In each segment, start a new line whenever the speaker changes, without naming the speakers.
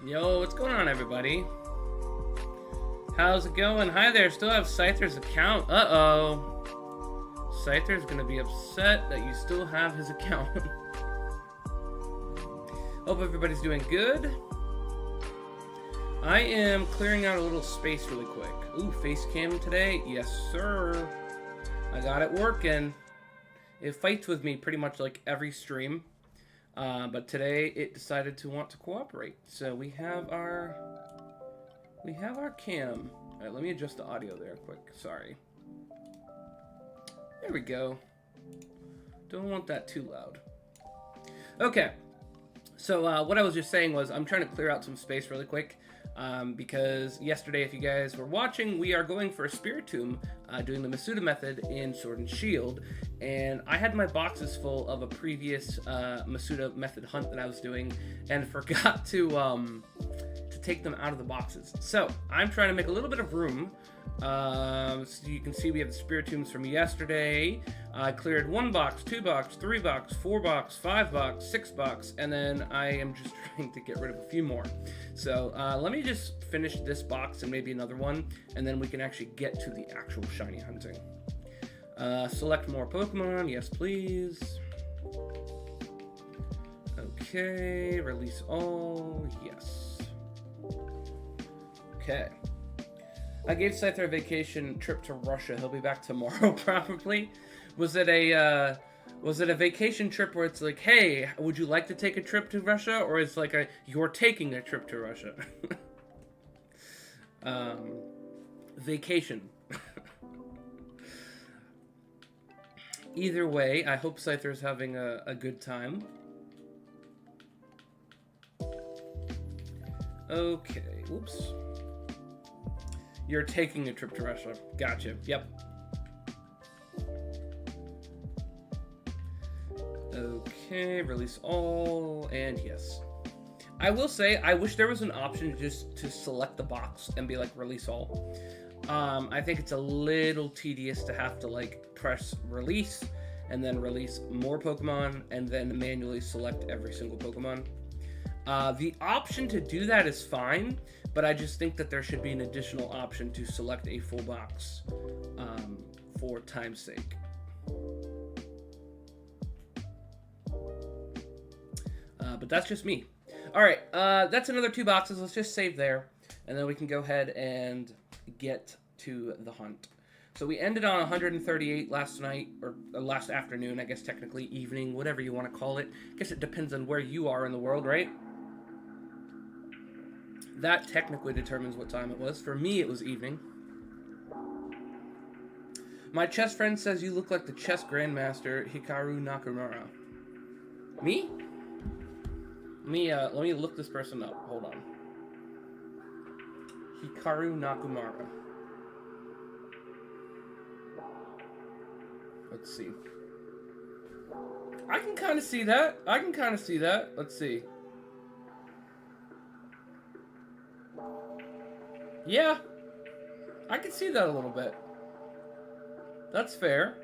Yo, what's going on, everybody? How's it going? Hi there, still have Scyther's account. Uh-oh. Scyther's gonna be upset that you still have his account. Hope everybody's doing good. I am clearing out a little space really quick. Ooh, face cam today? Yes, sir. I got it working. It fights with me pretty much like every stream. But today it decided to want to cooperate. So we have our cam. All right, let me adjust the audio there quick. Sorry. There we go. Don't want that too loud. Okay. So what I was just saying was I'm trying to clear out some space really quick. Because yesterday, if you guys were watching, we are going for a Spiritomb, doing the Masuda method in Sword and Shield, and I had my boxes full of a previous Masuda method hunt that I was doing, and forgot to take them out of the boxes. So I'm trying to make a little bit of room. So you can see we have the Spiritombs from yesterday. I cleared 1 box, 2 box, 3 box, 4 box, 5 box, 6 box, and then I am just trying to get rid of a few more. So let me just finish this box and maybe another one, and then we can actually get to the actual shiny hunting. Select more Pokemon, yes please. Okay, release all, yes. Okay. I gave Scyther a vacation trip to Russia. He'll be back tomorrow, probably. Was it a vacation trip where it's like, hey, would you like to take a trip to Russia? Or it's like you're taking a trip to Russia? Vacation. Either way, I hope Scyther's having a good time. Okay, whoops. You're taking a trip to Russia. Gotcha. Yep. Okay, release all, and yes. I will say, I wish there was an option just to select the box and be like, release all. I think it's a little tedious to have to like press release and then release more Pokemon and then manually select every single Pokemon. The option to do that is fine, but I just think that there should be an additional option to select a full box for time's sake. But that's just me. All right, that's another 2 boxes. Let's just save there, and then we can go ahead and get to the hunt. So we ended on 138 last night, or last afternoon, I guess technically evening, whatever you want to call it. I guess it depends on where you are in the world, right? That technically determines what time it was. For me, it was evening. My chess friend says you look like the chess grandmaster Hikaru Nakamura. Me? Let me look this person up. Hold on. Hikaru Nakamura. Let's see. I can kind of see that. Let's see. Yeah, I can see that a little bit. That's fair.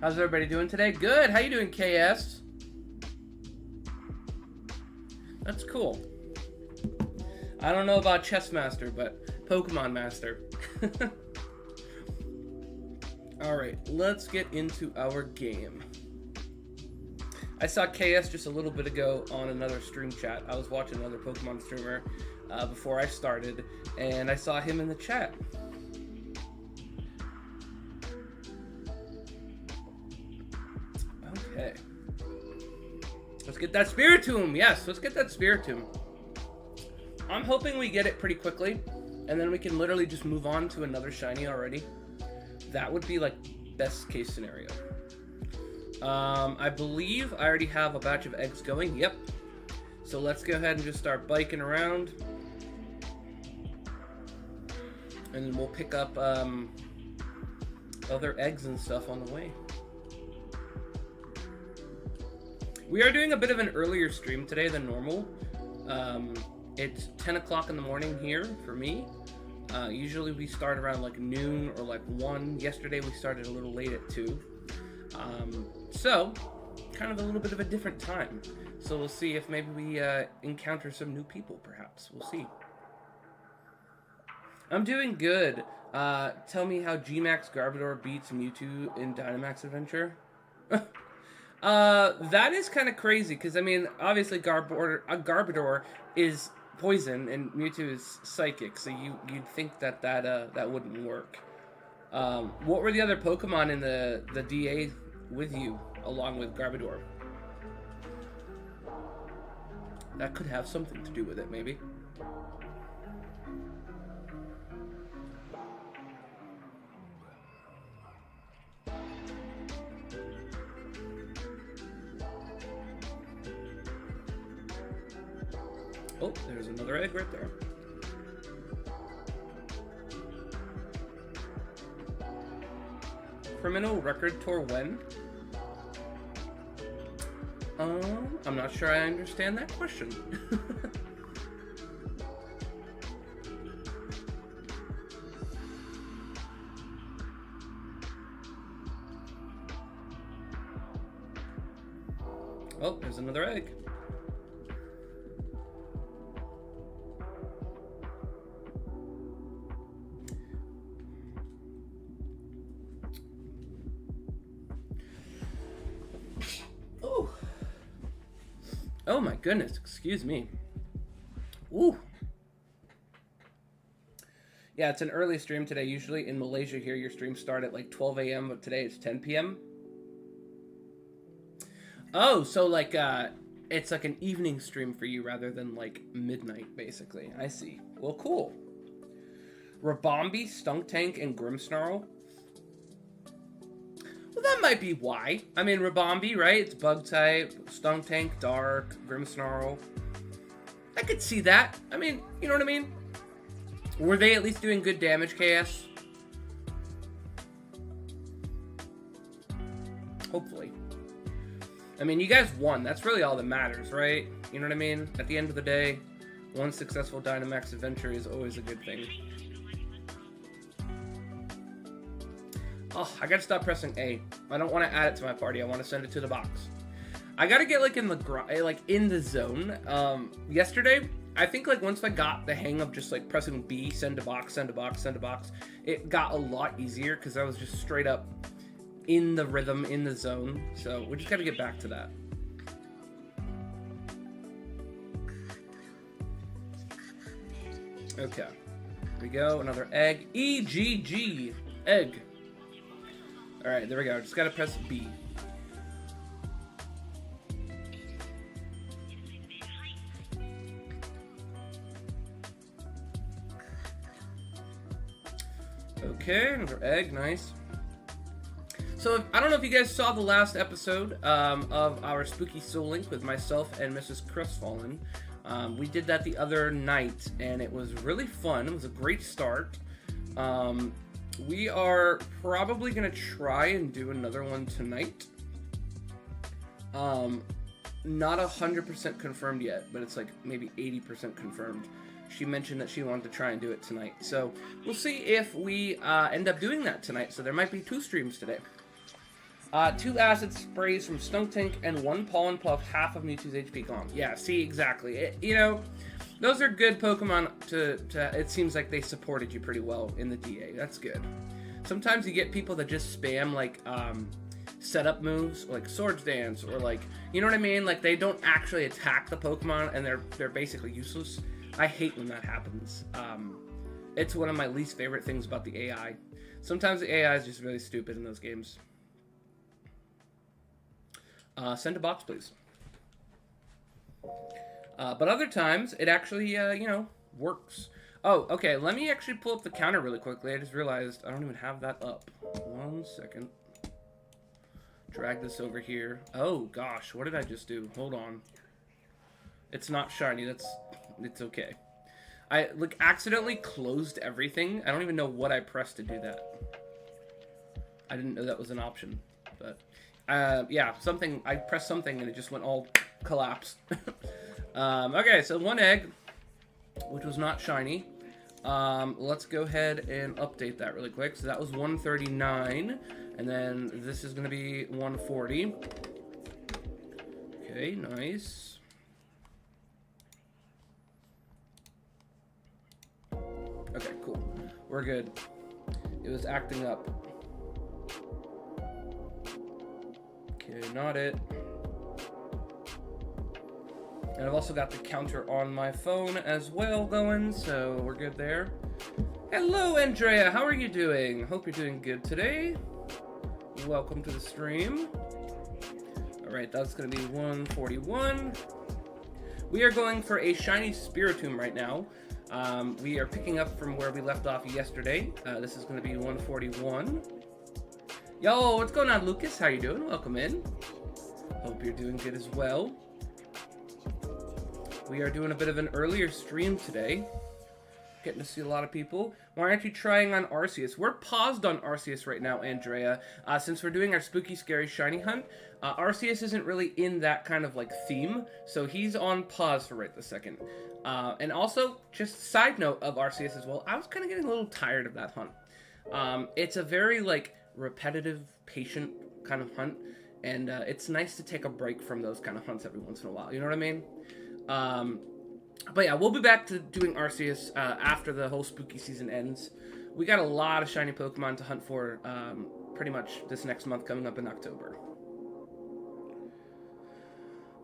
How's everybody doing today? Good. How you doing, KS? That's cool. I don't know about Chess Master, but Pokemon Master. All right, let's get into our game. I saw KS just a little bit ago on another stream chat. I was watching another Pokemon streamer before I started, and I saw him in the chat. Okay. Let's get that Spiritomb. Yes, let's get that Spiritomb. I'm hoping we get it pretty quickly, and then we can literally just move on to another shiny already. That would be like best case scenario. I believe I already have a batch of eggs going. Yep. So let's go ahead and just start biking around. And then we'll pick up other eggs and stuff on the way. We are doing a bit of an earlier stream today than normal. It's 10 o'clock in the morning here for me. Usually we start around like noon or like 1. Yesterday we started a little late at 2. So kind of a little bit of a different time. So we'll see if maybe we encounter some new people, perhaps. We'll see. I'm doing good. Tell me how Gmax Garbodor beats Mewtwo in Dynamax Adventure. That is kind of crazy, because, I mean, obviously Garbodor is poison, and Mewtwo is psychic, so you'd think that that wouldn't work. What were the other Pokemon in the DA with you, along with Garbodor? That could have something to do with it, maybe. Oh, there's another egg right there. Criminal record tour when? I'm not sure I understand that question. Oh, there's another egg. Oh my goodness, excuse me. Ooh. Yeah, it's an early stream today. Usually in Malaysia here, your streams start at like 12 a.m., but today it's 10 p.m. Oh, so like, it's like an evening stream for you rather than like midnight, basically. I see. Well, cool. Rabombi, Stunktank, and Grimmsnarl. Well, that might be why. I mean, Rabombi, right? It's bug type. Stunktank, dark. Grimmsnarl. I could see that. I mean, you know what I mean? Were they at least doing good damage, KS? Hopefully. I mean, you guys won. That's really all that matters, right? You know what I mean? At the end of the day, one successful Dynamax adventure is always a good thing. Oh, I gotta stop pressing A. I don't want to add it to my party. I want to send it to the box. I gotta get like in the zone. Yesterday, I think like once I got the hang of just like pressing B, send to box, send to box, send to box, it got a lot easier because I was just straight up in the rhythm, in the zone. So we just gotta get back to that. Okay, here we go. Another egg. EGG egg. All right, there we go. Just gotta press B. Okay, another egg. Nice. So, I don't know if you guys saw the last episode of our Spooky Soul Link with myself and Mrs. Crestfallen. We did that the other night, and it was really fun. It was a great start. We are probably going to try and do another one tonight. Not 100% confirmed yet, but it's like maybe 80% confirmed. She mentioned that she wanted to try and do it tonight. So we'll see if we end up doing that tonight. So there might be 2 streams today. 2 acid sprays from Stunktank and 1 pollen puff, half of Mewtwo's HP gone. Yeah, see, exactly. You know, those are good Pokemon to it seems like they supported you pretty well in the DA. That's good. Sometimes you get people that just spam, like, setup moves, like Swords Dance, or, like, you know what I mean? Like, they don't actually attack the Pokemon, and they're basically useless. I hate when that happens. It's one of my least favorite things about the AI. Sometimes the AI is just really stupid in those games. Send a box, please. But other times, it actually, you know, works. Oh, okay, let me actually pull up the counter really quickly. I just realized I don't even have that up. 1 second. Drag this over here. Oh, gosh, what did I just do? Hold on. It's not shiny. It's okay. I, like, accidentally closed everything. I don't even know what I pressed to do that. I didn't know that was an option, but... yeah, I pressed something and it just went all collapsed. Okay, so 1 egg, which was not shiny. Let's go ahead and update that really quick. So that was 139, and then this is going to be 140. Okay, nice. Okay, cool. We're good. It was acting up. Okay, not it. And I've also got the counter on my phone as well going, so we're good there. Hello, Andrea. How are you doing? Hope you're doing good today. Welcome to the stream. All right, that's going to be 141. We are going for a Shiny Spiritomb right now. We are picking up from where we left off yesterday. This is going to be 141. Yo, what's going on, Lucas? How you doing? Welcome in. Hope you're doing good as well. We are doing a bit of an earlier stream today. Getting to see a lot of people. Why aren't you trying on Arceus? We're paused on Arceus right now, Andrea. Since we're doing our spooky, scary, shiny hunt, Arceus isn't really in that kind of like theme, so he's on pause for right this second. And also, just side note of Arceus as well, I was kind of getting a little tired of that hunt. It's a very like repetitive, patient kind of hunt, and it's nice to take a break from those kind of hunts every once in a while. You know what I mean? But yeah, we'll be back to doing Arceus after the whole spooky season ends. We got a lot of shiny Pokemon to hunt for pretty much this next month coming up in October.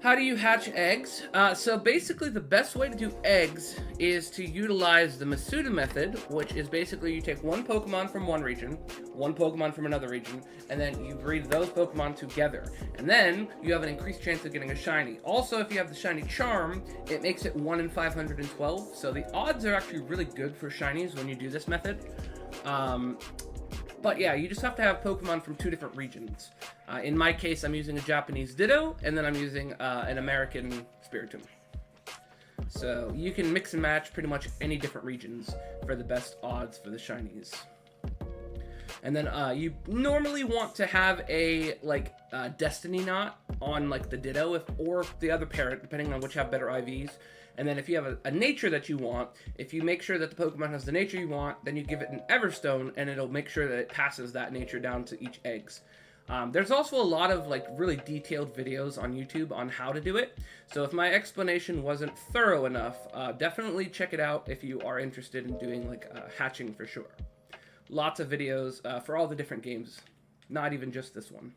How do you hatch eggs? So basically the best way to do eggs is to utilize the Masuda method, which is basically you take one Pokemon from one region, one Pokemon from another region, and then you breed those Pokemon together. And then you have an increased chance of getting a shiny. Also, if you have the shiny charm, it makes it 1 in 512. So the odds are actually really good for shinies when you do this method. But yeah, you just have to have Pokemon from 2 different regions. In my case, I'm using a Japanese Ditto, and then I'm using an American Spiritomb. So you can mix and match pretty much any different regions for the best odds for the shinies. And then you normally want to have a like Destiny Knot on like the Ditto or the other parent, depending on which have better IVs. And then if you have a nature that you want, if you make sure that the Pokemon has the nature you want, then you give it an Everstone, and it'll make sure that it passes that nature down to each eggs. There's also a lot of like really detailed videos on YouTube on how to do it. So if my explanation wasn't thorough enough, definitely check it out if you are interested in doing like hatching for sure. Lots of videos for all the different games, not even just this one.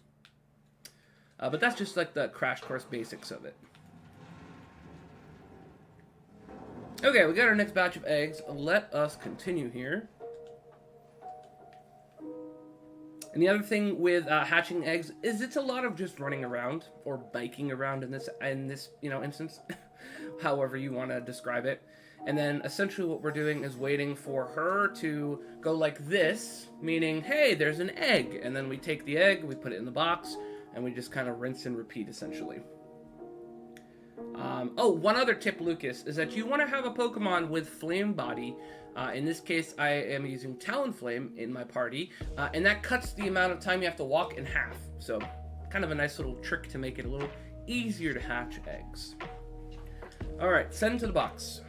But that's just like the crash course basics of it. Okay, we got our next batch of eggs. Let us continue here. And the other thing with hatching eggs is it's a lot of just running around or biking around in this instance, however you want to describe it. And then essentially what we're doing is waiting for her to go like this, meaning, hey, there's an egg. And then we take the egg, we put it in the box, and we just kind of rinse and repeat essentially. One other tip, Lucas, is that you want to have a Pokemon with Flame Body. In this case, I am using Talonflame in my party, and that cuts the amount of time you have to walk in half. So, kind of a nice little trick to make it a little easier to hatch eggs. Alright, send to the box.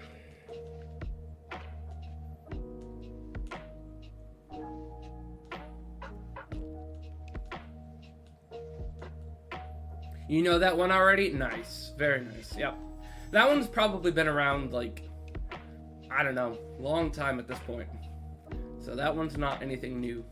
You know that one already? Nice. Very nice. Yep. That one's probably been around, like, I don't know, long time at this point. So that one's not anything new.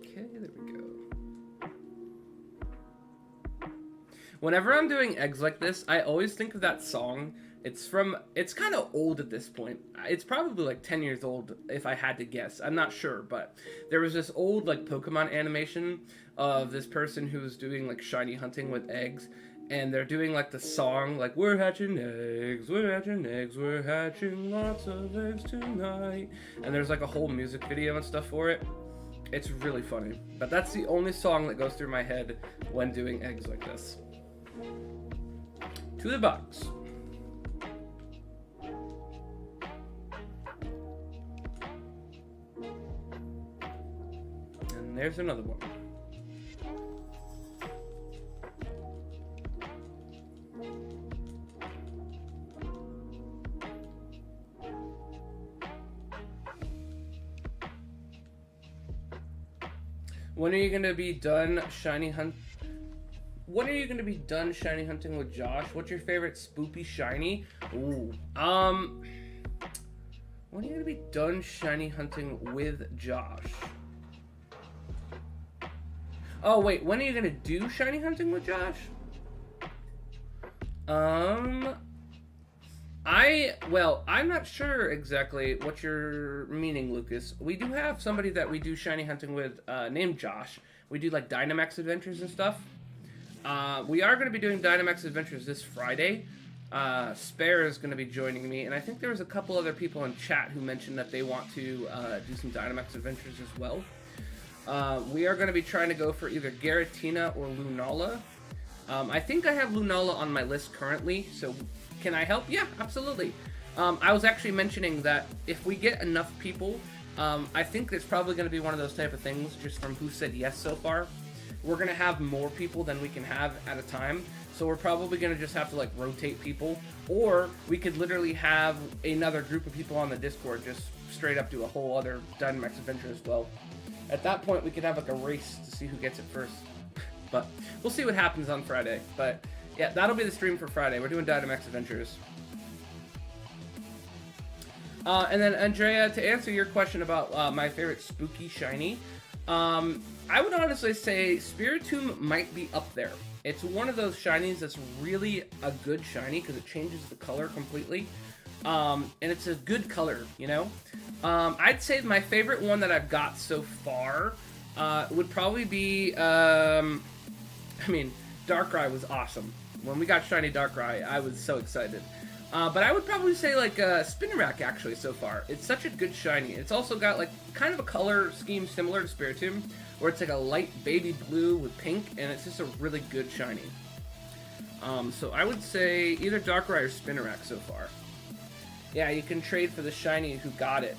Okay, there we go. Whenever I'm doing eggs like this, I always think of that song. It's kind of old at this point. It's probably like 10 years old if I had to guess. I'm not sure, but there was this old like Pokemon animation of this person who's doing like shiny hunting with eggs, and they're doing like the song like we're hatching eggs, we're hatching lots of eggs tonight. And there's like a whole music video and stuff for it. It's really funny. But that's the only song that goes through my head when doing eggs like this. To the box. And there's another one. When are you gonna be done shiny hunt? When are you gonna be done shiny hunting with Josh? What's your favorite spoopy shiny? Ooh. When are you gonna be done shiny hunting with Josh? Oh wait, when are you gonna do shiny hunting with Josh? I'm not sure exactly what you're meaning, Lucas. We do have somebody that we do shiny hunting with, named Josh. We do like Dynamax adventures and stuff. We are going to be doing Dynamax adventures this Friday. Spare is going to be joining me, and I think there was a couple other people in chat who mentioned that they want to do some Dynamax adventures as well. We are going to be trying to go for either Giratina or Lunala. I think I have Lunala on my list currently, so can I help? Yeah, absolutely. I was actually mentioning that if we get enough people, I think it's probably going to be one of those type of things, just from who said yes so far. We're going to have more people than we can have at a time, so we're probably going to just have to like rotate people, or we could literally have another group of people on the Discord just straight up do a whole other Dynamax adventure as well. At that point, we could have like a race to see who gets it first. But we'll see what happens on Friday. But yeah, that'll be the stream for Friday. We're doing Dynamax Adventures. And then Andrea, to answer your question about my favorite spooky shiny, I would honestly say Spiritomb might be up there. It's one of those shinies that's really a good shiny because it changes the color completely. And it's a good color, you know? I'd say my favorite one that I've got so far would probably be, Darkrai was awesome. When we got Shiny Darkrai, I was so excited. But I would probably say like Spinarak actually so far. It's such a good shiny. It's also got like kind of a color scheme similar to Spiritomb, where it's like a light baby blue with pink, and it's just a really good shiny. So I would say either Darkrai or Spinarak so far. Yeah, you can trade for the shiny who got it.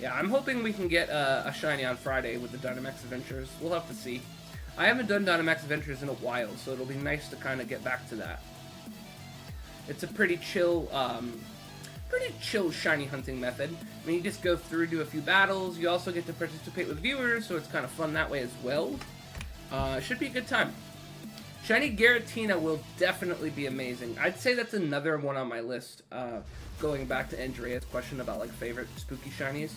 Yeah, I'm hoping we can get a shiny on Friday with the Dynamax Adventures. We'll have to see. I haven't done Dynamax Adventures in a while, so it'll be nice to kind of get back to that. It's a pretty chill shiny hunting method. I mean, you just go through, do a few battles. You also get to participate with viewers, so it's kind of fun that way as well. It should be a good time. Shiny Giratina will definitely be amazing. I'd say that's another one on my list. Going back to Andrea's question about like favorite spooky shinies.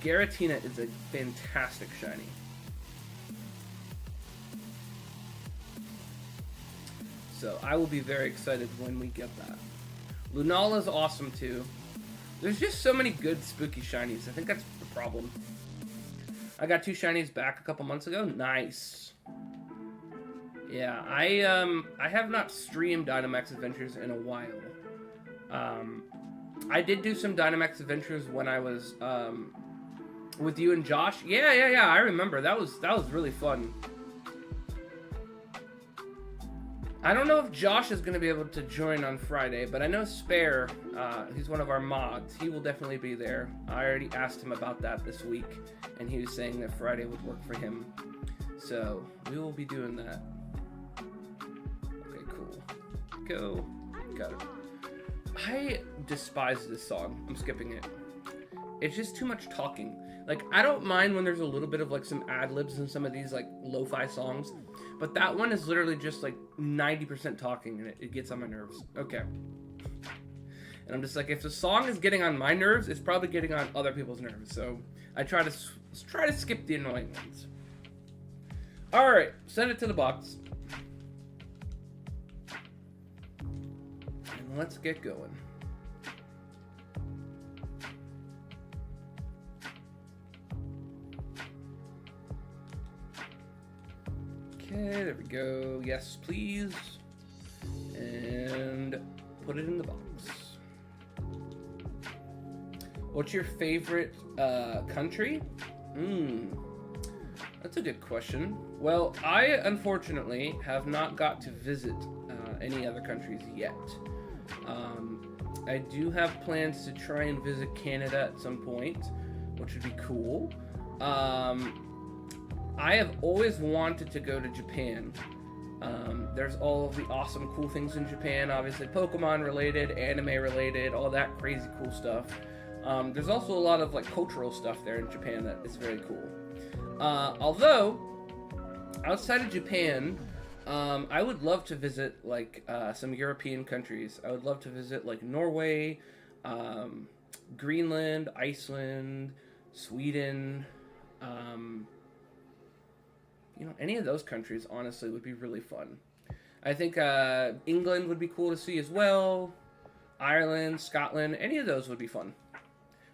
Giratina is a fantastic shiny. So I will be very excited when we get that. Lunala's awesome too. There's just so many good spooky shinies. I think that's the problem. I got 2 shinies back a couple months ago. Nice. Yeah, I have not streamed Dynamax Adventures in a while. I did do some Dynamax Adventures when I was with you and Josh. Yeah, I remember. That was really fun. I don't know if Josh is going to be able to join on Friday, but I know Spare, he's one of our mods. He will definitely be there. I already asked him about that this week, and he was saying that Friday would work for him. So, we will be doing that. Okay, cool. Go. Got it. I despise this song. I'm skipping it. It's just too much talking. Like, I don't mind when there's a little bit of, like, some ad-libs in some of these, like, lo-fi songs. But that one is literally just, like, 90% talking, and it gets on my nerves. Okay. And I'm just like, if the song is getting on my nerves, it's probably getting on other people's nerves. So, I try to skip the annoying ones. Alright, send it to the box. And let's get going. Okay, there we go. Yes, please. And put it in the box. What's your favorite country? That's a good question. Well, I unfortunately have not got to visit any other countries yet. I do have plans to try and visit Canada at some point, which would be cool. I have always wanted to go to Japan. There's all of the awesome, cool things in Japan, obviously Pokemon related, anime related, all that crazy cool stuff. There's also a lot of like cultural stuff there in Japan that is very cool. Although, outside of Japan, I would love to visit like some European countries. I would love to visit like Norway, Greenland, Iceland, Sweden. Any of those countries honestly would be really fun. I think England would be cool to see as well. Ireland, Scotland, any of those would be fun.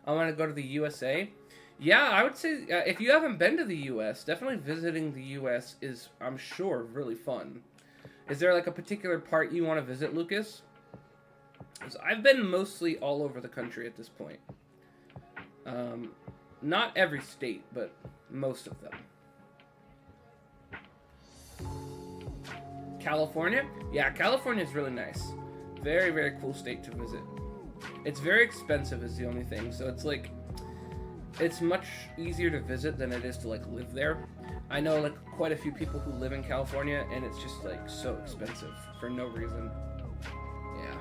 I want to go to the USA. Yeah, I would say if you haven't been to the US, definitely visiting the US is, I'm sure, really fun. Is there like a particular part you want to visit, Lucas? Because I've been mostly all over the country at this point. Not every state, but most of them. California? Yeah, California is really nice. Very, very cool state to visit. It's very expensive is the only thing, so it's like, it's much easier to visit than it is to like live there. I know like quite a few people who live in California, and it's just like so expensive for no reason. Yeah,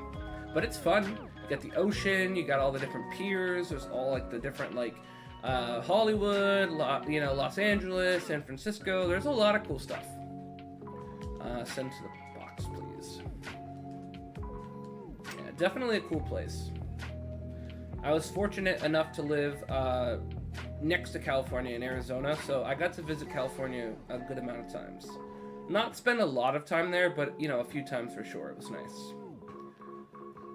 but it's fun. You got the ocean, you got all the different piers, there's all like the different like Hollywood, Los Angeles, San Francisco. There's a lot of cool stuff. Send to the box, please. Yeah, definitely a cool place. I was fortunate enough to live next to California in Arizona, so I got to visit California a good amount of times. Not spend a lot of time there, but, a few times for sure. It was nice.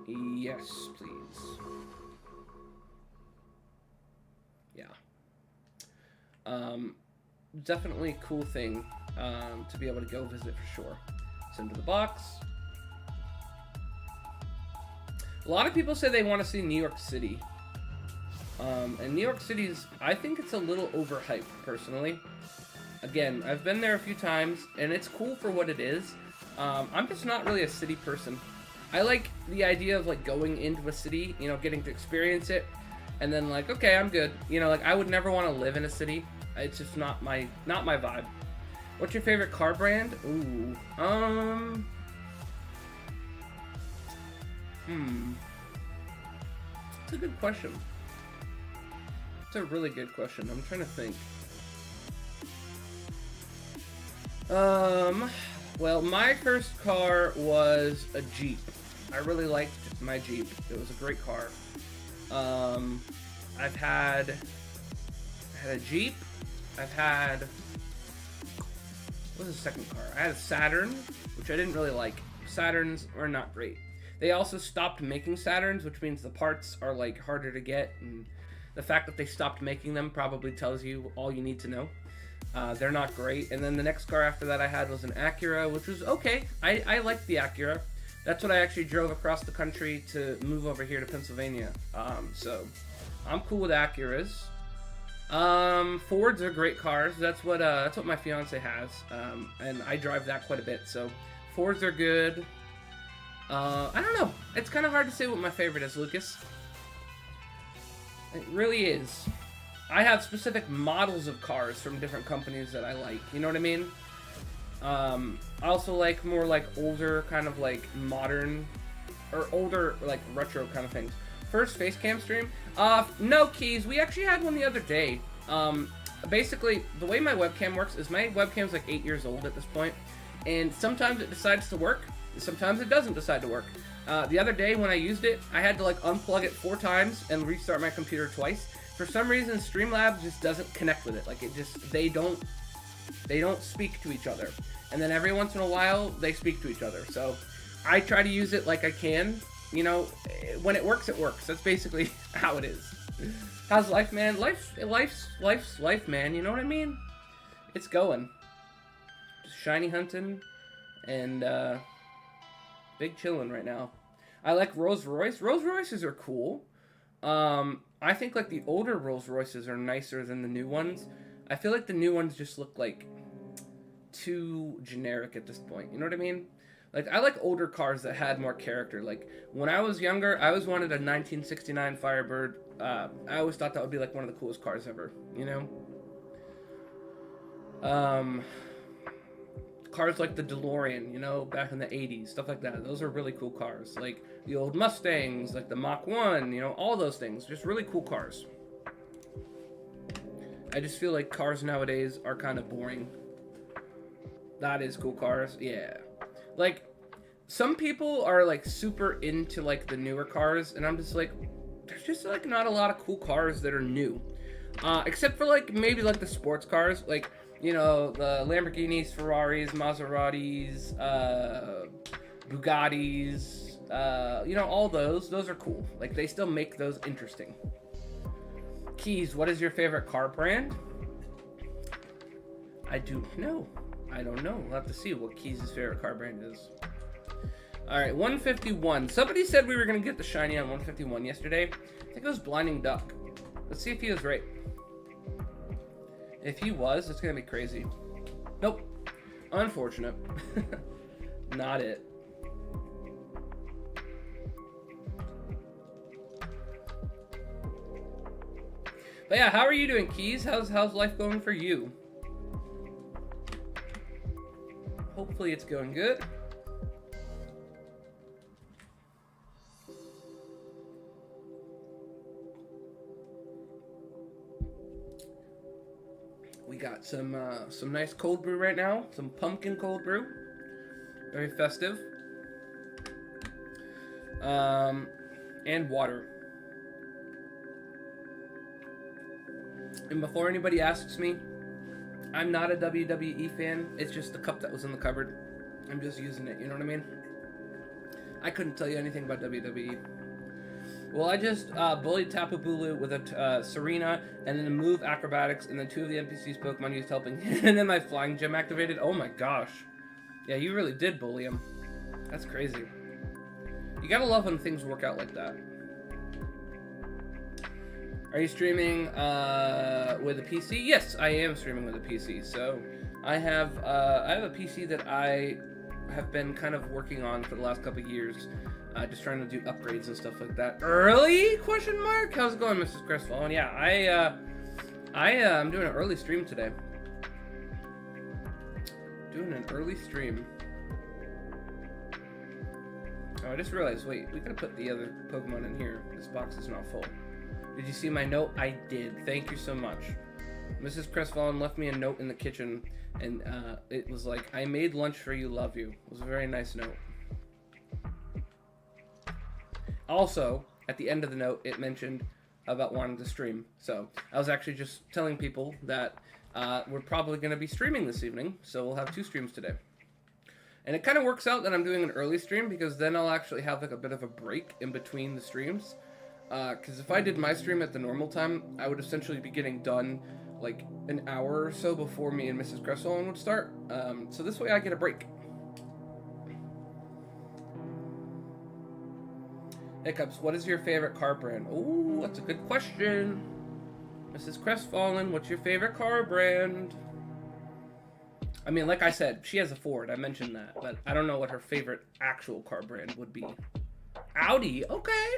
Yes, please. Yeah. Definitely a cool thing to be able to go visit for sure. Send to the box. A lot of people say they want to see New York City. And New York City's, I think it's a little overhyped, personally. Again, I've been there a few times, and it's cool for what it is. I'm just not really a city person. I like the idea of, like, going into a city, getting to experience it, and then, like, okay, I'm good. I would never want to live in a city. It's just not my vibe. What's your favorite car brand? Ooh. It's a good question. It's a really good question. I'm trying to think. Well, my first car was a Jeep. I really liked my Jeep. It was a great car. I've had a Jeep. I've had, what was the second car? I had a Saturn, which I didn't really like. Saturns are not great. They also stopped making Saturns, which means the parts are like harder to get, and the fact that they stopped making them probably tells you all you need to know. They're not great. And then the next car after that I had was an Acura, which was okay. I liked the Acura. That's what I actually drove across the country to move over here to Pennsylvania. So I'm cool with Acuras. Fords are great cars. That's what my fiance has. And I drive that quite a bit. So Fords are good. I don't know. It's kind of hard to say what my favorite is, Lucas. It really is. I have specific models of cars from different companies that I like. You know what I mean? I also like more like older, kind of like modern, or older like retro kind of things. First face cam stream? No, Keys. We actually had one the other day. Basically, the way my webcam works is my webcam's like 8 years old at this point, and sometimes it decides to work, and sometimes it doesn't decide to work. The other day when I used it, I had to like unplug it 4 times and restart my computer twice. For some reason, Streamlabs just doesn't connect with it. Like it just, they don't speak to each other. And then every once in a while, they speak to each other. So I try to use it like I can. You know, when it works, it works. That's basically how it is. How's life, man? Life's life, man. You know what I mean? It's going. Just shiny hunting and big chilling right now. I like Rolls Royce. Rolls Royces are cool. I think like the older Rolls Royces are nicer than the new ones. I feel like the new ones just look like too generic at this point. You know what I mean? Like, I like older cars that had more character. Like, when I was younger, I always wanted a 1969 Firebird. I always thought that would be, like, one of the coolest cars ever, you know? cars like the DeLorean, you know, back in the 80s, stuff like that. Those are really cool cars. Like the old Mustangs, like the Mach 1, you know, all those things. Just really cool cars. I just feel like cars nowadays are kind of boring. That is cool cars. Yeah. Like, some people are, like, super into, like, the newer cars, and I'm just like, there's just, like, not a lot of cool cars that are new. Except for, like, maybe, like, the sports cars. Like, you know, the Lamborghinis, Ferraris, Maseratis, Bugattis, you know, all those. Those are cool. Like, they still make those interesting. Keys, what is your favorite car brand? I don't know. We'll have to see what Keys' favorite car brand is. Alright, 151. Somebody said we were going to get the shiny on 151 yesterday. I think it was Blinding Duck. Let's see if he was right. If he was, it's going to be crazy. Nope. Unfortunate. Not it. But yeah, how are you doing, Keys? How's life going for you? Hopefully it's going good. We got some nice cold brew right now. Some pumpkin cold brew. Very festive. And water. And before anybody asks me, I'm not a WWE fan. It's just the cup that was in the cupboard. I'm just using it, you know what I mean? I couldn't tell you anything about WWE. Well, I just bullied Tapu Bulu with a Serena, and then a move acrobatics, and then 2 of the NPC's Pokemon used helping, and then my flying gem activated. Oh my gosh. Yeah, you really did bully him. That's crazy. You gotta love when things work out like that. Are you streaming with a PC? Yes, I am streaming with a PC. So I have a PC that I have been kind of working on for the last couple of years, just trying to do upgrades and stuff like that. Early? Question mark. How's it going, Mrs. Crestfallen? Yeah, I'm doing an early stream today. Doing an early stream. Oh, I just realized. Wait, we gotta put the other Pokemon in here. This box is not full. Did you see my note? I did. Thank you so much. Mrs. Crestfallen left me a note in the kitchen, and it was like, I made lunch for you, love you. It was a very nice note. Also, at the end of the note, it mentioned about wanting to stream. So, I was actually just telling people that we're probably going to be streaming this evening, so we'll have 2 streams today. And it kind of works out that I'm doing an early stream, because then I'll actually have like a bit of a break in between the streams. Because if I did my stream at the normal time, I would essentially be getting done like an hour or so before me and Mrs. Crestfallen would start. So this way I get a break. Hiccups, what is your favorite car brand? Oh, that's a good question. Mrs. Crestfallen, what's your favorite car brand? I mean, like I said, she has a Ford. I mentioned that. But I don't know what her favorite actual car brand would be. Audi? Okay.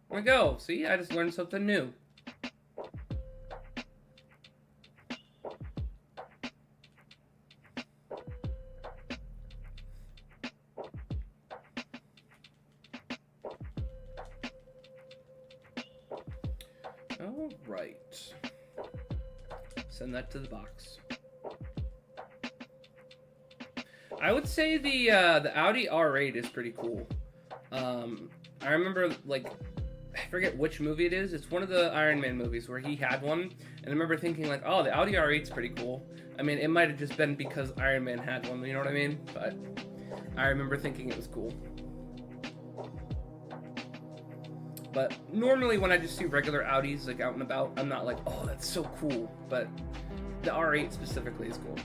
There we go. See, I just learned something new. All right. Send that to the box. I would say the Audi R8 is pretty cool. I remember, like, I forget which movie it is. It's one of the Iron Man movies where he had one, and I remember thinking like, oh, the Audi R8's pretty cool. I mean, it might have just been because Iron Man had one, you know what I mean? But I remember thinking it was cool. But normally when I just see regular Audis like out and about, I'm not like, oh, that's so cool. But the R8 specifically is cool.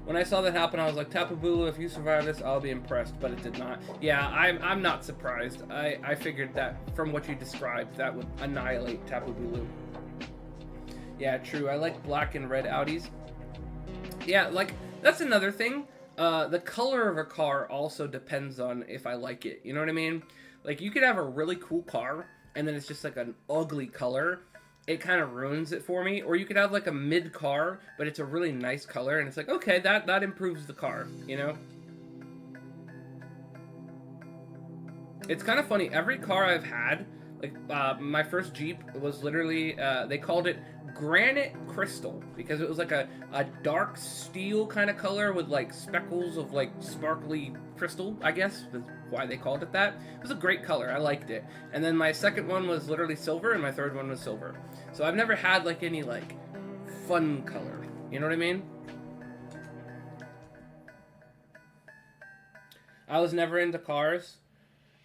When I saw that happen, I was like, Tapu Bulu, if you survive this, I'll be impressed, but it did not. Yeah, I'm not surprised. I figured that from what you described, that would annihilate Tapu Bulu. Yeah, true. I like black and red Audis. Yeah, like, that's another thing. The color of a car also depends on if I like it. You know what I mean? Like, you could have a really cool car, and then it's just like an ugly color. it kind of ruins it for me. Or you could have like a mid car, but it's a really nice color, and it's like, okay, that improves the car, you know? It's kind of funny. Every car I've had, like my first Jeep was literally, they called it granite crystal because it was like a dark steel kind of color with like speckles of like sparkly crystal, I guess that's why they called it that. It was a great color. I liked it. And then my second one was literally silver, and my third one was silver. So I've never had like any like fun color. You know what I mean? I was never into cars.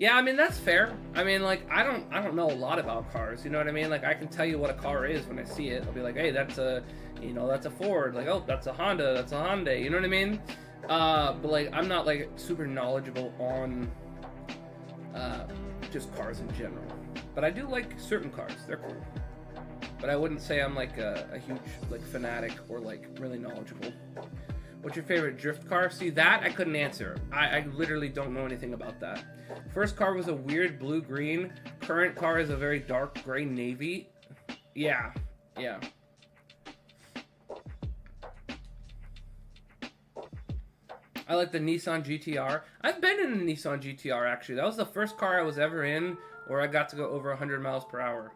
Yeah, I mean, that's fair. I mean, like, I don't know a lot about cars, you know what I mean? Like, I can tell you what a car is when I see it. I'll be like, hey, that's a, you know, that's a Ford. Like, oh, that's a Honda, that's a Hyundai, you know what I mean? But, like, I'm not, like, super knowledgeable on just cars in general. But I do like certain cars. They're cool. But I wouldn't say I'm, like, a huge, like, fanatic or, like, really knowledgeable. What's your favorite drift car? See, that I couldn't answer. I literally don't know anything about that. First car was a weird blue-green. Current car is a very dark gray navy. Yeah. I like the Nissan GTR. I've been in a Nissan GTR, actually. That was the first car I was ever in where I got to go over 100 miles per hour.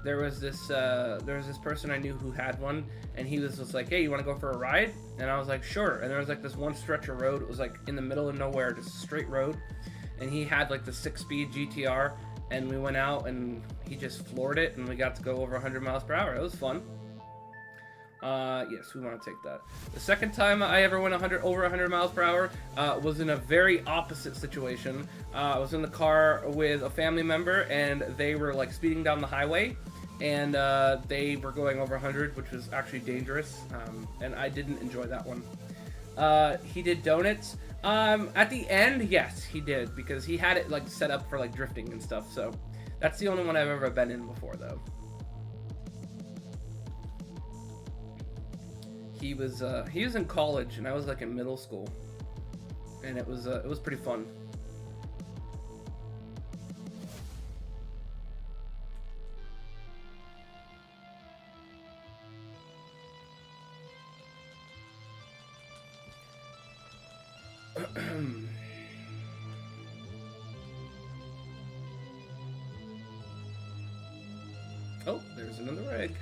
There was this person I knew who had one, and he was just like, hey, you want to go for a ride? And I was like, sure. And there was like this one stretch of road. It was like in the middle of nowhere, just a straight road. And he had like the 6-speed GTR, and we went out and he just floored it, and we got to go over 100 miles per hour. It was fun. Yes, we want to take that. The second time I ever went over 100 miles per hour was in a very opposite situation. I was in the car with a family member, and they were like speeding down the highway, and they were going over 100, which was actually dangerous, and I didn't enjoy that one. He did donuts. At the end, yes, he did, because he had it like set up for like drifting and stuff. So that's the only one I've ever been in before, though. He was in college, and I was like in middle school, and it was pretty fun. Oh, there's another egg.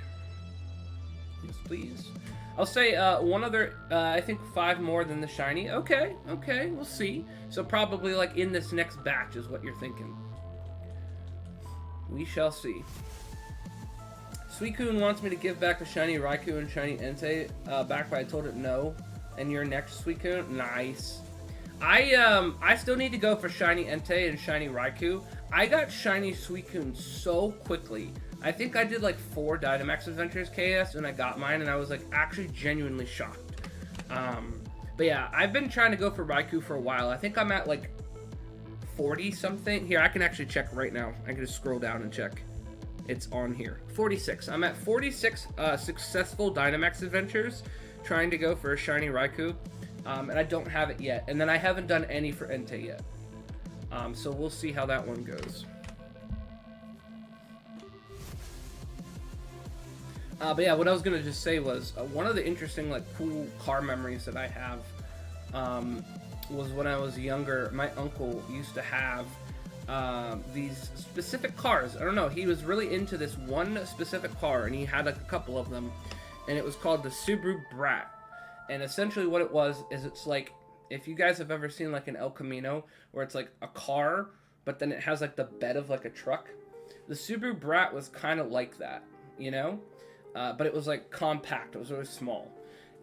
Yes, please. I'll say one other, I think 5 more than the shiny. Okay, we'll see. So probably like in this next batch is what you're thinking. We shall see. Suicune wants me to give back the shiny Raikou and shiny Entei back, but I told it no. And you're next, Suicune. Nice. I still need to go for shiny Entei and shiny Raikou. I got shiny Suicune so quickly. I think I did like 4 Dynamax Adventures KS and I got mine, and I was like actually genuinely shocked. But yeah, I've been trying to go for Raikou for a while. I think I'm at like 40 something. Here, I can actually check right now. I can just scroll down and check. It's on here. 46. I'm at 46 successful Dynamax Adventures trying to go for a shiny Raikou. And I don't have it yet. And then I haven't done any for Entei yet. So we'll see how that one goes. But yeah, what I was gonna just say was one of the interesting, like, cool car memories that I have was when I was younger. My uncle used to have these specific cars. I don't know. He was really into this one specific car, and he had like a couple of them, and it was called the Subaru Brat. And essentially, what it was is it's like, if you guys have ever seen like an El Camino, where it's like a car, but then it has like the bed of like a truck. The Subaru Brat was kind of like that, you know. But it was like compact. It was really small,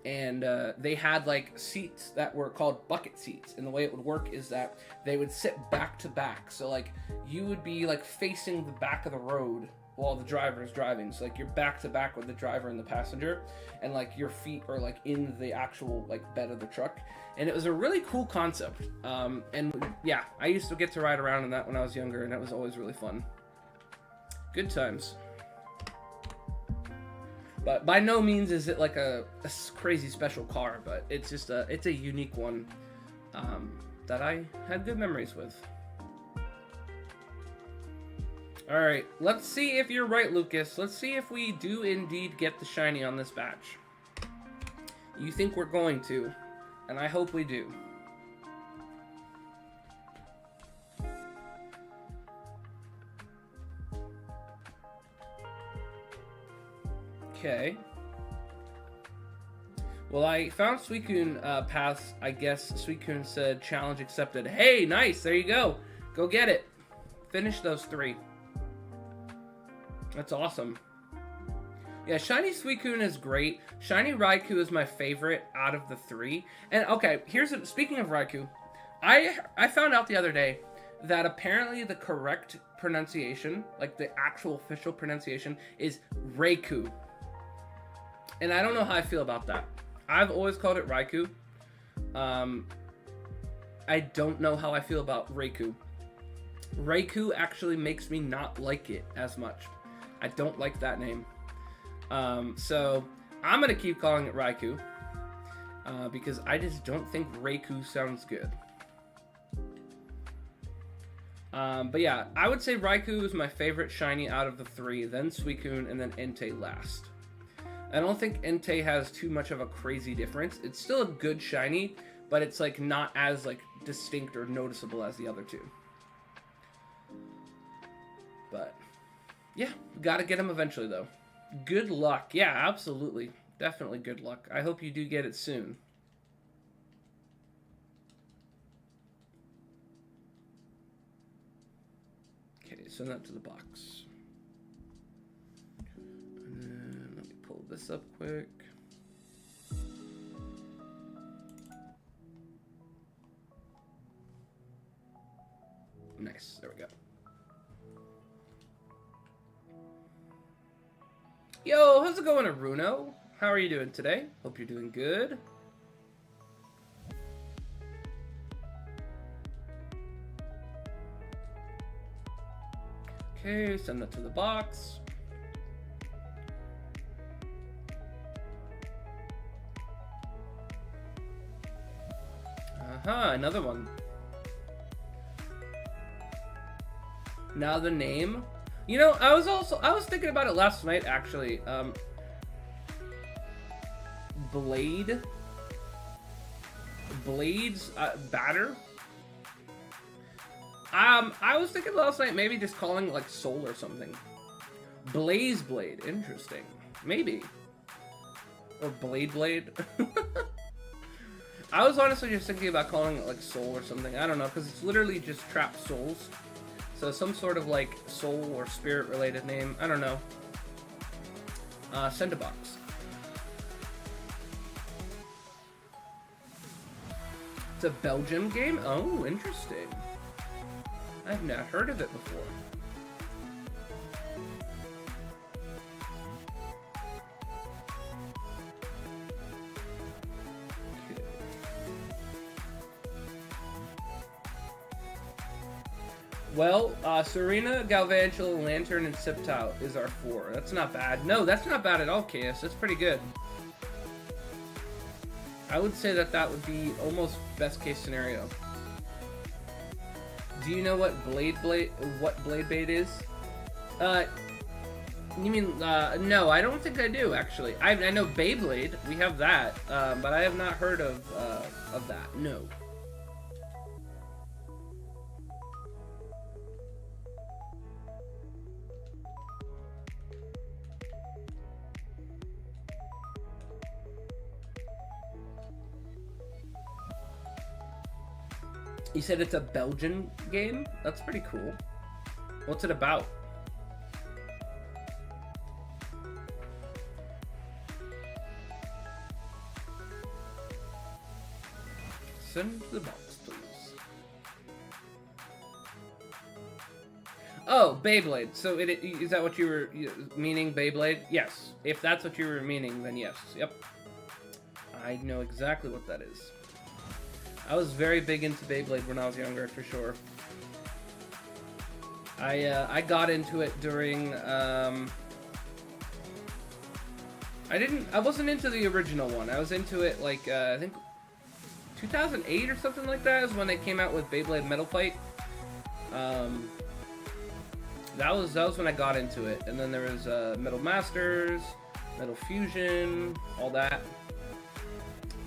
and they had like seats that were called bucket seats. And the way it would work is that they would sit back to back. So like you would be like facing the back of the road while the driver is driving. So like you're back to back with the driver and the passenger, and like your feet are like in the actual like bed of the truck. And it was a really cool concept. And yeah, I used to get to ride around in that when I was younger, and that was always really fun. Good times. But by no means is it like a crazy special car, but it's just it's a unique one that I had good memories with. Alright, let's see if you're right, Lucas. Let's see if we do indeed get the shiny on this batch. You think we're going to, and I hope we do. Okay. Well, I found Suicune paths. I guess Suicune said challenge accepted. Hey, nice. There you go. Go get it. Finish those 3. That's awesome. Yeah, Shiny Suicune is great. Shiny Raikou is my favorite out of the 3. And okay, speaking of Raikou, I found out the other day that apparently the correct pronunciation, like the actual official pronunciation, is Raikou. And I don't know how I feel about that. I've always called it Raikou. I don't know how I feel about Raikou. Raikou actually makes me not like it as much. I don't like that name. So I'm going to keep calling it Raikou. Because I just don't think Raikou sounds good. But yeah, I would say Raikou is my favorite shiny out of the 3, then Suicune, and then Entei last. I don't think Entei has too much of a crazy difference. It's still a good shiny, but it's like not as like distinct or noticeable as the other 2. But yeah, gotta get him eventually though. Good luck. Yeah, absolutely. Definitely good luck. I hope you do get it soon. Okay, send that to the box. And then let me pull this up quick. Nice. There we go. Yo, how's it going, Aruno? How are you doing today? Hope you're doing good. Okay, send that to the box. Another one. Now the name. You know, I was thinking about it last night actually. Blade's batter. I was thinking last night maybe just calling it like Soul or something. Blaze Blade, interesting. Maybe. Or Blade. I was honestly just thinking about calling it like Soul or something. I don't know, because it's literally just trapped souls. So some sort of like soul or spirit related name. I don't know. Send a box. It's a Belgium game? Oh, interesting. I've not heard of it before. Okay. Well, Serena, Galvantula, Lantern, and Siptao is our 4. That's not bad. No, that's not bad at all, Chaos. That's pretty good. I would say that would be almost best case scenario. Do you know what Blade Bait is? You mean, no, I don't think I do, actually. I know Beyblade, we have that, but I have not heard of that, no. You said it's a Belgian game? That's pretty cool. What's it about? Send to the box, please. Oh, Beyblade. So is that what you were meaning, Beyblade? Yes. If that's what you were meaning, then yes. Yep. I know exactly what that is. I was very big into Beyblade when I was younger, for sure. I got into it during, I wasn't into the original one. I was into it, like, I think 2008 or something like that is when they came out with Beyblade Metal Fight. That was when I got into it. And then there was Metal Masters, Metal Fusion, all that.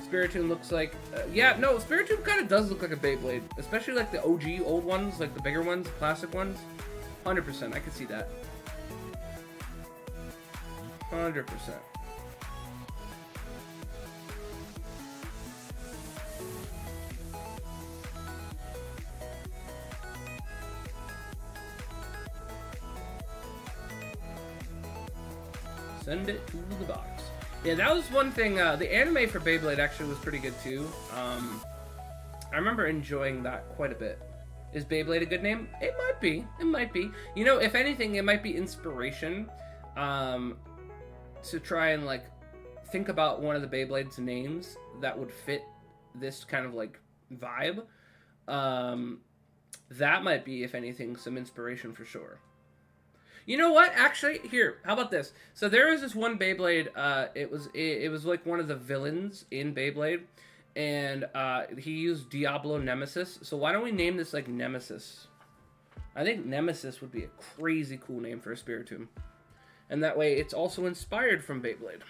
Spiritomb looks like... yeah, no, Spiritomb kind of does look like a Beyblade. Especially like the OG old ones, like the bigger ones, the classic ones. 100%, I can see that. 100%. Send it to the box. Yeah, that was one thing. The anime for Beyblade actually was pretty good too. I remember enjoying that quite a bit. Is Beyblade a good name? It might be. It might be. You know, if anything, it might be inspiration to try and like think about one of the Beyblade's names that would fit this kind of like vibe. That might be, if anything, some inspiration for sure. You know what? Actually, here, how about this? So there was this one Beyblade. It was like one of the villains in Beyblade, and he used Diablo Nemesis. So why don't we name this like Nemesis? I think Nemesis would be a crazy cool name for a Spiritomb, and that way it's also inspired from Beyblade.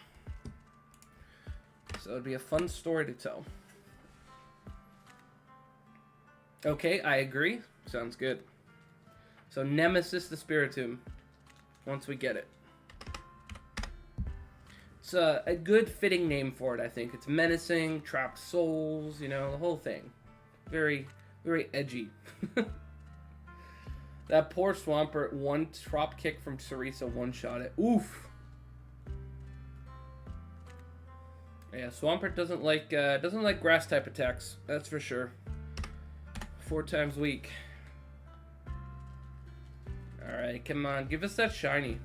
So it'd be a fun story to tell. Okay, I agree. Sounds good. So Nemesis the Spiritomb. Once we get it. It's a good fitting name for it, I think. It's menacing, trapped souls, you know, the whole thing. Very, very edgy. That poor Swampert, one drop kick from Teresa, one-shot it. Oof. Yeah, Swampert doesn't like grass type attacks. That's for sure. 4 times weak. Alright, come on. Give us that shiny.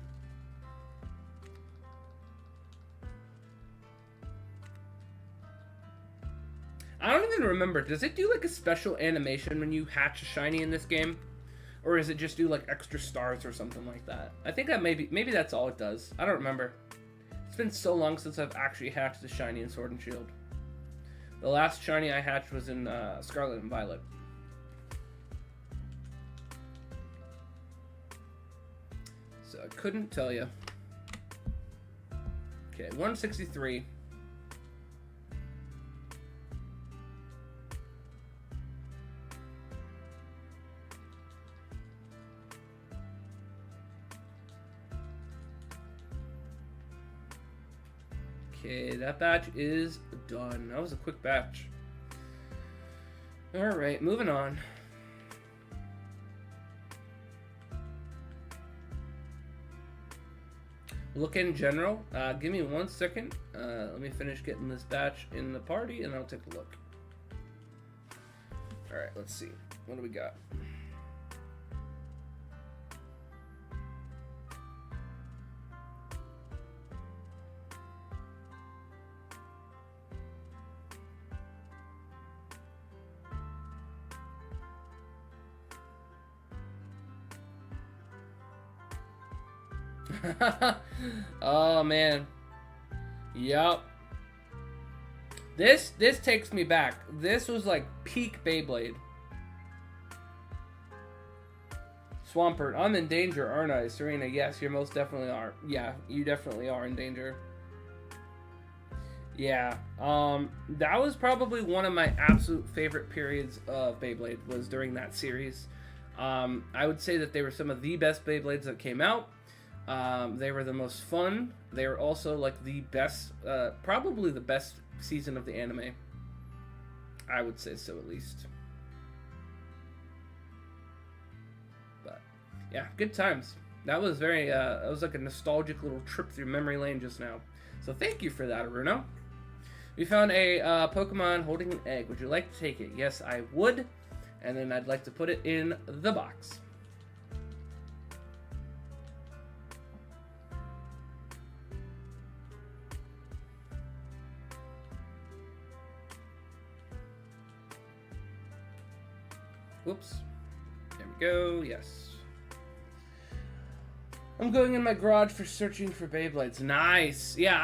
I don't even remember. Does it do like a special animation when you hatch a shiny in this game? Or does it just do like extra stars or something like that? I think that maybe that's all it does. I don't remember. It's been so long since I've actually hatched a shiny in Sword and Shield. The last shiny I hatched was in Scarlet and Violet. So I couldn't tell you. Okay, 163. Okay, that batch is done. That was a quick batch. Alright, moving on. Look in general. Give me 1 second. Let me finish getting this batch in the party and I'll take a look. Alright, let's see. What do we got? Oh man. Yup. This takes me back. This was like peak Beyblade. Swampert, I'm in danger, aren't I? Serena, yes, you most definitely are. Yeah, you definitely are in danger. Yeah. That was probably one of my absolute favorite periods of Beyblade, was during that series. I would say that they were some of the best Beyblades that came out. They were the most fun. They were also like the best, probably the best season of the anime. I would say so, at least. But yeah, good times. That was very, that was like a nostalgic little trip through memory lane just now. So thank you for that, Aruno. We found a Pokemon holding an egg. Would you like to take it? Yes, I would. And then I'd like to put it in the box. Whoops. There we go. Yes. I'm going in my garage for searching for Beyblades. Nice. Yeah,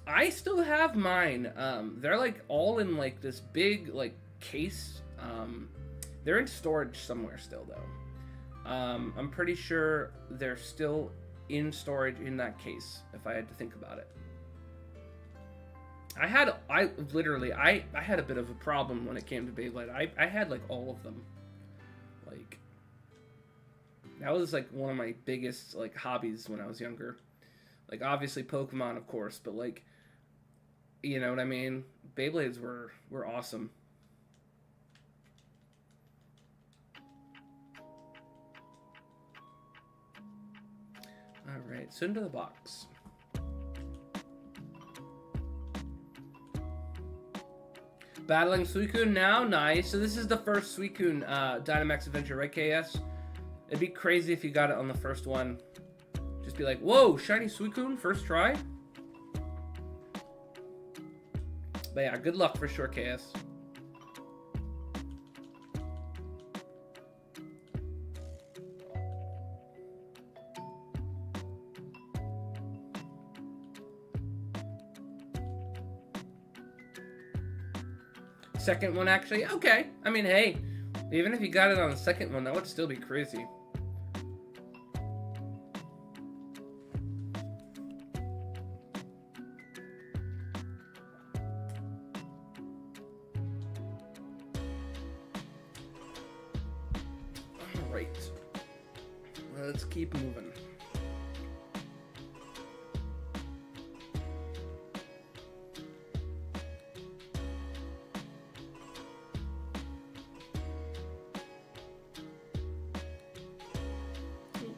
I still have mine. They're like all in like this big like case. They're in storage somewhere still though. I'm pretty sure they're still in storage in that case, if I had to think about it. I had a bit of a problem when it came to Beyblade. I had like all of them. Like, that was like one of my biggest like hobbies when I was younger. Like, obviously Pokemon, of course, but like, you know what I mean? Beyblades were awesome. Alright, so into the box. Battling Suicune now? Nice. So this is the first Suicune Dynamax Adventure, right, KS? It'd be crazy if you got it on the first one. Just be like, whoa, shiny Suicune, first try? But yeah, good luck for sure, KS. Second one, actually? Okay. I mean, hey, even if you got it on the second one, that would still be crazy. Alright. Let's keep moving.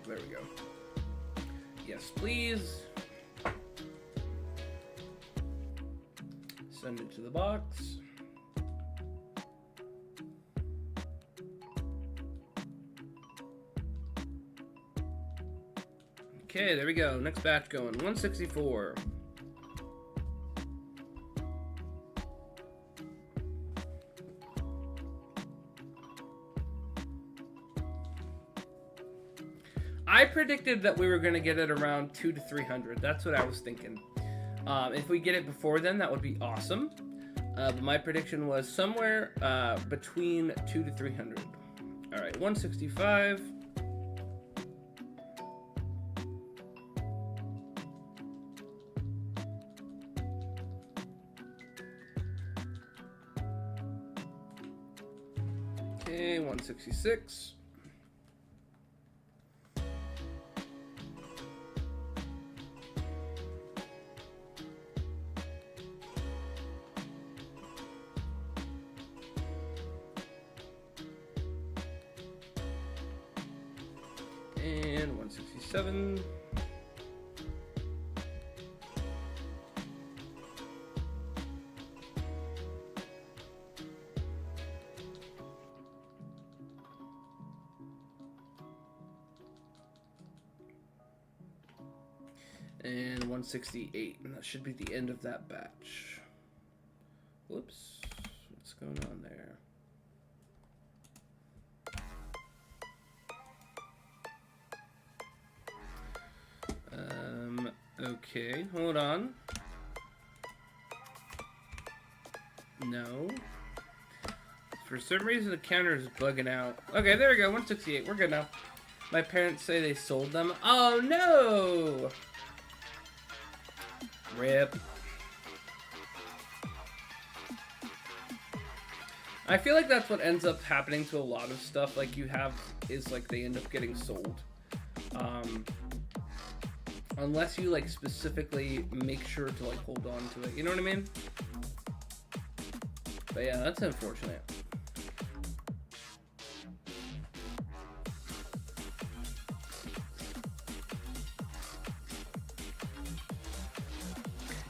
There we go. Yes, please. Send it to the box. Okay, there we go. Next batch going. 164. I predicted that we were going to get it around 200 to 300. That's what I was thinking. If we get it before then, that would be awesome. But my prediction was somewhere between 200 to 300. All right, 165. Okay, 166. And 167. And 168. And that should be the end of that batch. Whoops. What's going on there? Okay, hold on. No. For some reason the counter is bugging out. Okay, there we go, 168. We're good now. My parents say they sold them. Oh no! RIP. I feel like that's what ends up happening to a lot of stuff like you have, is like they end up getting sold. Unless you like specifically make sure to like hold on to it, you know what I mean? But yeah, that's unfortunate.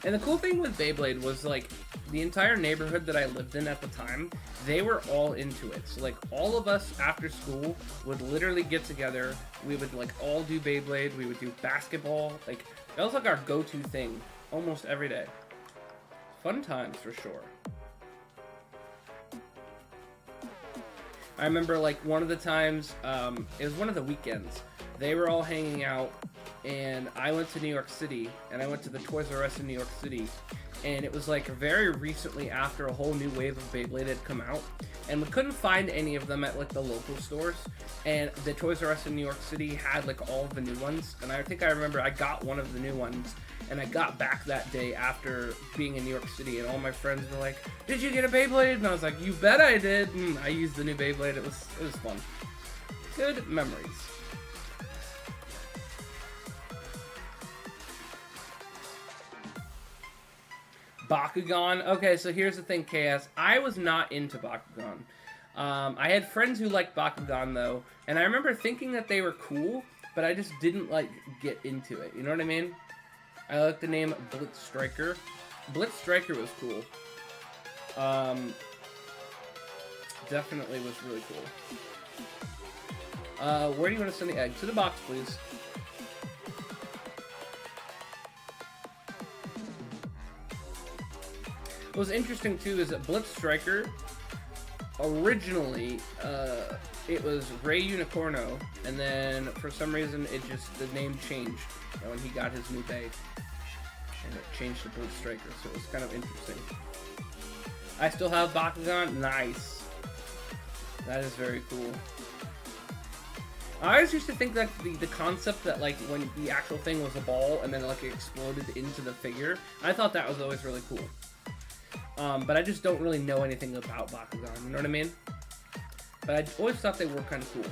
And the cool thing with Beyblade was like the entire neighborhood that I lived in at the time, they were all into it. So like all of us after school would literally get together. We would like all do Beyblade. We would do basketball. Like that was like our go-to thing almost every day. Fun times for sure. I remember like one of the times, it was one of the weekends. They were all hanging out and I went to New York City, and I went to the Toys R Us in New York City, and it was like very recently after a whole new wave of Beyblade had come out, and we couldn't find any of them at like the local stores, and the Toys R Us in New York City had like all of the new ones, and I think I remember I got one of the new ones, and I got back that day after being in New York City, and all my friends were like, "Did you get a Beyblade?" And I was like, "You bet I did." And I used the new Beyblade. It was fun. Good memories. Bakugan. Okay, so here's the thing, KS. I was not into Bakugan. I had friends who liked Bakugan, though, and I remember thinking that they were cool, but I just didn't, like, get into it. You know what I mean? I like the name Blitz Striker. Blitz Striker was cool. Definitely was really cool. Where do you want to send the egg? To the box, please. What was interesting, too, is that Blitz Striker, originally, it was Ray Unicorno, and then, for some reason, the name changed when he got his new bay. And it changed to Blitz Striker, so it was kind of interesting. I still have Bakugan. Nice. That is very cool. I always used to think that the concept that, like, when the actual thing was a ball and then, like, it exploded into the figure, I thought that was always really cool. But I just don't really know anything about Bakugan, you know what I mean? But I always thought they were kind of cool.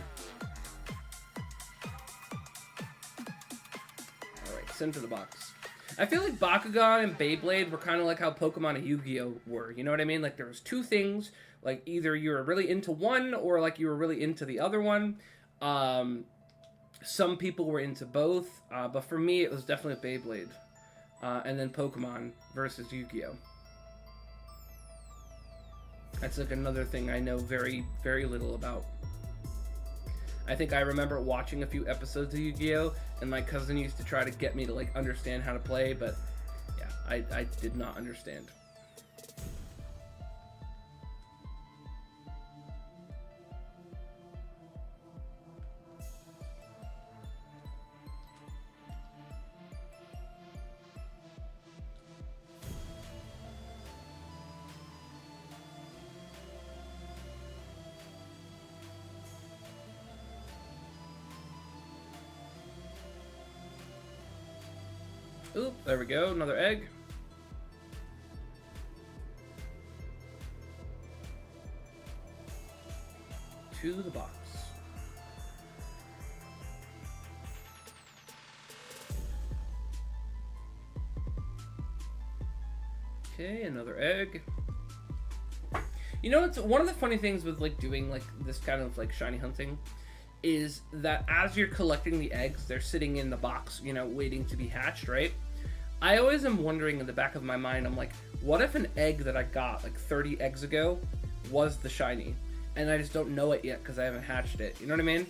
Alright, send to the box. I feel like Bakugan and Beyblade were kind of like how Pokemon and Yu-Gi-Oh! Were, you know what I mean? Like, there was two things, like, either you were really into one, or, like, you were really into the other one. Some people were into both, but for me, it was definitely Beyblade. And then Pokemon versus Yu-Gi-Oh! That's like another thing I know very, very little about. I think I remember watching a few episodes of Yu-Gi-Oh! And my cousin used to try to get me to like understand how to play, but yeah, I did not understand. Oop, there we go, another egg. To the box. Okay, another egg. You know, it's one of the funny things with like doing like this kind of like shiny hunting is that as you're collecting the eggs, they're sitting in the box, you know, waiting to be hatched, right? I always am wondering in the back of my mind, I'm like, what if an egg that I got like 30 eggs ago was the shiny? And I just don't know it yet because I haven't hatched it. You know what I mean?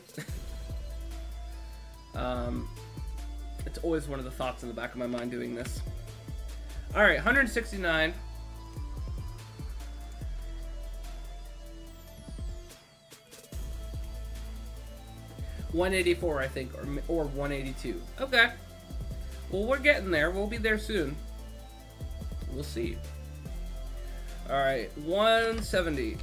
It's always one of the thoughts in the back of my mind doing this. All right, 169. $184, I think, or 182. Okay. Well, we're getting there. We'll be there soon. We'll see. All right, 170.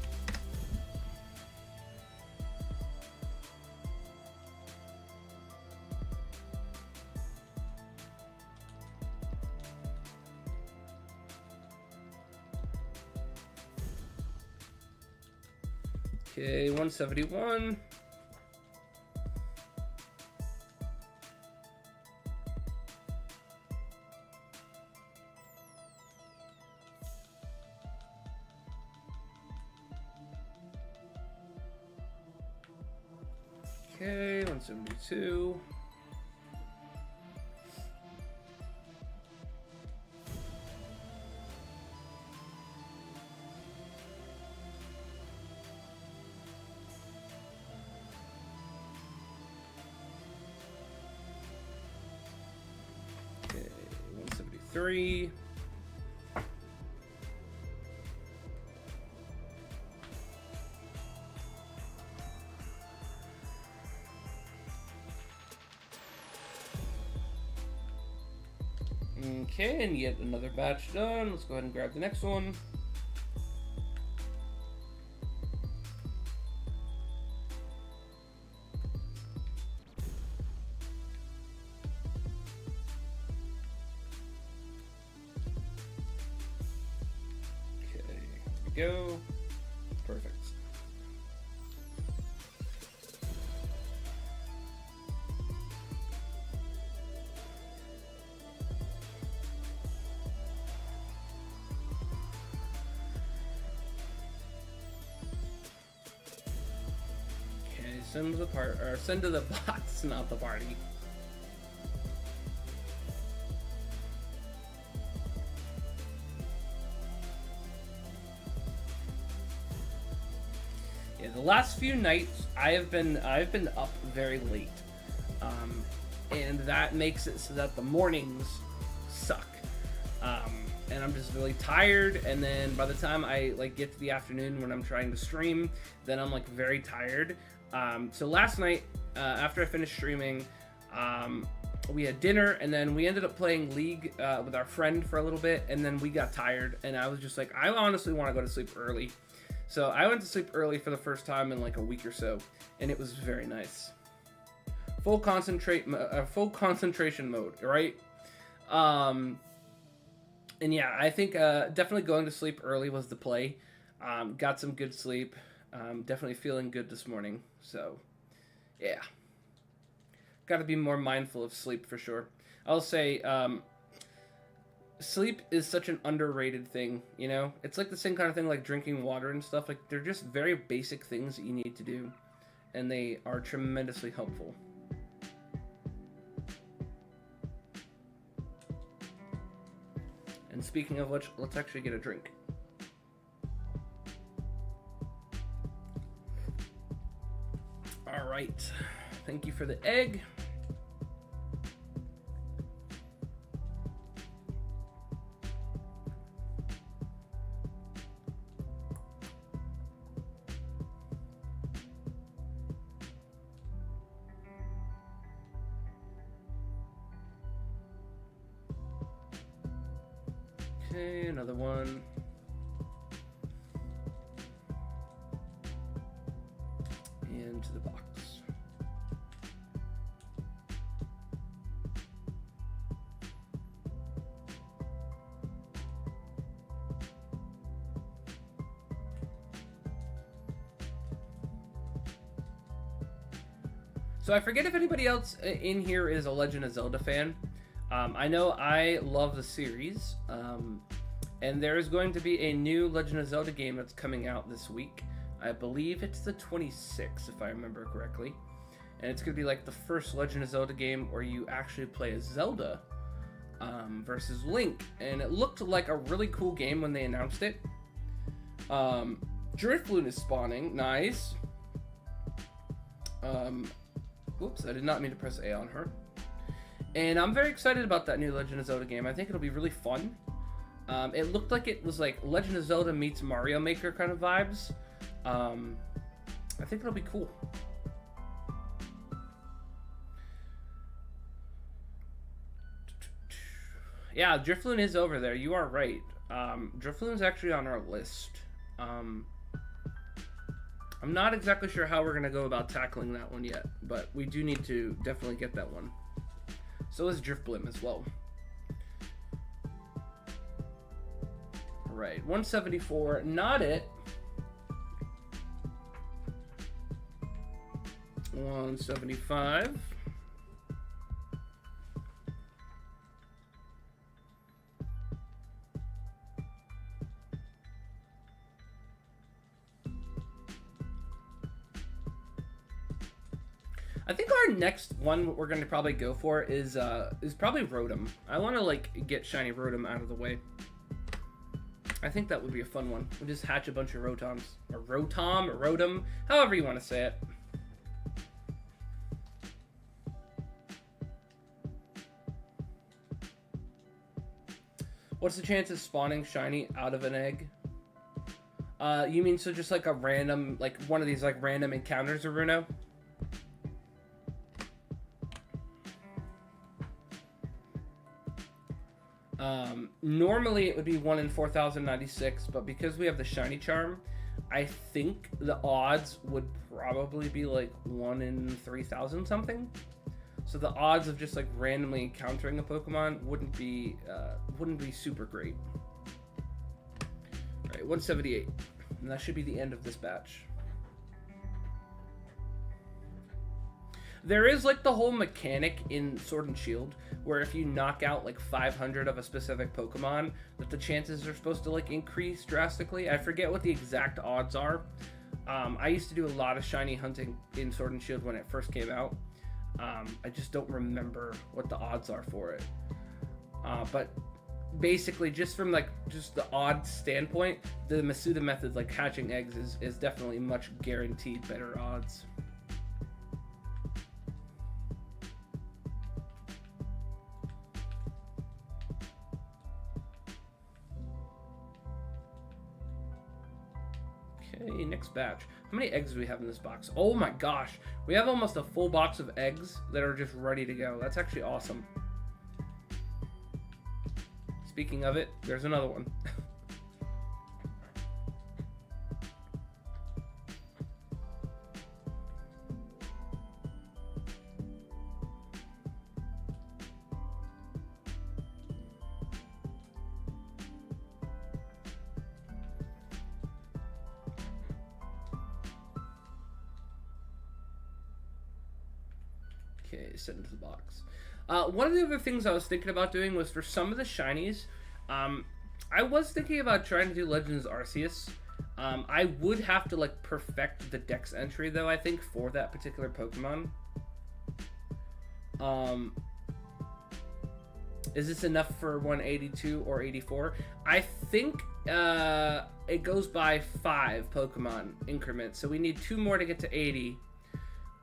Okay, 171. Okay, 172. Okay, 173. Okay, and yet another batch done. Let's go ahead and grab the next one. Okay, here we go. Perfect. Send to the send to the bots, not the party. Yeah, the last few nights I've been up very late, and that makes it so that the mornings suck, and I'm just really tired. And then by the time I like get to the afternoon when I'm trying to stream, then I'm like very tired. So last night, after I finished streaming, we had dinner, and then we ended up playing League with our friend for a little bit, and then we got tired, and I was just like, I honestly want to go to sleep early. So I went to sleep early for the first time in like a week or so, and it was very nice. Full concentration mode, right? And yeah, I think definitely going to sleep early was the play. Got some good sleep. Definitely feeling good this morning. So, yeah. Got to be more mindful of sleep for sure. I'll say, sleep is such an underrated thing, you know? It's like the same kind of thing like drinking water and stuff. Like, they're just very basic things that you need to do. And they are tremendously helpful. And speaking of which, let's actually get a drink. All right. Thank you for the egg. Okay, another one. Into the box. So I forget if anybody else in here is a Legend of Zelda fan. I know I love the series, and there is going to be a new Legend of Zelda game that's coming out this week. I believe it's the 26th, if I remember correctly. And it's going to be like the first Legend of Zelda game where you actually play as Zelda versus Link. And it looked like a really cool game when they announced it. Drifloon is spawning. Nice. Whoops, I did not mean to press A on her. And I'm very excited about that new Legend of Zelda game. I think it'll be really fun. It looked like it was like Legend of Zelda meets Mario Maker kind of vibes. I think it'll be cool. Yeah, Drifloon is over there. You are right. Drifloon is actually on our list. I'm not exactly sure how we're going to go about tackling that one yet, but we do need to definitely get that one. So is Driftblim as well. Right, 174, not it. 175. I think our next one we're going to probably go for is probably Rotom. I want to like get Shiny Rotom out of the way. I think that would be a fun one. We'll just hatch a bunch of Rotoms. Or Rotom, or Rotom, however you want to say it. What's the chance of spawning Shiny out of an egg? You mean so just like a random, like one of these like random encounters, Aruno? Normally it would be 1 in 4,096, but because we have the shiny charm, I think the odds would probably be like 1 in 3,000 something. So the odds of just like randomly encountering a Pokemon wouldn't be super great. All right, 178, and that should be the end of this batch. There is like the whole mechanic in Sword and Shield where if you knock out like 500 of a specific Pokemon, that the chances are supposed to like increase drastically. I forget what the exact odds are. I used to do a lot of shiny hunting in Sword and Shield when it first came out. I just don't remember what the odds are for it. But basically, just from like just the odds standpoint, the Masuda method, like hatching eggs, is definitely much guaranteed better odds. Okay, next batch. How many eggs do we have in this box? Oh my gosh, we have almost a full box of eggs that are just ready to go. That's actually awesome. Speaking of it, there's another one. Okay, send it to the box. One of the other things I was thinking about doing was for some of the shinies, I was thinking about trying to do Legends Arceus. I would have to like perfect the Dex entry though, I think, for that particular Pokemon. Is this enough for 182 or 84? I think it goes by 5 Pokemon increments, so we need 2 more to get to 80.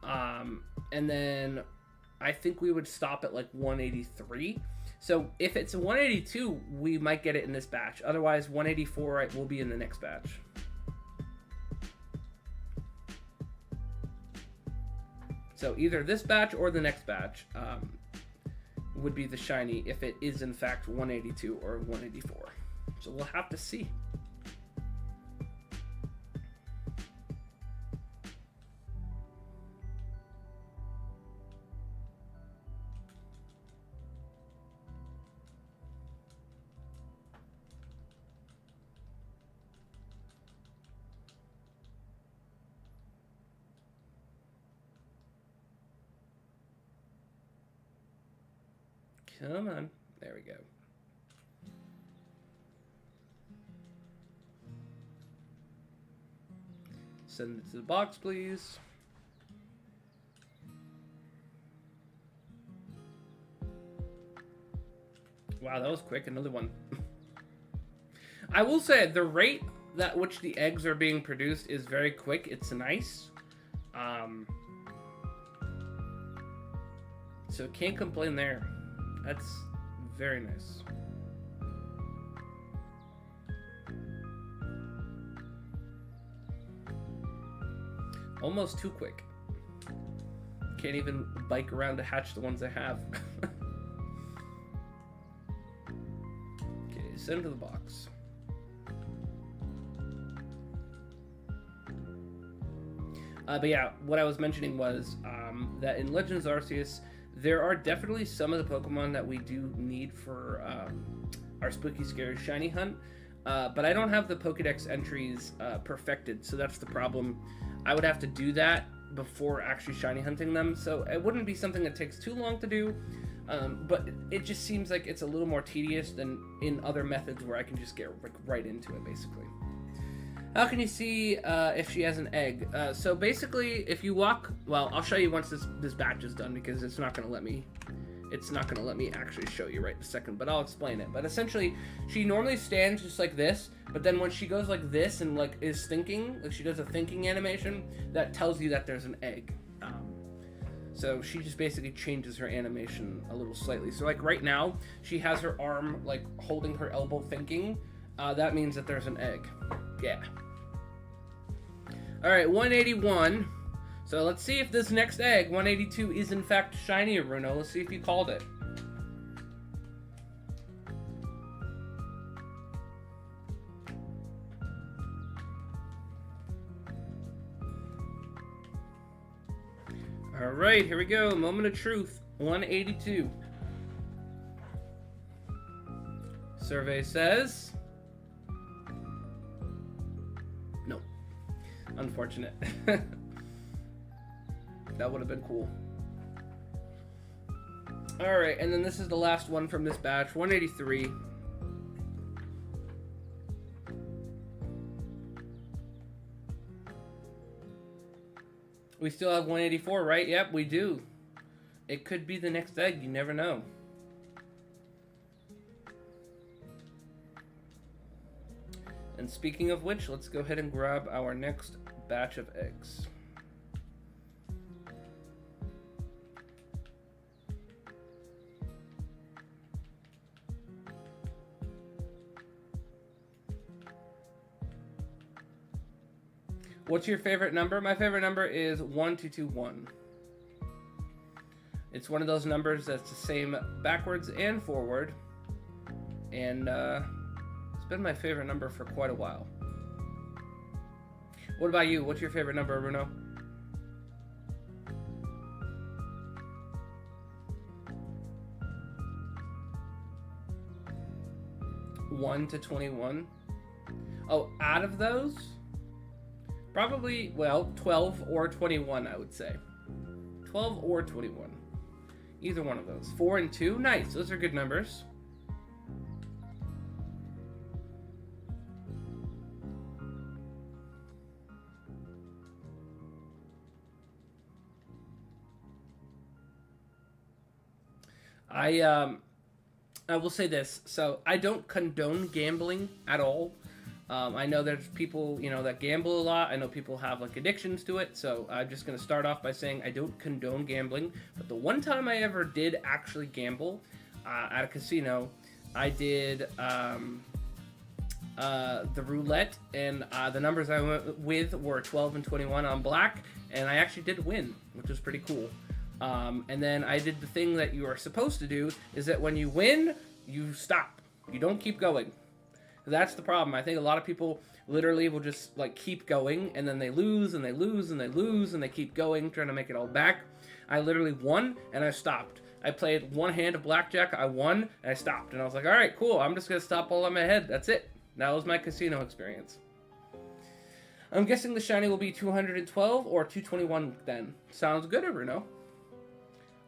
And then I think we would stop at like 183. So if it's 182, we might get it in this batch. Otherwise, 184 will be in the next batch. So either this batch or the next batch would be the shiny if it is in fact 182 or 184. So we'll have to see. Come on. There we go. Send it to the box, please. Wow, that was quick. Another one. I will say the rate at which the eggs are being produced is very quick. It's nice. So can't complain there. That's very nice. Almost too quick. Can't even bike around to hatch the ones I have. Okay, send to the box. But yeah, what I was mentioning was that in Legends Arceus, there are definitely some of the Pokemon that we do need for our Spooky Scary Shiny Hunt, but I don't have the Pokedex entries perfected, so that's the problem. I would have to do that before actually shiny hunting them, so it wouldn't be something that takes too long to do, but it just seems like it's a little more tedious than in other methods where I can just get right into it, basically. How can you see if she has an egg? So basically, if you walk, well, I'll show you once this batch is done because it's not gonna let me actually show you right in a second, but I'll explain it. But essentially, she normally stands just like this, but then when she goes like this and like is thinking, like she does a thinking animation, that tells you that there's an egg. So she just basically changes her animation a little slightly. So like right now, she has her arm like holding her elbow thinking. That means that there's an egg. Yeah. Alright, 181. So let's see if this next egg, 182, is in fact shiny, Bruno. Let's see if you called it. All right, here we go. Moment of truth. 182. Survey says no. Unfortunate. That would have been cool. All right, and then this is the last one from this batch. 183. We still have 184, right? Yep, we do. It could be the next egg. You never know. And speaking of which, let's go ahead and grab our next batch of eggs. What's your favorite number? My favorite number is 1221. It's one of those numbers that's the same backwards and forward. And it's been my favorite number for quite a while. What about you? What's your favorite number, Bruno? One to 21. Oh, out of those? Probably, well, 12 or 21, I would say. 12 or 21. Either one of those. 4 and 2, nice. Those are good numbers. I will say this. So I don't condone gambling at all. I know there's people, that gamble a lot. I know people have like addictions to it. So I'm just going to start off by saying I don't condone gambling. But the one time I ever did actually gamble at a casino, I did the roulette, and the numbers I went with were 12 and 21 on black, and I actually did win, which was pretty cool. And then I did the thing that you are supposed to do, is that when you win, you stop. You don't keep going. That's the problem. I think a lot of people literally will just like keep going, and then they lose and they lose and they lose and they keep going, trying to make it all back. I literally won and I stopped. I played one hand of blackjack, I won, and I stopped. And I was like, all right, cool. I'm just going to stop all on my head. That's it. That was my casino experience. I'm guessing the shiny will be 212 or 221 then. Sounds good, Bruno.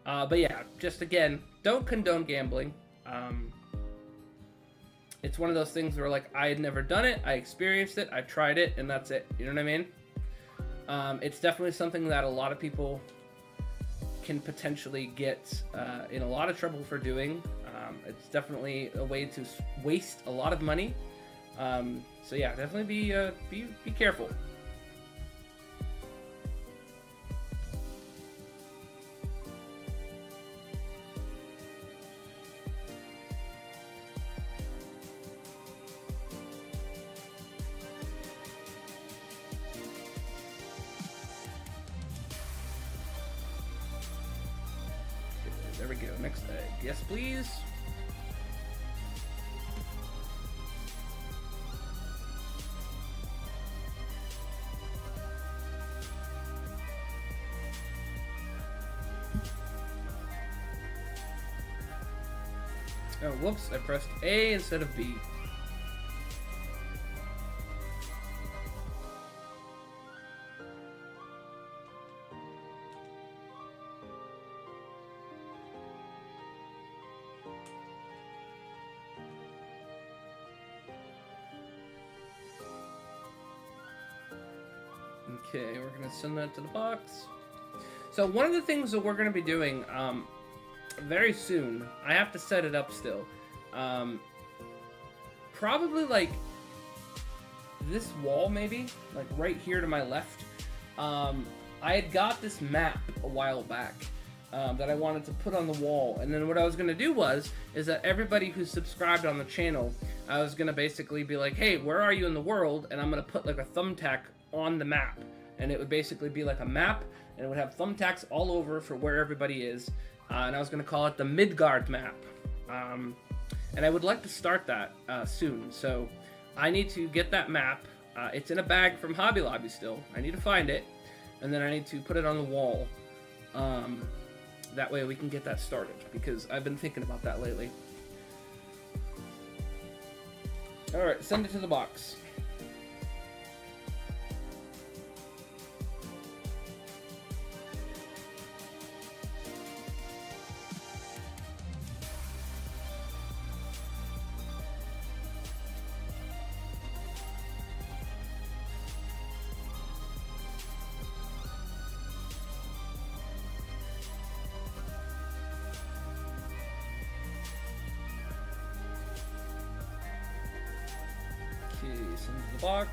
But yeah, just again, don't condone gambling. It's one of those things where like I had never done it, I experienced it, I tried it, and that's it. You know what I mean? It's definitely something that a lot of people can potentially get in a lot of trouble for doing. It's definitely a way to waste a lot of money. So yeah, definitely be careful. There we go, next egg. Yes, please. Oh, whoops, I pressed A instead of B. Okay, we're gonna send that to the box. So one of the things that we're gonna be doing very soon, I have to set it up still. Probably like this wall, maybe like right here to my left. I had got this map a while back that I wanted to put on the wall, and then what I was gonna do is that everybody who's subscribed on the channel, I was gonna basically be like, hey, where are you in the world? And I'm gonna put like a thumbtack on the map, and it would basically be like a map, and it would have thumbtacks all over for where everybody is. And I was going to call it the Midgard map. And I would like to start that soon. So I need to get that map. It's in a bag from Hobby Lobby still. I need to find it. And then I need to put it on the wall. That way we can get that started, because I've been thinking about that lately. Alright, send it to the box. Into the box.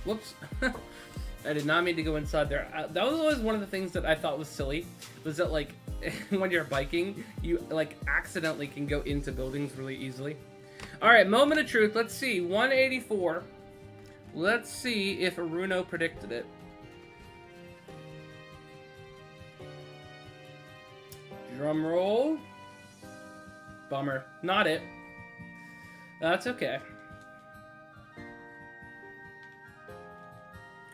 Whoops. I did not mean to go inside there. That was always one of the things that I thought was silly, was that, like, when you're biking, you, like, accidentally can go into buildings really easily. Alright, moment of truth. Let's see. 184. Let's see if Aruno predicted it. Drum roll. Bummer. Not it. That's okay.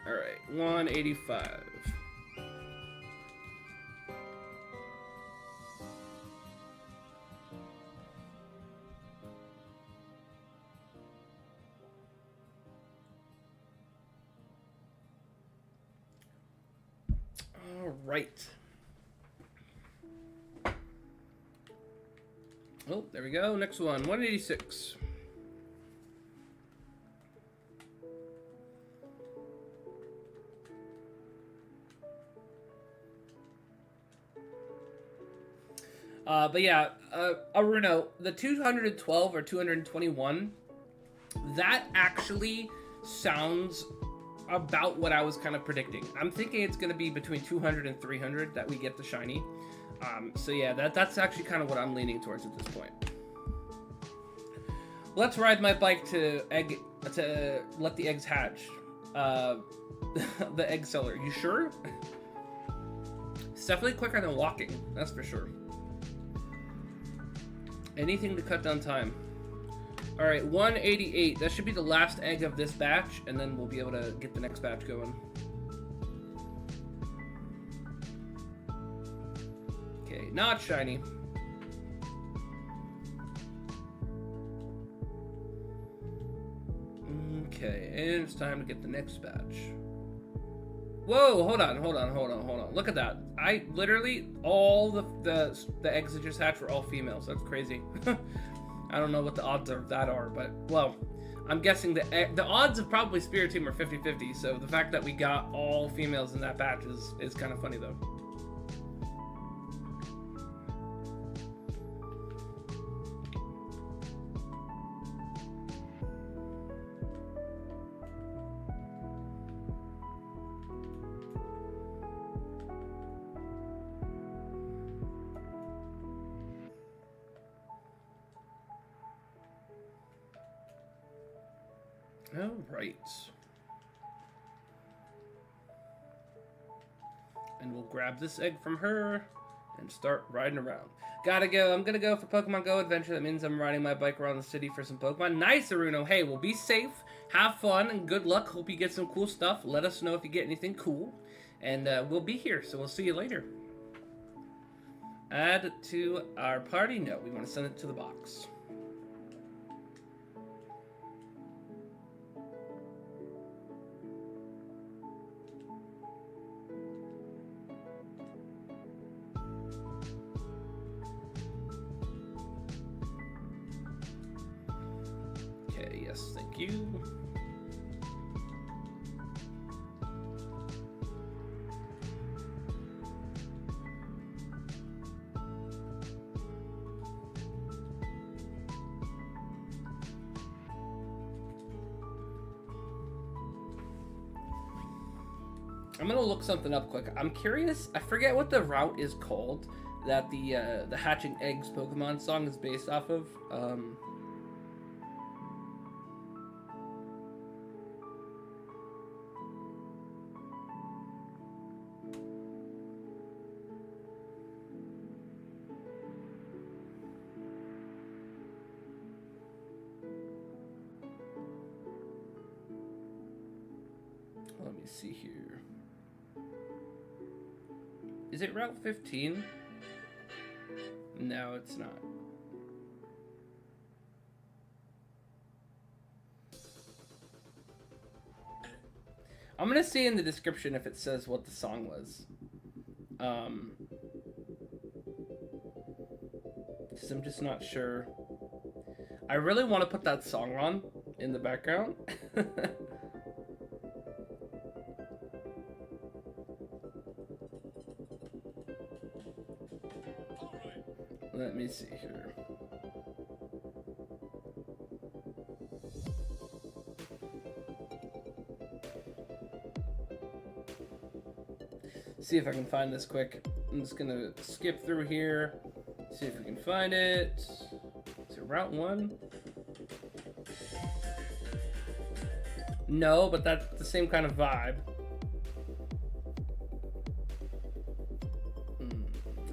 Alright, 185. Alright. Oh, there we go. Next one, 186. But yeah, Aruno, the 212 or 221, that actually sounds about what I was kind of predicting. I'm thinking it's going to be between 200 and 300 that we get the shiny. So yeah, that's actually kind of what I'm leaning towards at this point. Let's ride my bike to let the eggs hatch. The egg seller, you sure? It's definitely quicker than walking, that's for sure. Anything to cut down time. Alright, 188. That should be the last egg of this batch, and then we'll be able to get the next batch going. Okay, not shiny. Okay, and it's time to get the next batch. Whoa, hold on. Look at that. I literally, all the eggs that just hatched were all females. That's crazy. I don't know what the odds of that are, but, well, I'm guessing the odds of probably Spirit Team are 50-50, so the fact that we got all females in that batch is kind of funny, though. All right. And we'll grab this egg from her and start riding around. Gotta go. I'm gonna go for Pokemon Go Adventure. That means I'm riding my bike around the city for some Pokemon. Nice, Aruno. Hey, well, be safe, have fun, and good luck. Hope you get some cool stuff. Let us know if you get anything cool. And we'll be here, so we'll see you later. Add to our party? No, we want to send it to the box. Okay, yes, thank you. I'm gonna look something up quick. I'm curious. I forget what the route is called that the Hatching Eggs Pokemon song is based off of. Let me see here. Is it Route 15? No, it's not. I'm gonna see in the description if it says what the song was. Because I'm just not sure. I really want to put that song on in the background. Let me see here. See if I can find this quick. I'm just gonna skip through here. See if we can find it. Is it Route 1? No, but that's the same kind of vibe.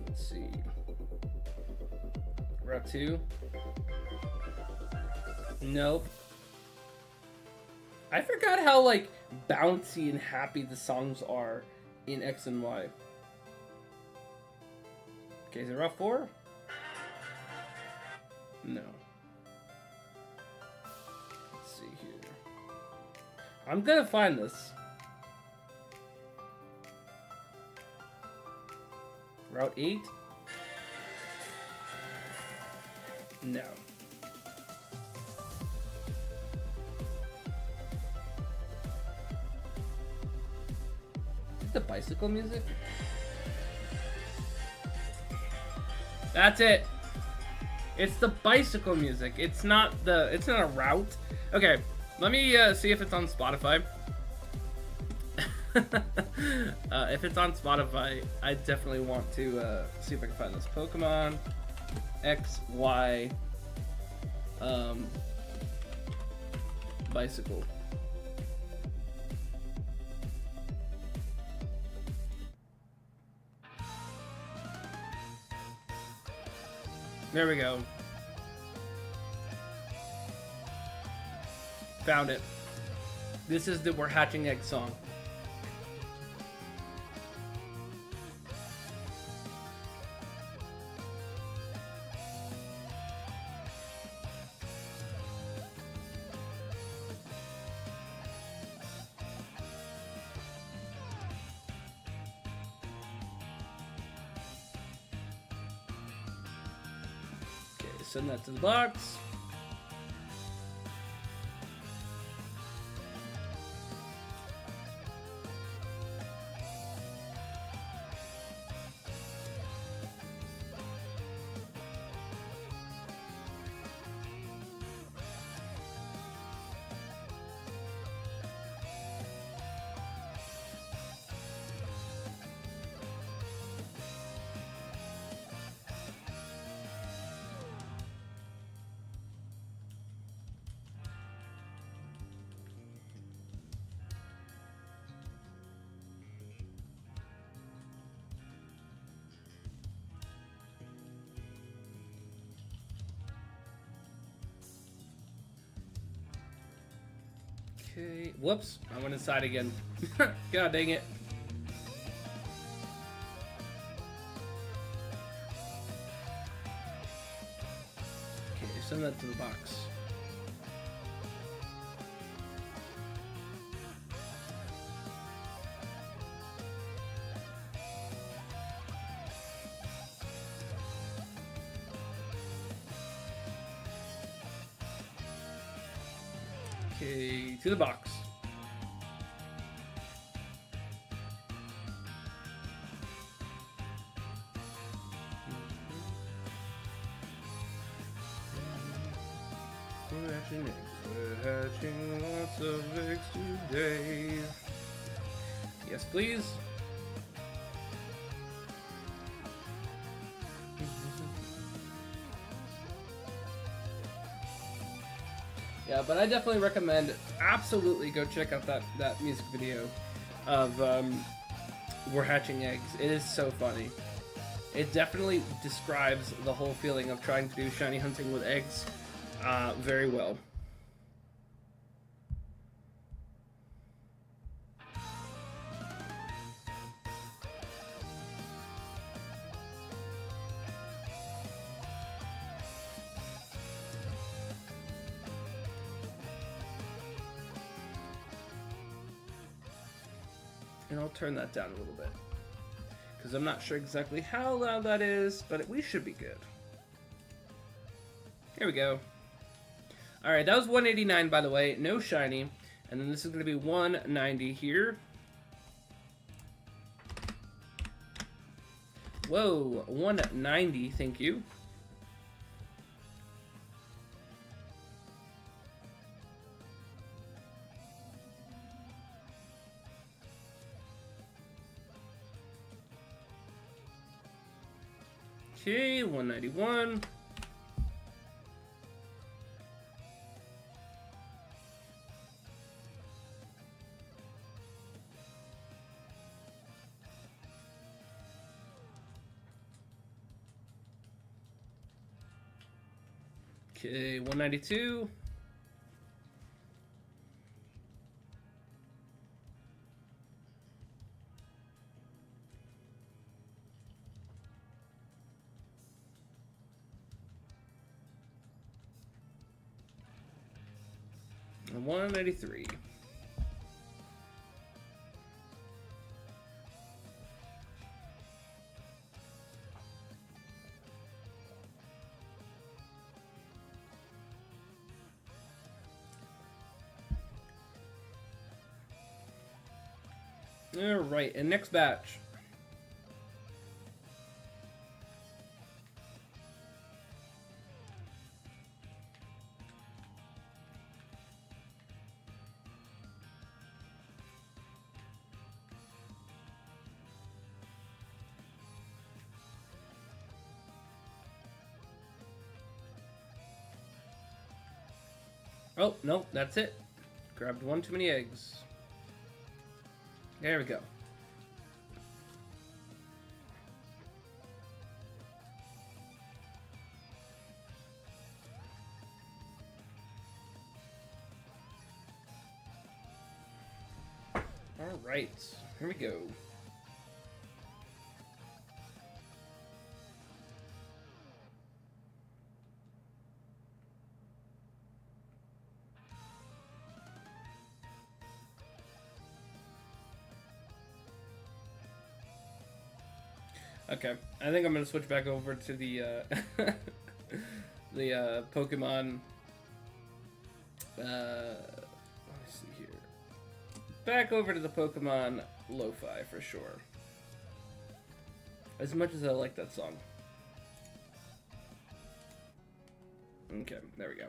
Let's see. Route 2? Nope. I forgot how, like, bouncy and happy the songs are in X and Y. Okay, is it Route 4? No. Let's see here. I'm gonna find this. Route 8? No. Is it the bicycle music? That's it. It's the bicycle music. It's not a route. Okay, let me see if it's on Spotify. If it's on Spotify, I definitely want to see if I can find this. Pokemon X, Y, bicycle. There we go. Found it. This is the We're Hatching Egg song. Send that to the box. Okay. Whoops. I went inside again. God dang it. Okay, send that to the box. Okay, to the box. We're hatching eggs. We're hatching lots of eggs today. Yes, please. Yeah, but I definitely recommend, absolutely go check out that music video of We're Hatching Eggs. It is so funny. It definitely describes the whole feeling of trying to do shiny hunting with eggs very well. And I'll turn that down a little bit, because I'm not sure exactly how loud that is, but we should be good. Here we go. Alright, that was 189, by the way. No shiny. And then this is going to be 190 here. Whoa, 190, thank you. Okay, 191. Okay, 192. And 193. All right, and next batch. Oh, no, that's it. Grabbed one too many eggs. There we go. All right, here we go. Okay, I think I'm gonna switch back over to the the Pokemon. Let me see here. Back over to the Pokemon Lo-Fi for sure. As much as I like that song. Okay, there we go.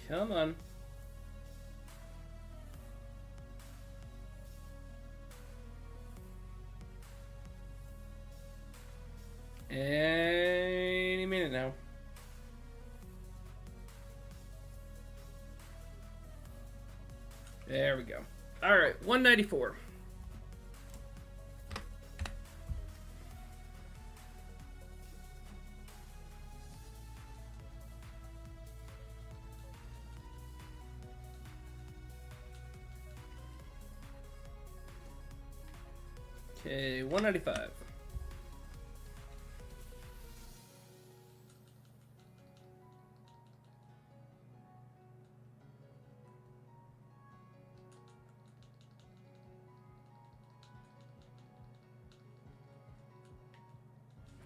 Come on. Any minute now. There we go. All right, 194. Okay, 195.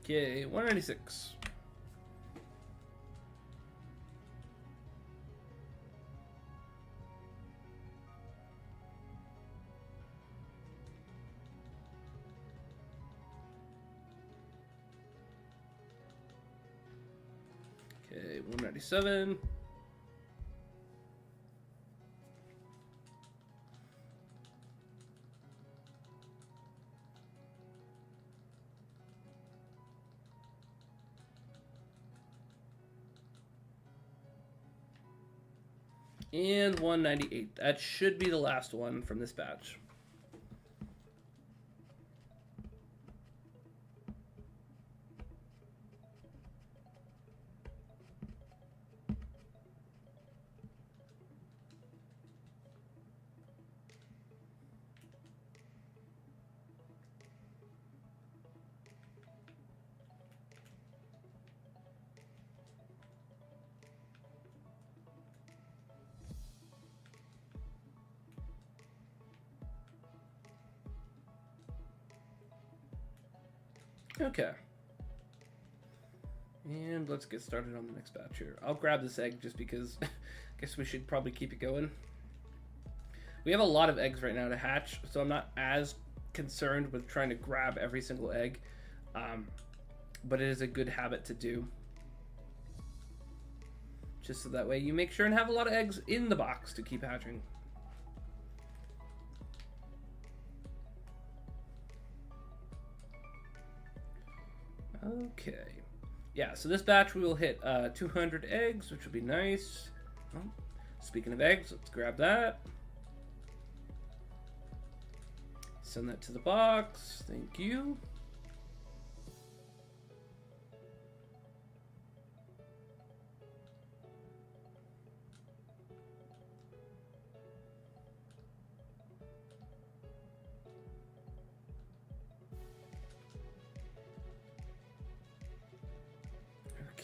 Okay, 196. Okay, 197. And 198. That should be the last one from this batch. Okay. And let's get started on the next batch here. I'll grab this egg just because I guess we should probably keep it going. We have a lot of eggs right now to hatch, so I'm not as concerned with trying to grab every single egg. But it is a good habit to do. Just so that way you make sure and have a lot of eggs in the box to keep hatching. Okay. Yeah, so this batch we will hit 200 eggs, which will be nice. Oh, speaking of eggs, let's grab that. Send that to the box. Thank you.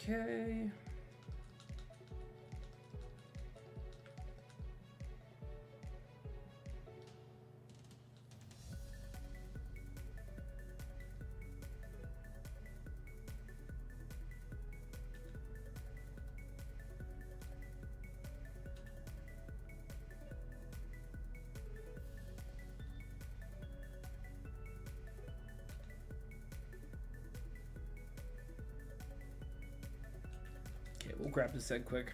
Okay. Okay, we'll grab this egg quick.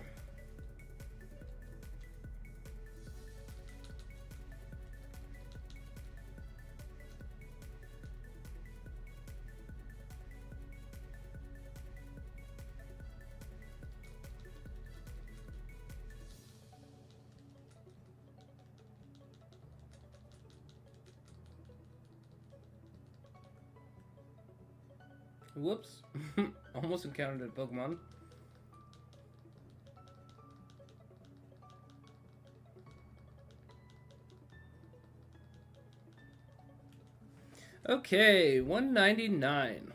Whoops. Almost encountered a Pokemon. Okay, 199.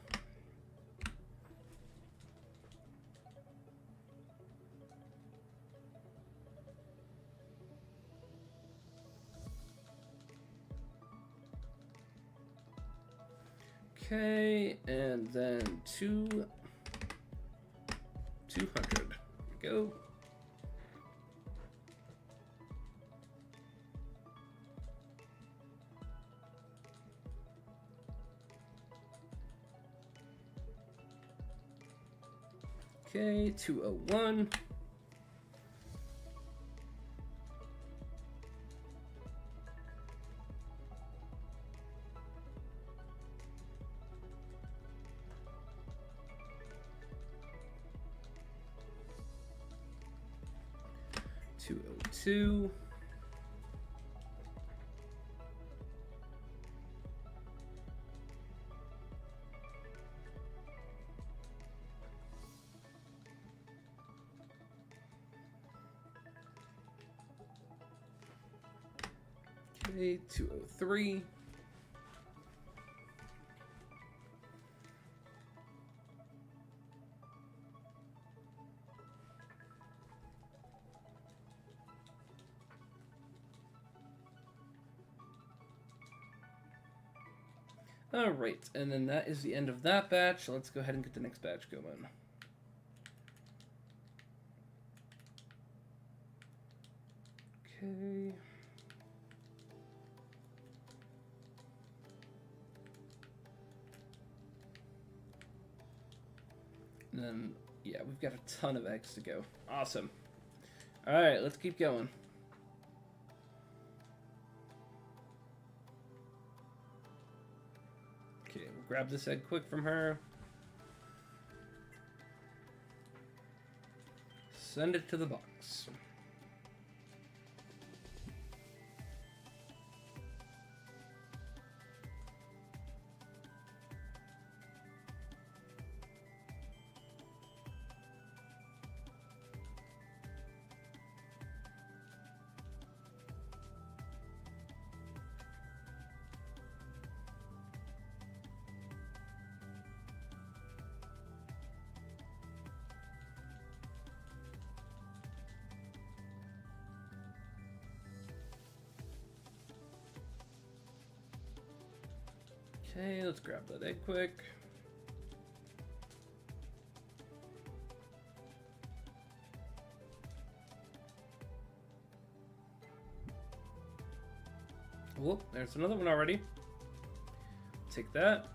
Okay, and then 200. There we go. Okay, 201. Two. Okay, 203. All right, and then that is the end of that batch. Let's go ahead and get the next batch going. Okay. And then, yeah, we've got a ton of eggs to go. Awesome. All right, let's keep going. Okay, we'll grab this egg quick from her. Send it to the box. Okay, let's grab that egg quick. Whoop, there's another one already. Take that.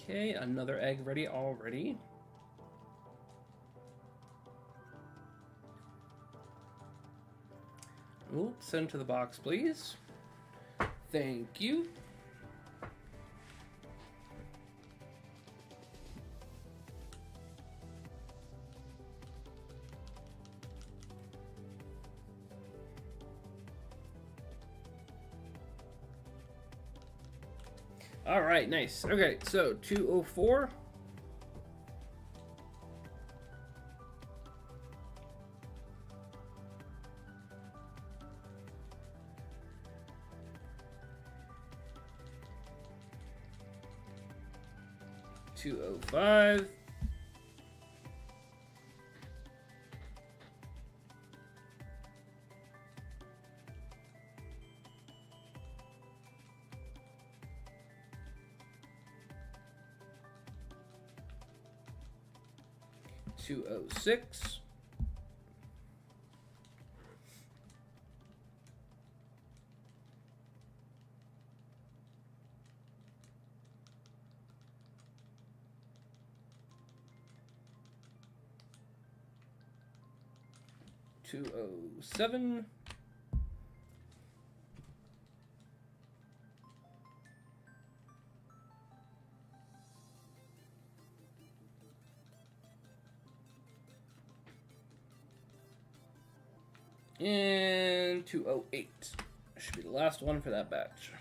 Okay, another egg ready already. Ooh, send to the box, please. Thank you. All right, nice. Okay, so 204. $205. $206. $207. And 208. Should be the last one for that batch.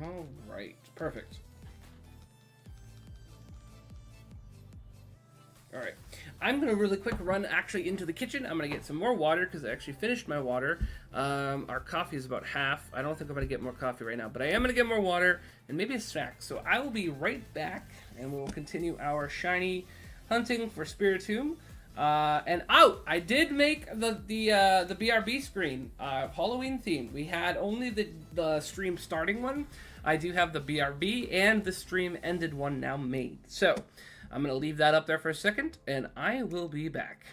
All right, perfect. All right, I'm gonna really quick run actually into the kitchen. I'm gonna get some more water because I actually finished my water. Our coffee is about half. I don't think I'm gonna get more coffee right now, but I am gonna get more water and maybe a snack. So I will be right back, and we'll continue our shiny hunting for Spiritomb. And oh, I did make the BRB screen Halloween themed. We had only the stream starting one. I do have the BRB and the stream ended one now made. So I'm gonna leave that up there for a second, and I will be back.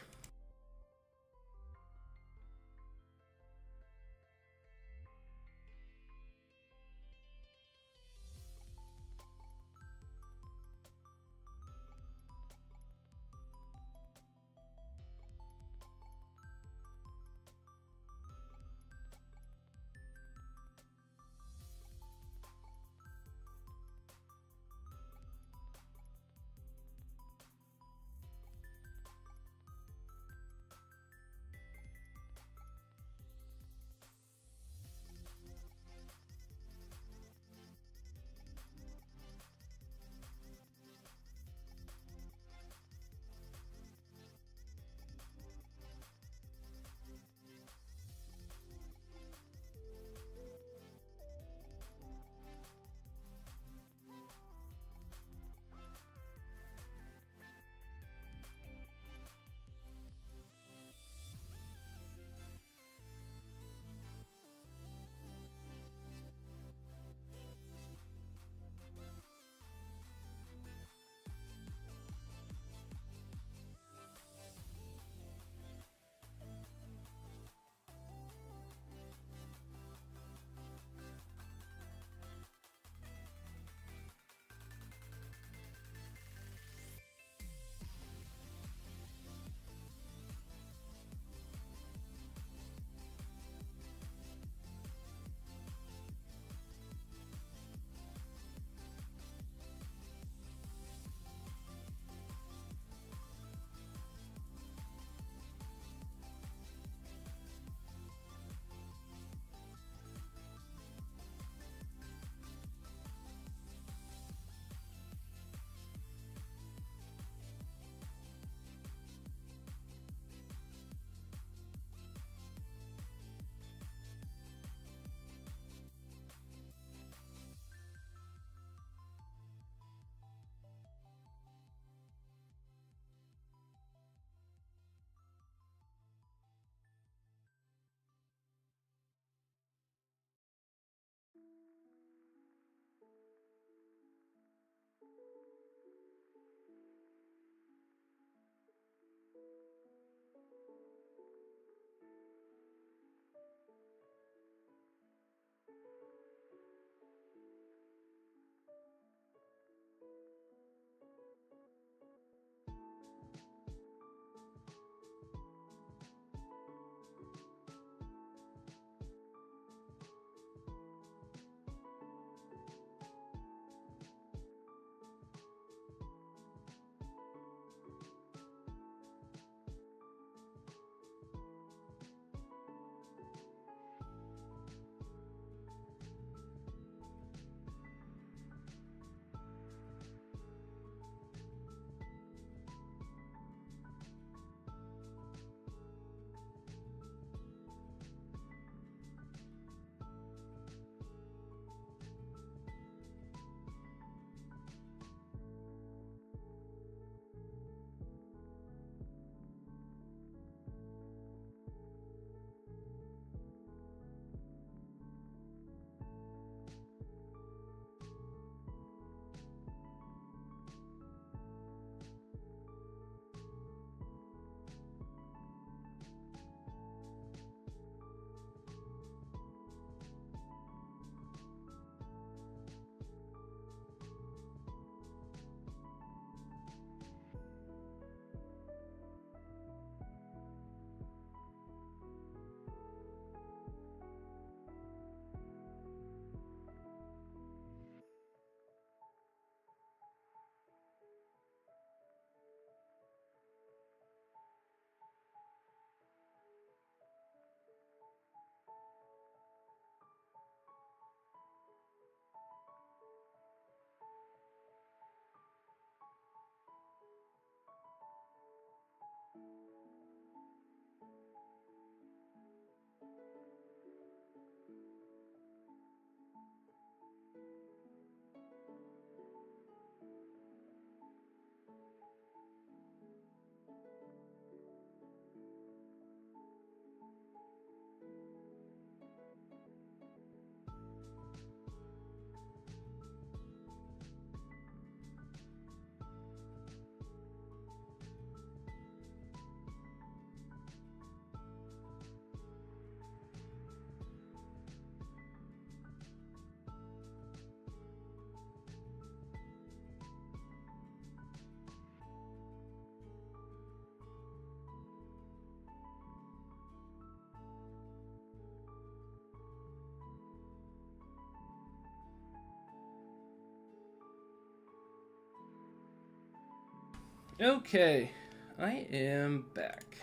Okay, I am back.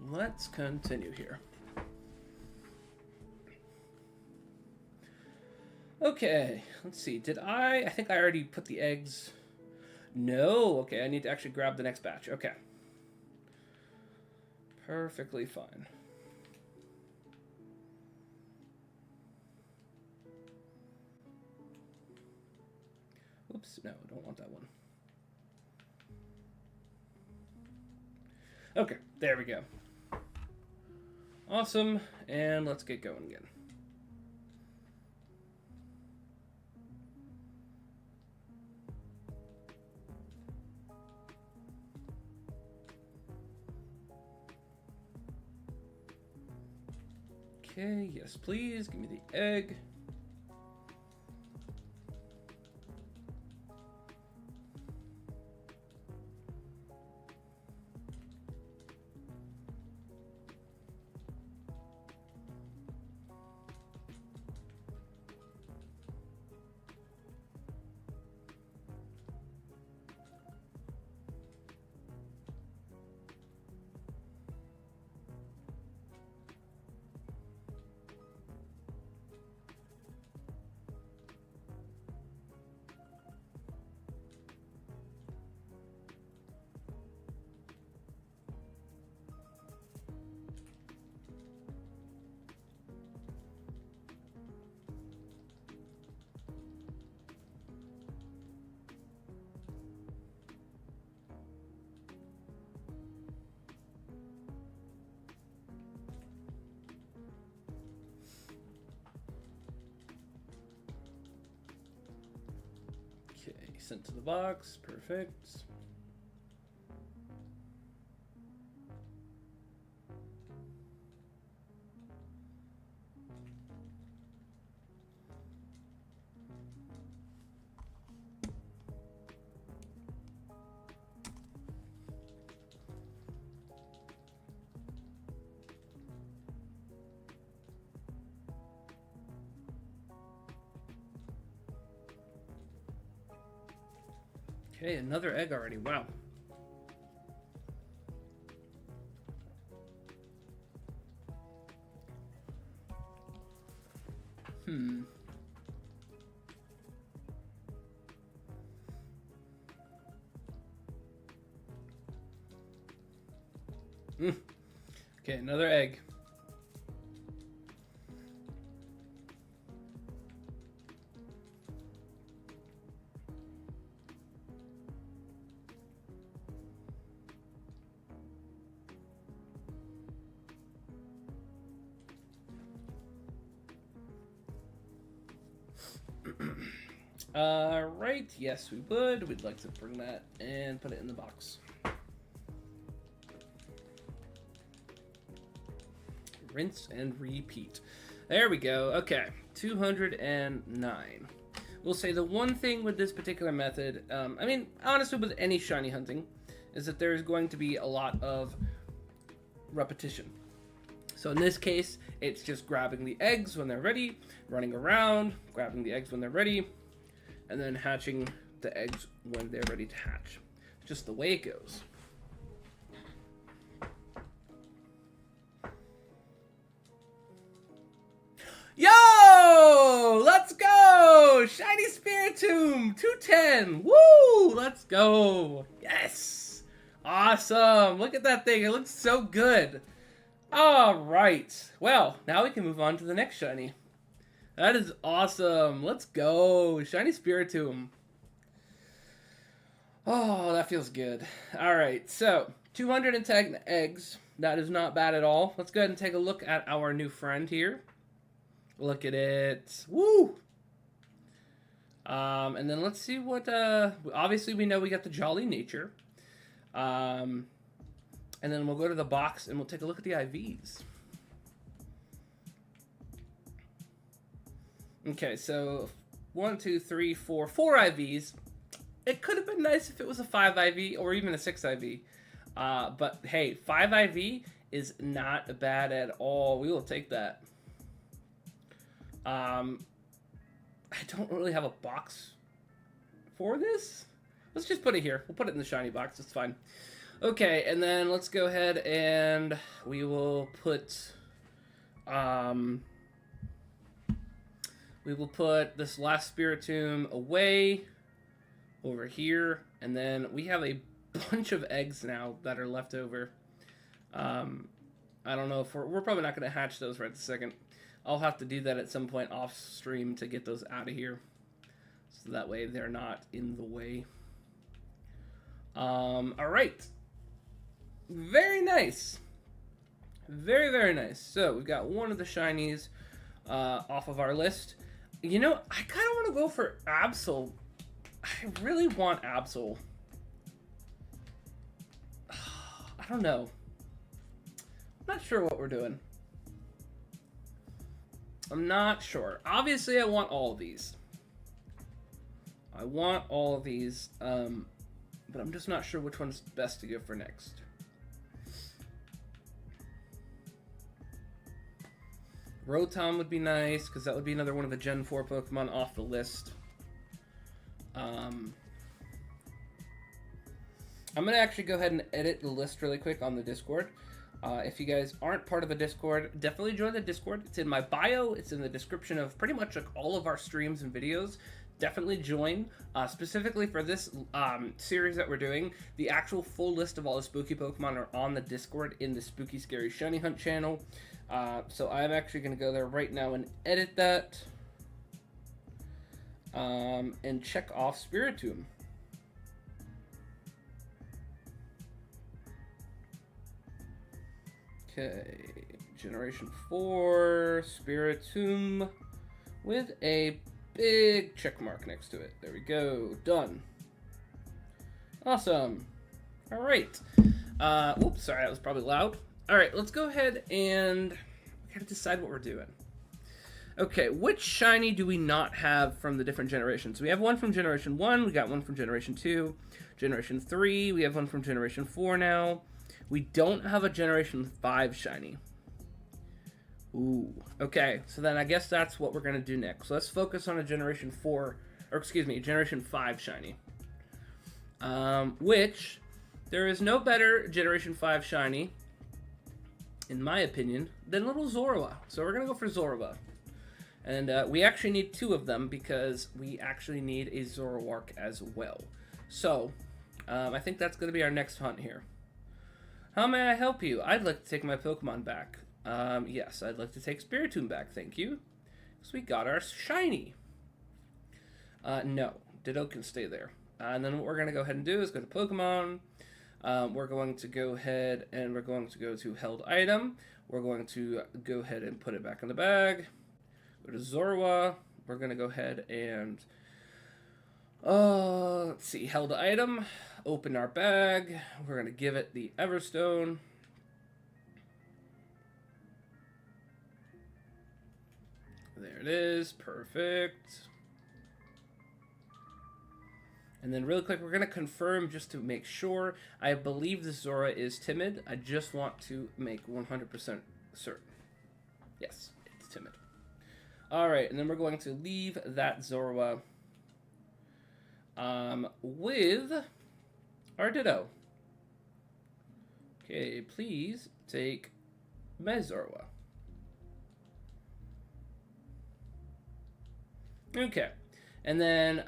Let's continue here. Okay, let's see. Did I think I already put the eggs. No, okay, I need to actually grab the next batch. Okay. Perfectly fine. Oops, no, I don't want that one. Okay, there we go. Awesome, and let's get going again. Okay, yes please, give me the egg. Okay, sent to the box, perfect. Okay, another egg already. Wow. Okay, another egg. Right, yes we would. We'd like to bring that and put it in the box. Rinse and repeat. There we go. Okay, 209. We'll say the one thing with this particular method, I mean, honestly with any shiny hunting, is that there's going to be a lot of repetition. So in this case, it's just grabbing the eggs when they're ready, running around, grabbing the eggs when they're ready, and then hatching the eggs when they're ready to hatch. Just the way it goes. Yo! Let's go! Shiny Spiritomb! 210! Woo! Let's go! Yes! Awesome! Look at that thing. It looks so good. Alright. Well, now we can move on to the next shiny. That is awesome. Let's go. Shiny Spiritomb. Oh, that feels good. Alright, so 210 eggs. That is not bad at all. Let's go ahead and take a look at our new friend here. Look at it. Woo! And then let's see what... obviously, we know we got the Jolly Nature. And then we'll go to the box and we'll take a look at the IVs. Okay, so 1, 2, 3, 4 IVs. It could have been nice if it was a 5 IV or even a 6 IV. But hey, 5 IV is not bad at all. We will take that. I don't really have a box for this. Let's just put it here. We'll put it in the shiny box. It's fine. Okay, and then let's go ahead and we will put this last Spiritomb away over here, and then we have a bunch of eggs now that are left over. I don't know if we're probably not going to hatch those right this second. I'll have to do that at some point off stream to get those out of here, so that way they're not in the way. All right. Very nice. Very, very nice. So we've got one of the shinies off of our list. You know, I kind of want to go for Absol. I really want Absol. I don't know. I'm not sure what we're doing. I'm not sure. Obviously, I want all of these. I want all of these, but I'm just not sure which one's best to go for next. Rotom would be nice, because that would be another one of the Gen 4 Pokemon off the list. I'm going to actually go ahead and edit the list really quick on the Discord. If you guys aren't part of the Discord, definitely join the Discord. It's in my bio. It's in the description of pretty much like all of our streams and videos. Definitely join. Specifically for this series that we're doing, the actual full list of all the spooky Pokemon are on the Discord in the Spooky Scary Shiny Hunt channel. So I'm actually going to go there right now and edit that. And check off Spiritomb. Okay, Generation 4, Spiritomb, with a big check mark next to it. There we go, done. Awesome. All right. Whoops, sorry, that was probably loud. All right, let's go ahead and we gotta decide what we're doing. Okay, which shiny do we not have from the different generations? We have one from Generation 1, we got one from Generation 2, Generation 3, we have one from Generation 4 now. We don't have a Generation 5 shiny. Ooh, okay, so then I guess that's what we're going to do next. So let's focus on a Generation 4, or excuse me, Generation 5 shiny. Which, there is no better Generation 5 shiny, in my opinion, than Little Zorua. So we're going to go for Zorua. And we actually need two of them because we actually need a Zoroark as well. So, I think that's going to be our next hunt here. How may I help you? I'd like to take my Pokemon back. Yes, I'd like to take Spiritomb back, thank you. Because we got our shiny. No, Ditto can stay there. And then what we're going to go ahead and do is go to Pokemon. We're going to go ahead and we're going to go to Held Item. We're going to go ahead and put it back in the bag. Go to Zorua. We're going to go ahead and... let's see, Held Item. Open our bag. We're going to give it the Everstone. There it is. Perfect. And then really quick, we're going to confirm just to make sure. I believe the Zora is timid. I just want to make 100% certain. Yes, it's timid. Alright, and then we're going to leave that Zorua with our Ditto. Okay, please take my Zorua. Okay, and then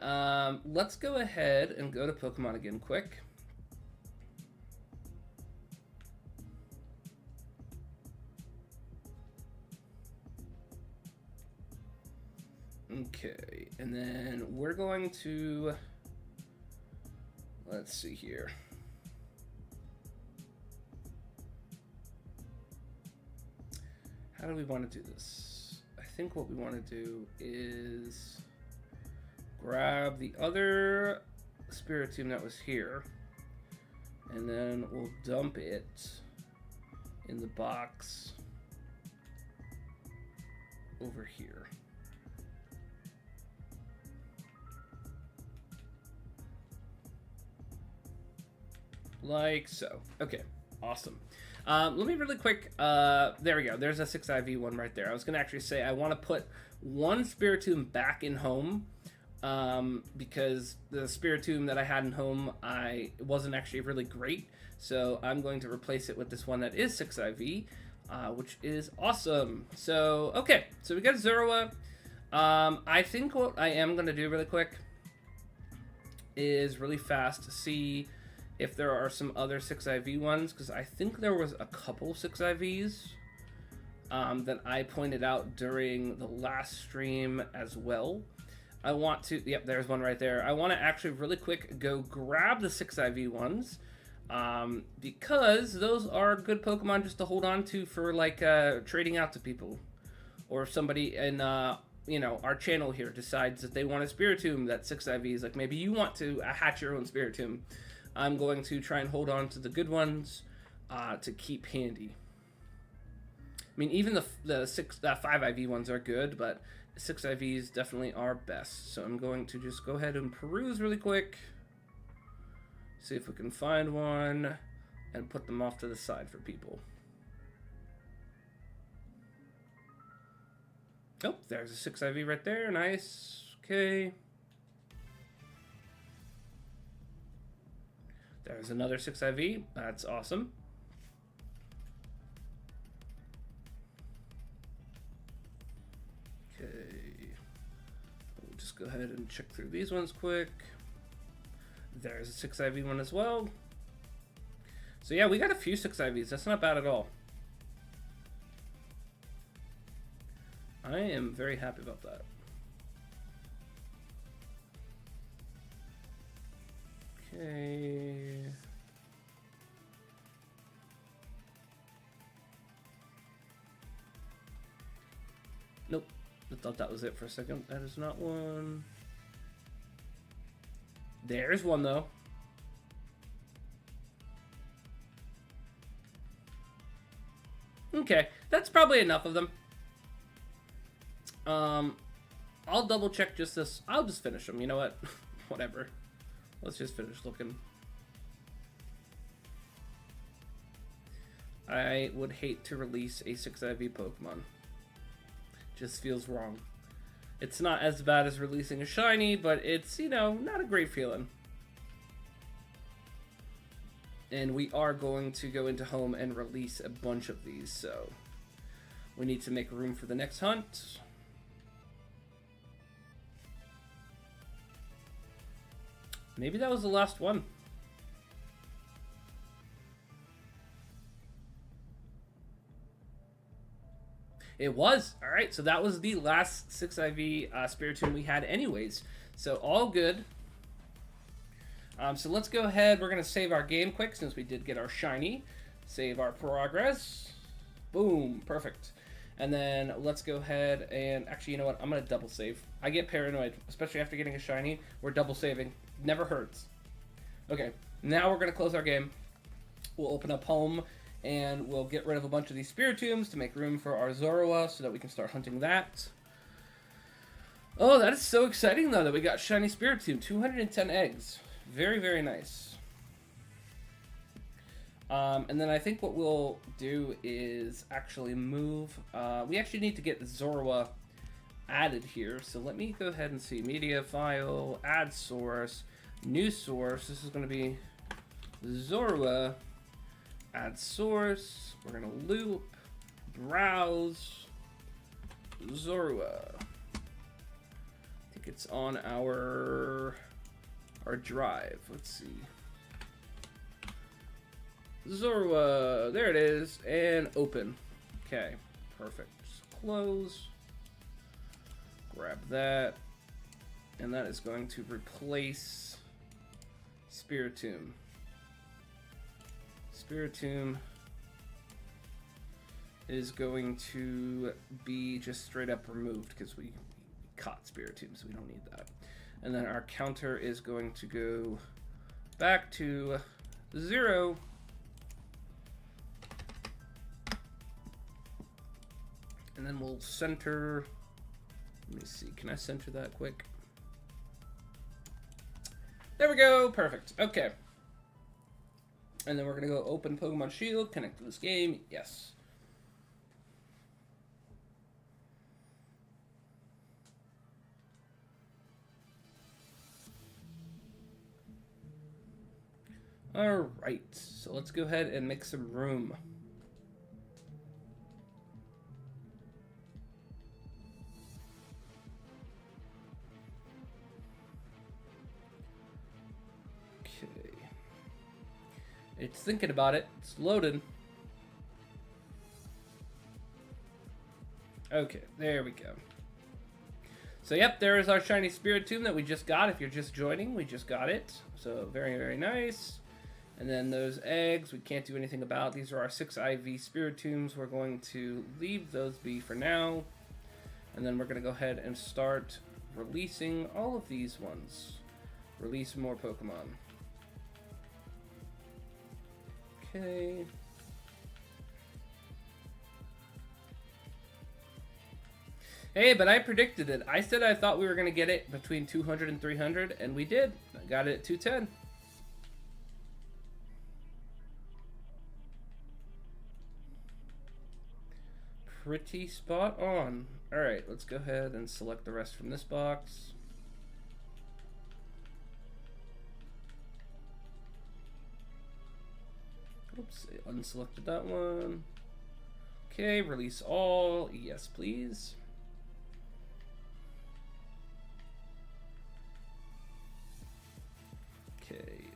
let's go ahead and go to Pokemon again quick. Okay, and then we're going to, let's see here. How do we want to do this? I think what we want to do is grab the other Spiritomb that was here, and then we'll dump it in the box over here. Like so. Okay, awesome. Let me really quick, there we go. There's a 6IV one right there. I was going to actually say I want to put one Spiritomb back in home because the Spiritomb that I had in home, it wasn't actually really great. So I'm going to replace it with this one that is 6 IV, which is awesome. So, okay, so we got Zorua. I think what I am going to do really quick is really fast see if there are some other 6 IV ones, because I think there was a couple 6 IVs that I pointed out during the last stream as well. I want to, yep, there's one right there. I want to actually really quick go grab the 6 IV ones, because those are good Pokemon just to hold on to for like trading out to people, or if somebody in you know, our channel here decides that they want a Spiritomb that's 6 IVs, like maybe you want to hatch your own Spiritomb. I'm going to try and hold on to the good ones to keep handy. I mean, even the 5 IV ones are good, but 6 IVs definitely are best. So I'm going to just go ahead and peruse really quick, see if we can find one, and put them off to the side for people. Oh, there's a 6 IV right there. Nice. Okay. There's another 6 IV. That's awesome. Okay. We'll just go ahead and check through these ones quick. There's a 6 IV one as well. So yeah, we got a few 6 IVs. That's not bad at all. I am very happy about that. Okay. Nope. I thought that was it for a second. That is not one. There's one, though. Okay. That's probably enough of them. I'll double check just this. I'll just finish them. You know what? Whatever. Let's just finish looking. I would hate to release a 6 IV Pokemon. Just feels wrong. It's not as bad as releasing a shiny, but it's, you know, not a great feeling. And we are going to go into home and release a bunch of these, so we need to make room for the next hunt. Maybe that was the last one. It was. All right, so that was the last 6 IV Spiritomb we had anyways. So all good. So let's go ahead. We're going to save our game quick since we did get our shiny. Save our progress. Boom. Perfect. And then let's go ahead and... Actually, you know what? I'm going to double save. I get paranoid, especially after getting a shiny. We're double saving. Never hurts. Okay, now we're going to close our game. We'll open up home, and we'll get rid of a bunch of these Spiritombs to make room for our Zorua so that we can start hunting that. Oh, that is so exciting, though, that we got Shiny Spiritomb. 210 eggs. Very, very nice. And then I think what we'll do is actually move... we actually need to get Zorua added here, so let me go ahead and see. Media file, add source, new source. This is going to be Zorua, add source. We're going to loop, browse, Zorua. I think it's on our drive. Let's see. Zorua, there it is, and open. Okay, perfect. Just close. Grab that, and that is going to replace Spiritomb. Spiritomb is going to be just straight up removed because we caught Spiritomb, so we don't need that. And then our counter is going to go back to 0. And then we'll center... Let me see, can I center that quick? There we go, perfect, okay. And then we're gonna go open Pokemon Shield, connect to this game, yes. Alright, so let's go ahead and make some room. Okay. It's thinking about it. It's loaded. Okay, there we go. So yep, there is our shiny spirit tomb that we just got. If you're just joining, we just got it. So very, very nice. And then those eggs, we can't do anything about. These are our 6 IV spirit tombs. We're going to leave those be for now. And then we're going to go ahead and start releasing all of these ones. Release more Pokemon. Okay. Hey, but I predicted it. I said I thought we were going to get it between 200 and 300, and we did. I got it at 210. Pretty spot on. Alright, let's go ahead and select the rest from this box. Oops, I unselected that one. Okay, release all. Yes, please. Okay.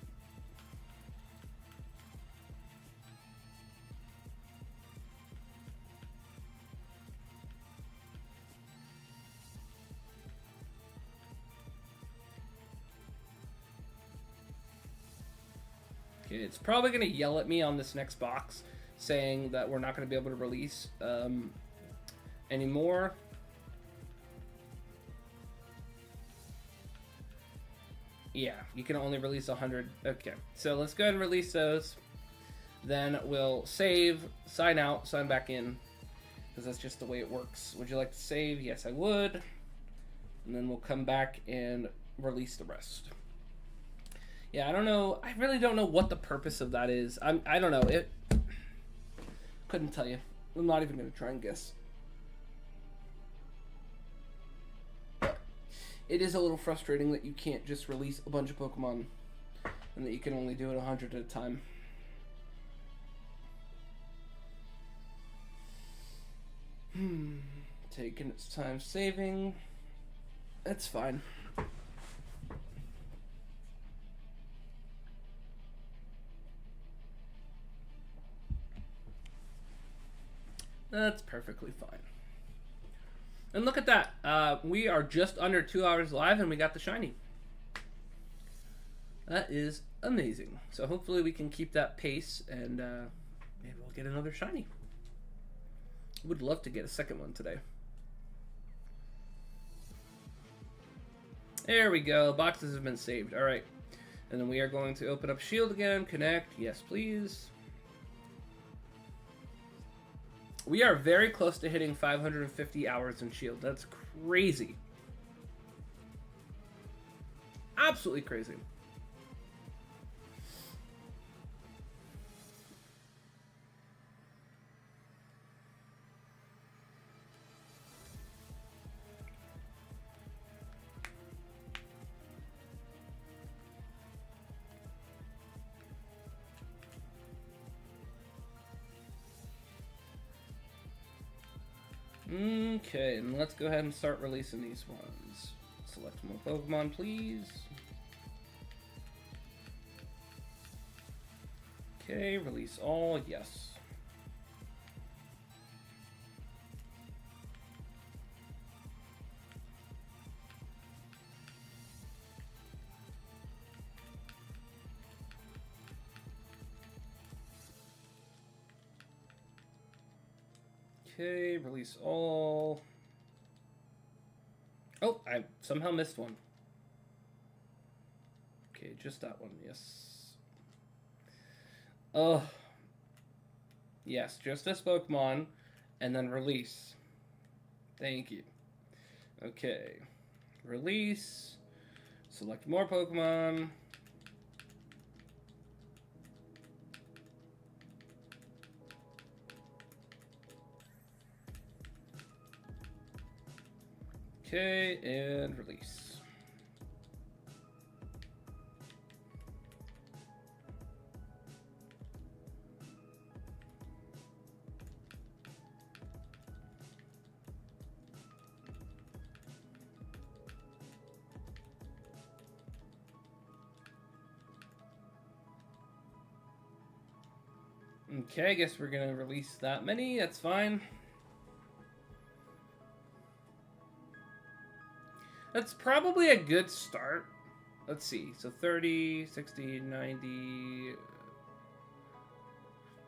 Okay, it's probably going to yell at me on this next box saying that we're not going to be able to release anymore. Yeah, you can only release 100. Okay, so let's go ahead and release those. Then we'll save, sign out, sign back in, because that's just the way it works. Would you like to save? Yes, I would. And then we'll come back and release the rest. Yeah, I don't know. I really don't know what the purpose of that is. I don't know. It couldn't tell you. I'm not even going to try and guess. It is a little frustrating that you can't just release a bunch of Pokemon and that you can only do it 100 at a time. Taking its time saving. That's fine. That's perfectly fine. And look at that. We are just under 2 hours live and we got the shiny. That is amazing. So hopefully we can keep that pace and maybe we'll get another shiny. Would love to get a second one today. There we go. Boxes have been saved. All right. And then we are going to open up Shield again. Connect. Yes, please. We are very close to hitting 550 hours in Shield. That's crazy. Absolutely crazy. Okay, and let's go ahead and start releasing these ones. Select more Pokemon, please. Okay, release all, yes. Okay, release all. Oh, I somehow missed one. Okay, just that one, yes. Oh. Yes, just this Pokemon, and then release. Thank you. Okay. Release. Select more Pokemon. Okay, and release. Okay, I guess we're gonna release that many. That's fine. That's probably a good start. Let's see. So 30, 60, 90.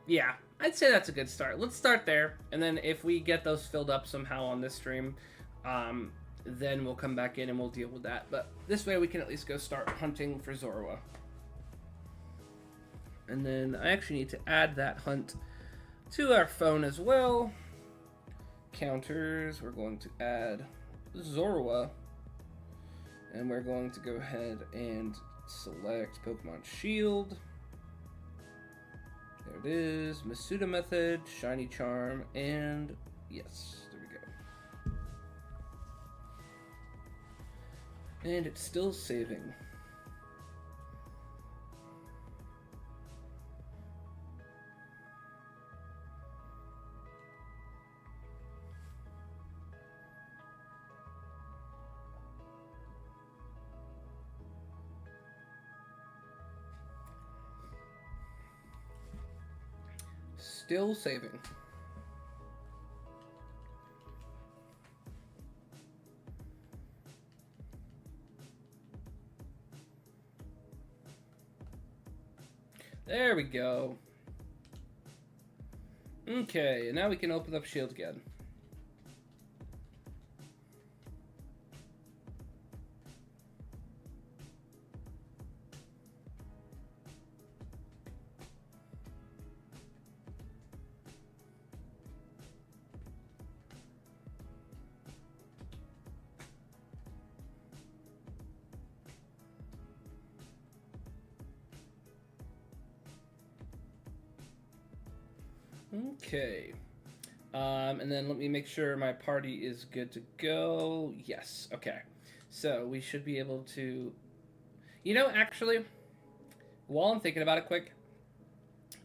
Yeah, I'd say that's a good start. Let's start there. And then if we get those filled up somehow on this stream, then we'll come back in and we'll deal with that. But this way we can at least go start hunting for Zorua. And then I actually need to add that hunt to our phone as well. Counters, we're going to add Zorua. And we're going to go ahead and select Pokemon Shield. There it is. Masuda Method, Shiny Charm, and yes, there we go. And it's still saving. Still saving. There we go. Okay, and now we can open up Shield again. Okay. And then let me make sure my party is good to go. Yes. Okay. So we should be able to... You know, actually, while I'm thinking about it quick,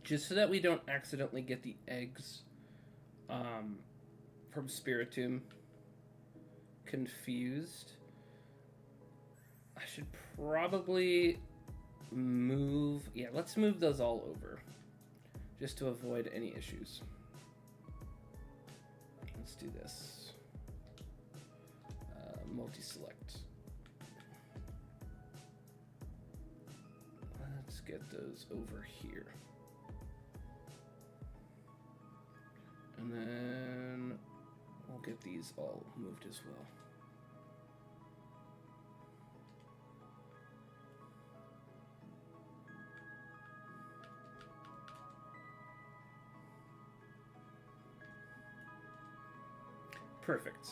just so that we don't accidentally get the eggs from Spiritomb confused, I should probably move... Yeah, let's move those all over, just to avoid any issues. Let's do this. Multi-select. Let's get those over here. And then we'll get these all moved as well. Perfect.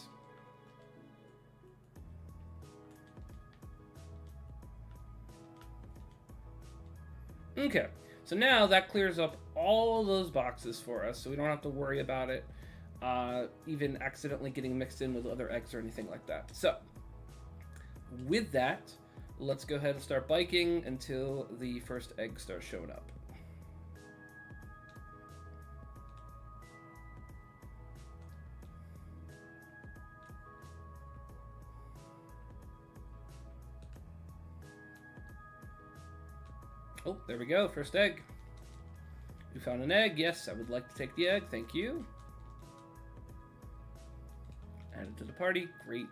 Okay, so now that clears up all those boxes for us, so we don't have to worry about it even accidentally getting mixed in with other eggs or anything like that. So, with that, let's go ahead and start biking until the first egg starts showing up. Oh, there we go. First egg. You found an egg. Yes, I would like to take the egg. Thank you. Add it to the party. Great.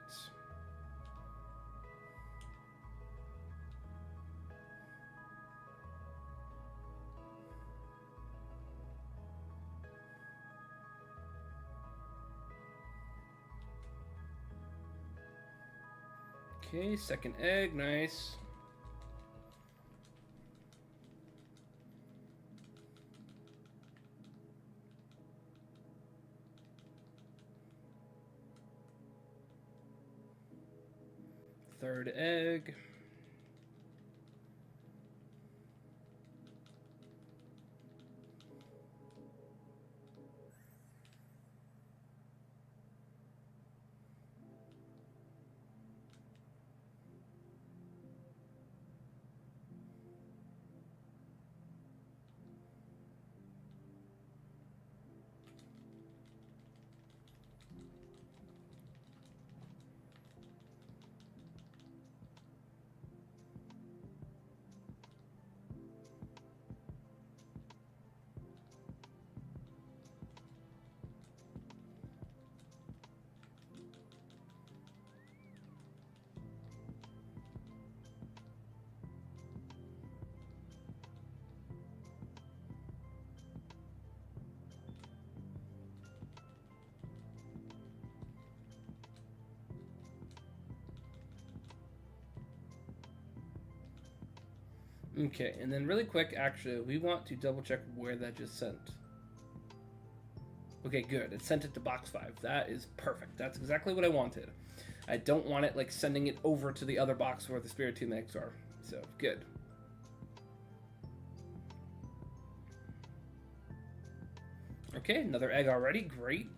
Okay, second egg. Nice. Third egg. Okay, and then really quick, actually, we want to double check where that just sent. Okay, good. It sent it to box 5. That is perfect. That's exactly what I wanted. I don't want it like sending it over to the other box where the Spiritomb eggs are. So, good. Okay, another egg already. Great.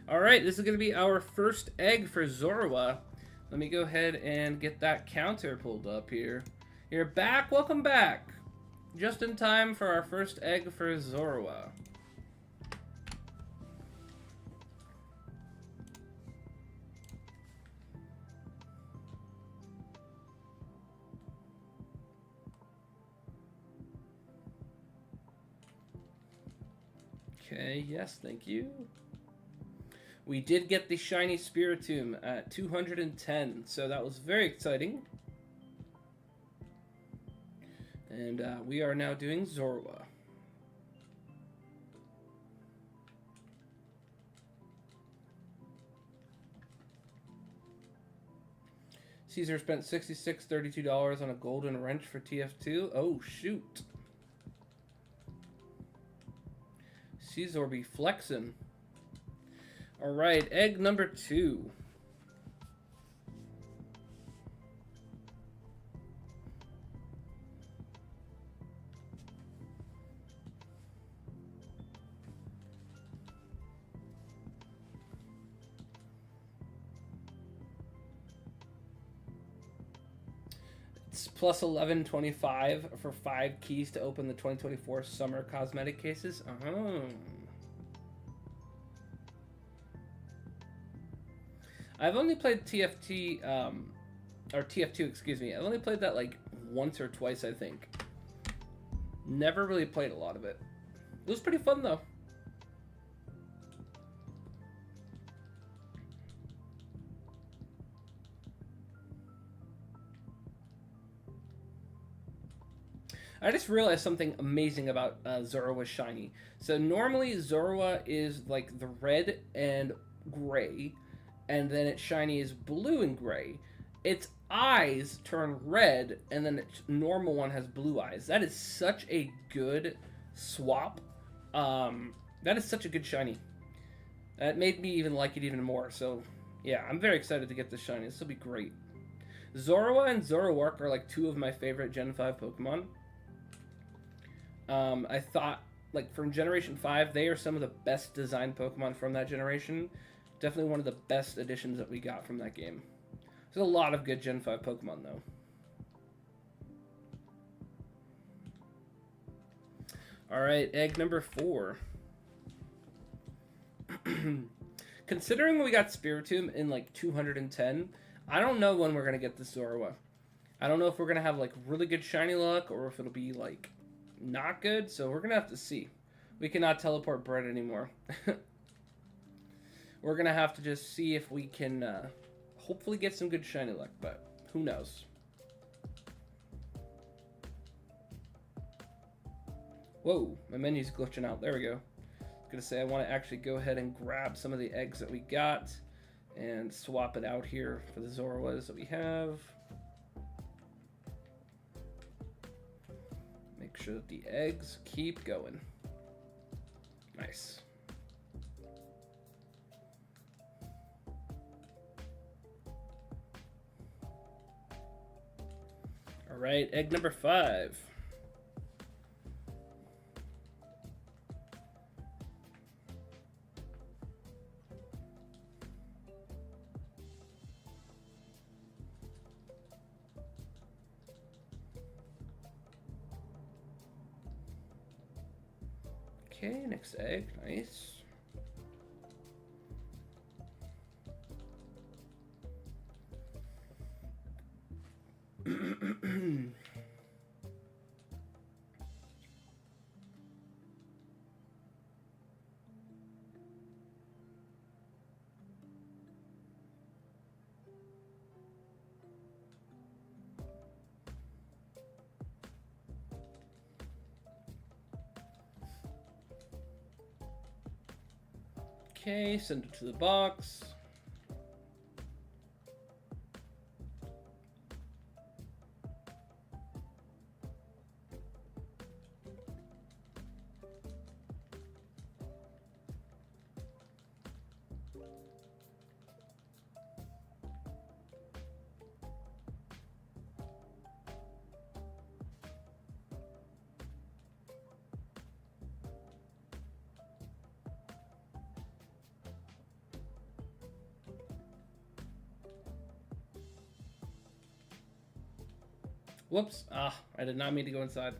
All right, this is going to be our first egg for Zorua. Let me go ahead and get that counter pulled up here. You're back. Welcome back. Just in time for our first egg for Zorua. Okay, yes, thank you. We did get the Shiny Spiritomb at 210, so that was very exciting. And we are now doing Zorua. Caesar spent $66.32 on a golden wrench for TF2. Oh, shoot. Caesar be flexing. All right, egg number 2. It's plus 11.25 for 5 keys to open the 2024 summer cosmetic cases. I've only played TFT, or TF2, excuse me. I've only played that like once or twice, I think. Never really played a lot of it. It was pretty fun, though. I just realized something amazing about Zorua Shiny. So normally Zorua is like the red and gray, and then its Shiny is blue and gray. Its eyes turn red, and then its normal one has blue eyes. That is such a good swap. That is such a good Shiny. That made me even like it even more. So yeah, I'm very excited to get this Shiny. This will be great. Zorua and Zoroark are like 2 of my favorite Gen 5 Pokemon. I thought, like, from Generation 5, they are some of the best designed Pokemon from that generation. Definitely one of the best additions that we got from that game. There's a lot of good Gen 5 Pokemon, though. Alright, egg number 4. Considering we got Spiritomb in, like, 210, I don't know when we're going to get the Zorua. I don't know if we're going to have, like, really good shiny luck, or if it'll be, like, not good, so we're gonna have to see. We cannot teleport bread anymore. We're gonna have to just see if we can hopefully get some good shiny luck, but who knows. Whoa, my menu's glitching out. There we go. I was gonna say I want to actually go ahead and grab some of the eggs that we got and swap it out here for the Zoruas that we have. Make sure that the eggs keep going. Nice. All right, egg number 5. Okay, next egg, nice. Okay, send it to the box. Whoops. Ah, I did not mean to go inside.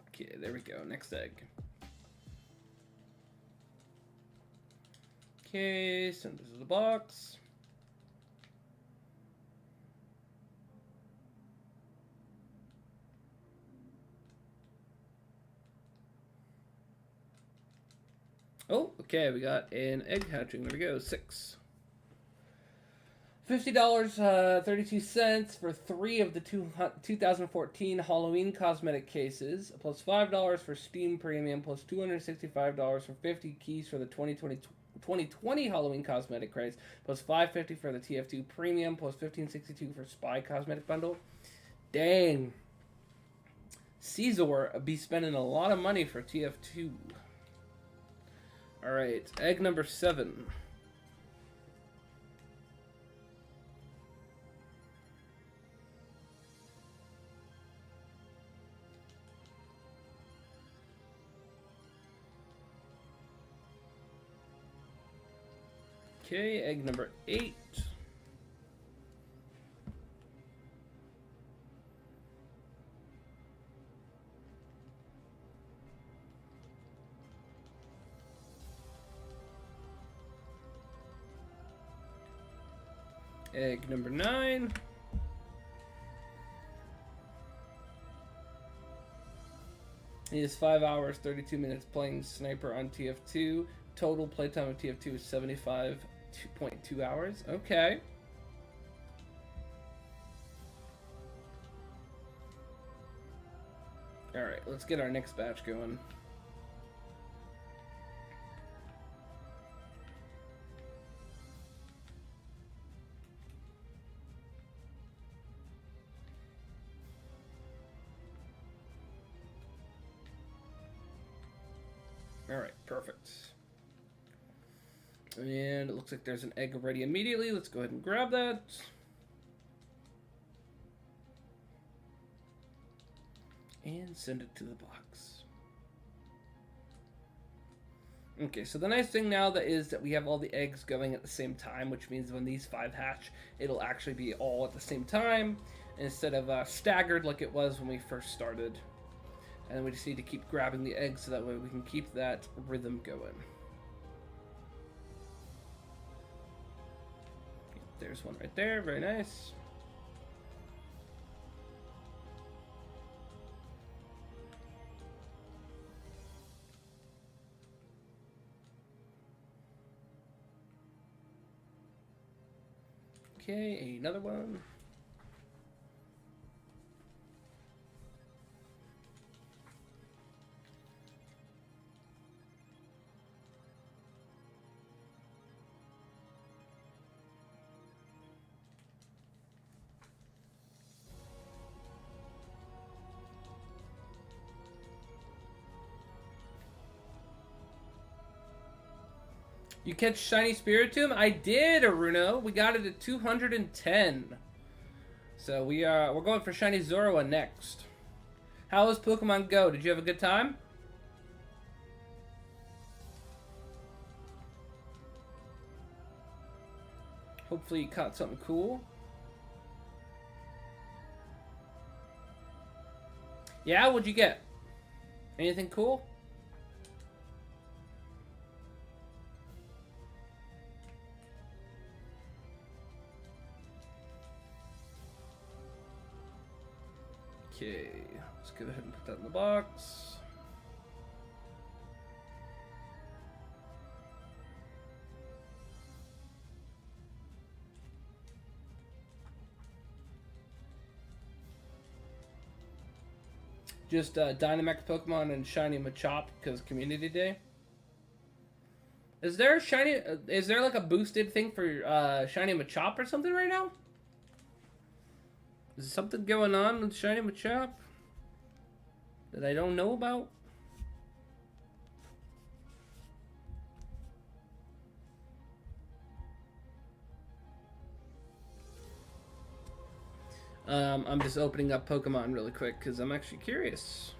Okay, there we go. Next egg. Okay, send this to the box. Oh, okay, we got an egg hatching. There we go, 6. $50, 32 cents for 3 of the 2014 Halloween cosmetic cases, plus $5 for Steam Premium, plus $265 for 50 keys for the 2020 Halloween cosmetic craze, plus $550 for the TF2 Premium, plus $15.62 for Spy cosmetic bundle. Dang. Caesar be spending a lot of money for TF2. Alright, egg number 7. Okay, egg number 8. Egg number 9. He is 5 hours, 32 minutes playing Sniper on TF2. Total playtime of TF2 is 75.2 hours. Okay. Alright, let's get our next batch going. Alright, perfect. And it looks like there's an egg ready immediately. Let's go ahead and grab that. And send it to the box. Okay, so the nice thing now that is that we have all the eggs going at the same time, which means when these 5 hatch, it'll actually be all at the same time, instead of staggered like it was when we first started. And then we just need to keep grabbing the eggs so that way we can keep that rhythm going. There's one right there, very nice. Okay, another one. You catch Shiny Spiritomb? I did, Aruno. We got it at 210. So we're going for Shiny Zoroa next. How was Pokemon Go? Did you have a good time? Hopefully you caught something cool. Yeah, what'd you get? Anything cool? Okay, let's go ahead and put that in the box. Just Dynamax Pokemon and Shiny Machop because Community Day. Is there shiny? Is there like a boosted thing for Shiny Machop or something right now? Is something going on with Shiny Machop that I don't know about? I'm just opening up Pokemon really quick because I'm actually curious.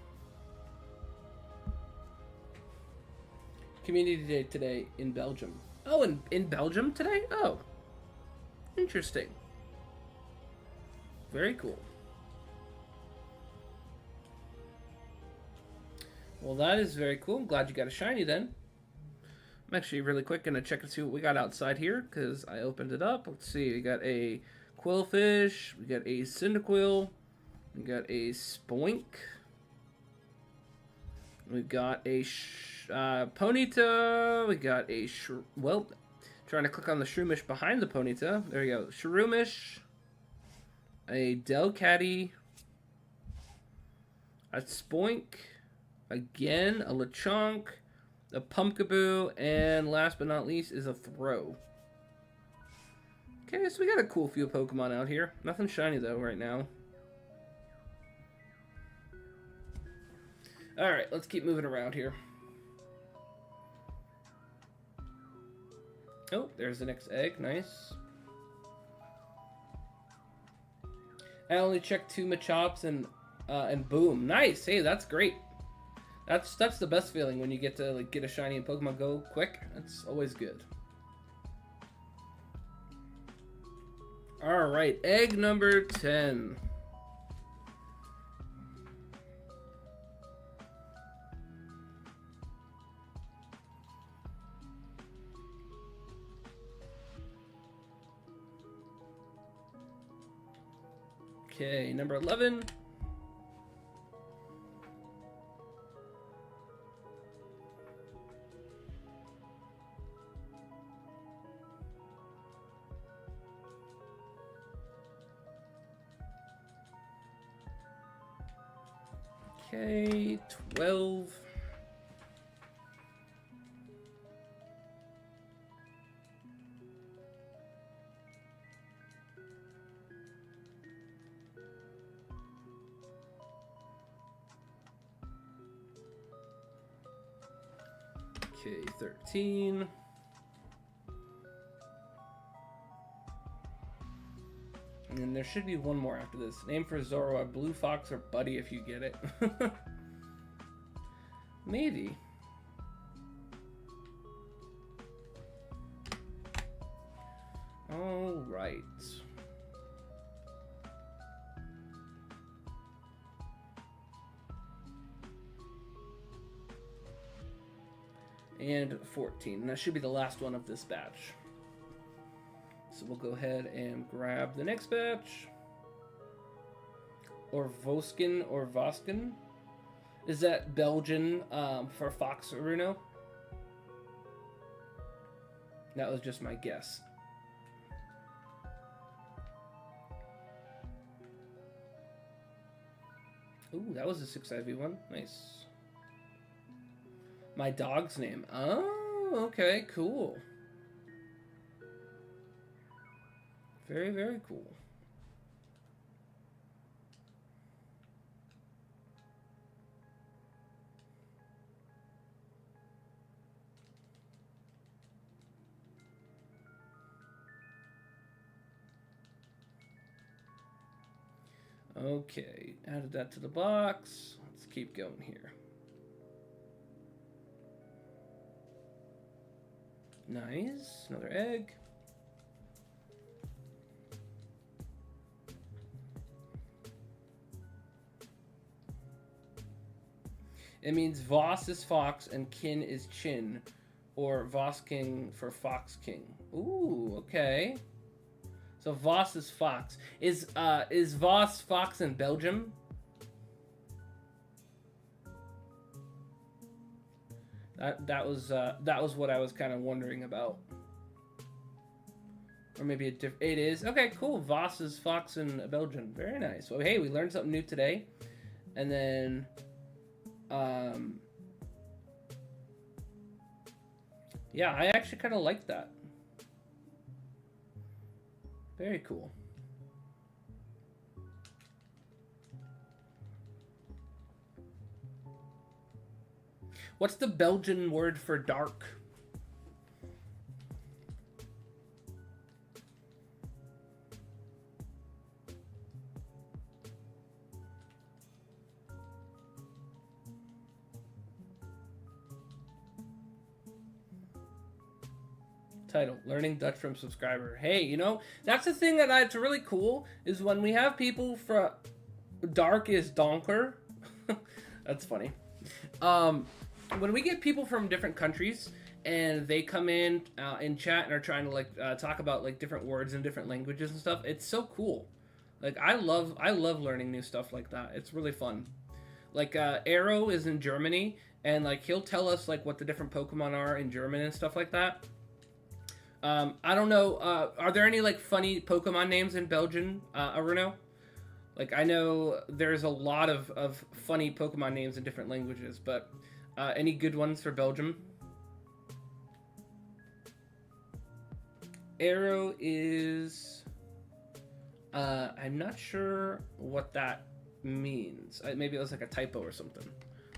Community Day today in Belgium. Oh, in Belgium today? Oh. Interesting. Very cool. Well, that is very cool. I'm glad you got a shiny then. I'm actually really quick going to check and see what we got outside here because I opened it up. Let's see. We got a Quillfish. We got a Cyndaquil. We got a Spoink. We got a Ponyta. We got a well, trying to click on the Shroomish behind the Ponyta. There you go. Shroomish. A Delcatty. A Spoink. Again, a Lechonk. A Pumpkaboo. And last but not least is a Throw. Okay, so we got a cool few Pokemon out here. Nothing shiny though right now. Alright, let's keep moving around here. Oh, there's the next egg. Nice. I only checked 2 Machops and boom. Nice. Hey, that's great. That's the best feeling when you get to like get a shiny in Pokemon Go quick. That's always good. All right, egg number 10. Okay, number 11. Okay, 12. Okay, 13. And then there should be one more after this. Name for Zoroark, Blue Fox or Buddy if you get it. Maybe. All right. And 14. And that should be the last one of this batch. So we'll go ahead and grab the next batch. Or Voskin or Voskin. Is that Belgian for Fox Runo? That was just my guess. Ooh, that was a 6 IV one. Nice. My dog's name. Oh, okay, cool. Very, very cool. Okay, added that to the box. Let's keep going here. Nice, another egg. It means Voss is Fox and Kin is Chin, or Voss King for Fox King. Ooh, okay. So Voss is Fox. Is Voss Fox in Belgium? That was what I was kind of wondering about. Or maybe a different. It is okay. Cool. Voss is Fox in Belgium. Very nice. Well, hey, we learned something new today. And then, yeah, I actually kind of like that. Very cool. What's the Belgian word for dark? Title, Learning Dutch from Subscriber. Hey, you know, that's the thing that's really cool, is when we have people from... Dark is donker. That's funny. When we get people from different countries and they come in chat and are trying to like talk about like different words in different languages and stuff, it's so cool. Like I love learning new stuff like that. It's really fun. Like Arrow is in Germany, and like he'll tell us like what the different Pokemon are in German and stuff like that. I don't know. Are there any like funny Pokemon names in Belgian, Aruno? Like I know there's a lot of funny Pokemon names in different languages, but any good ones for Belgium? Arrow is... I'm not sure what that means. Maybe it was like a typo or something.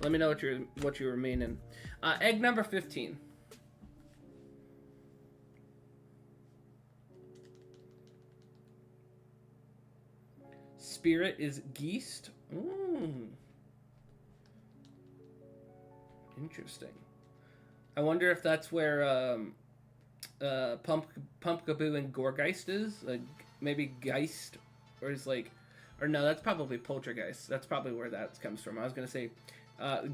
Let me know what you were meaning. Egg number 15. Spirit is Geist. Interesting. I wonder if that's where Pumpkaboo and Gorgeist is. Like maybe Geist, or is like, or no, that's probably Poltergeist. That's probably where that comes from. I was gonna say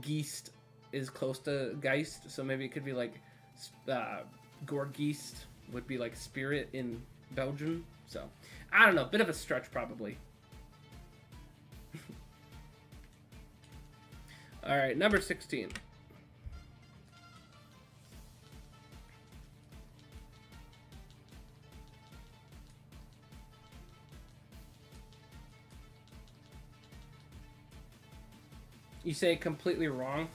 Geist is close to Geist, so maybe it could be like Gorgeist would be like spirit in Belgian. So I don't know, bit of a stretch probably. All right, number 16. You say completely wrong.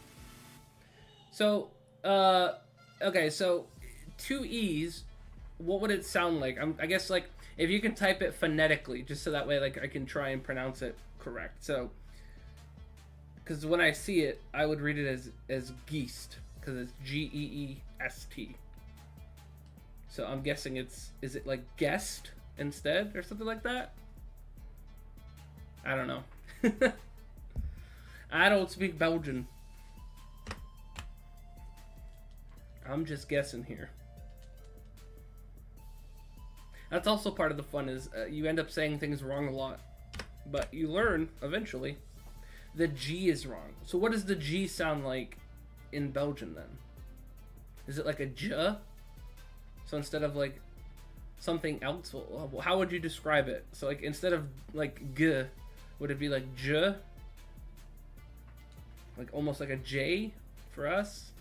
So, okay, so 2 E's, what would it sound like? I guess, like, if you can type it phonetically, just so that way, like, I can try and pronounce it correct. So, because when I see it, I would read it as Geest, because it's Geest. So I'm guessing is it like guest instead, or something like that? I don't know. I don't speak Belgian. I'm just guessing here. That's also part of the fun, is you end up saying things wrong a lot, but you learn eventually. The G is wrong. So what does the G sound like in Belgian then? Is it like a J? So instead of like something else, well, how would you describe it? So like instead of like G, would it be like J? Like almost like a J for us?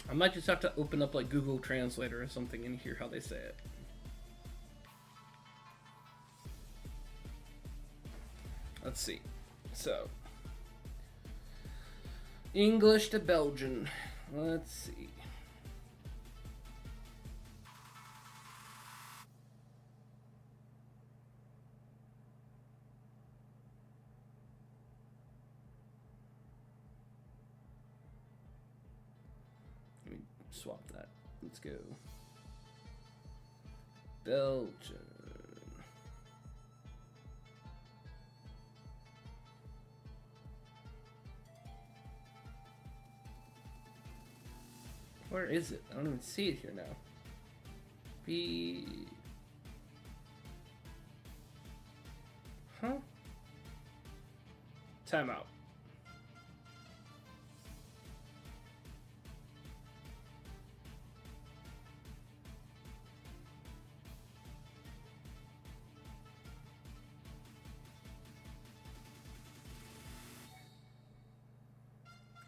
I might just have to open up like Google Translator or something and hear how they say it. Let's see. So, English to Belgian. Let's see. Let me swap that. Let's go. Belgian. Where is it? I don't even see it here now. Huh? Timeout.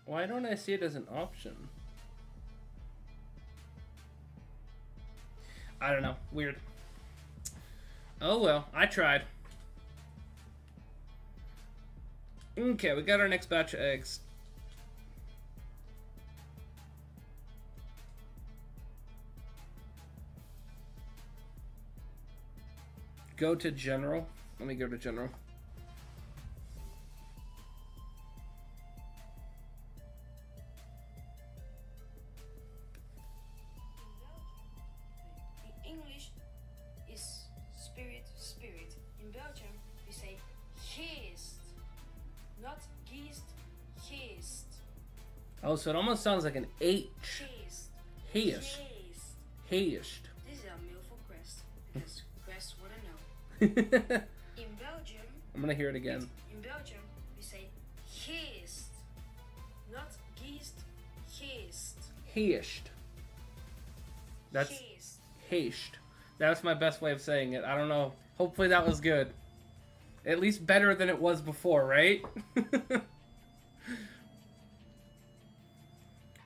Why don't I see it as an option? I don't know. Weird. Oh well, I tried. Okay, we got our next batch of eggs. Go to general. Let me go to general.
The English is spirit, spirit. In Belgium, we say geest, not geest, geest.
Oh, so it almost sounds like an H.
Geest.
Heist.
Geest.
Heist.
This is a meal for Crest, because Crest wouldn't know.
I'm
In Belgium,
gonna hear it again.
in Belgium, we say geest, not geest, geest.
Heist. That's
Geest.
heist. That's my best way of saying it. I don't know. Hopefully that was good. At least better than it was before, right?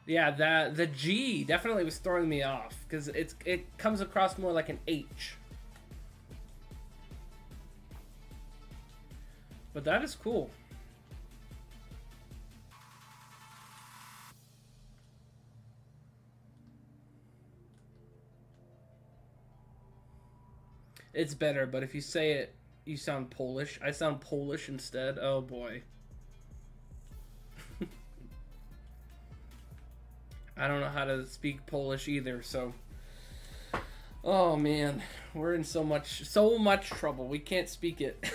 Yeah, the G definitely was throwing me off because it comes across more like an H. But that is cool. It's better, but if you say it, you sound Polish. I sound Polish instead. Oh boy. I don't know how to speak Polish either, so. Oh man, we're in so much trouble. We can't speak it.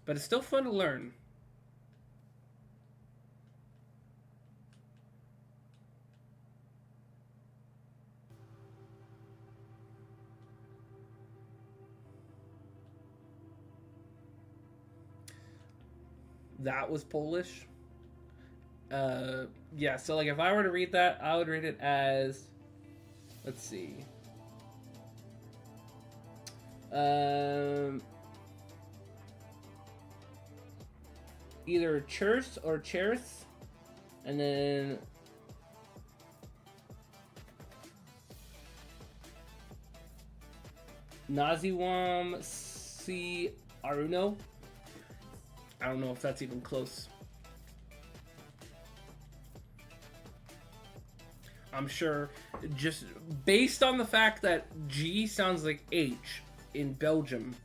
But it's still fun to learn. That was Polish. Yeah, so like if I were to read that, I would read it as, let's see. Either Chers or Cheris, and then Naziwam C Aruno. I don't know if that's even close. I'm sure, just based on the fact that G sounds like H in Belgium,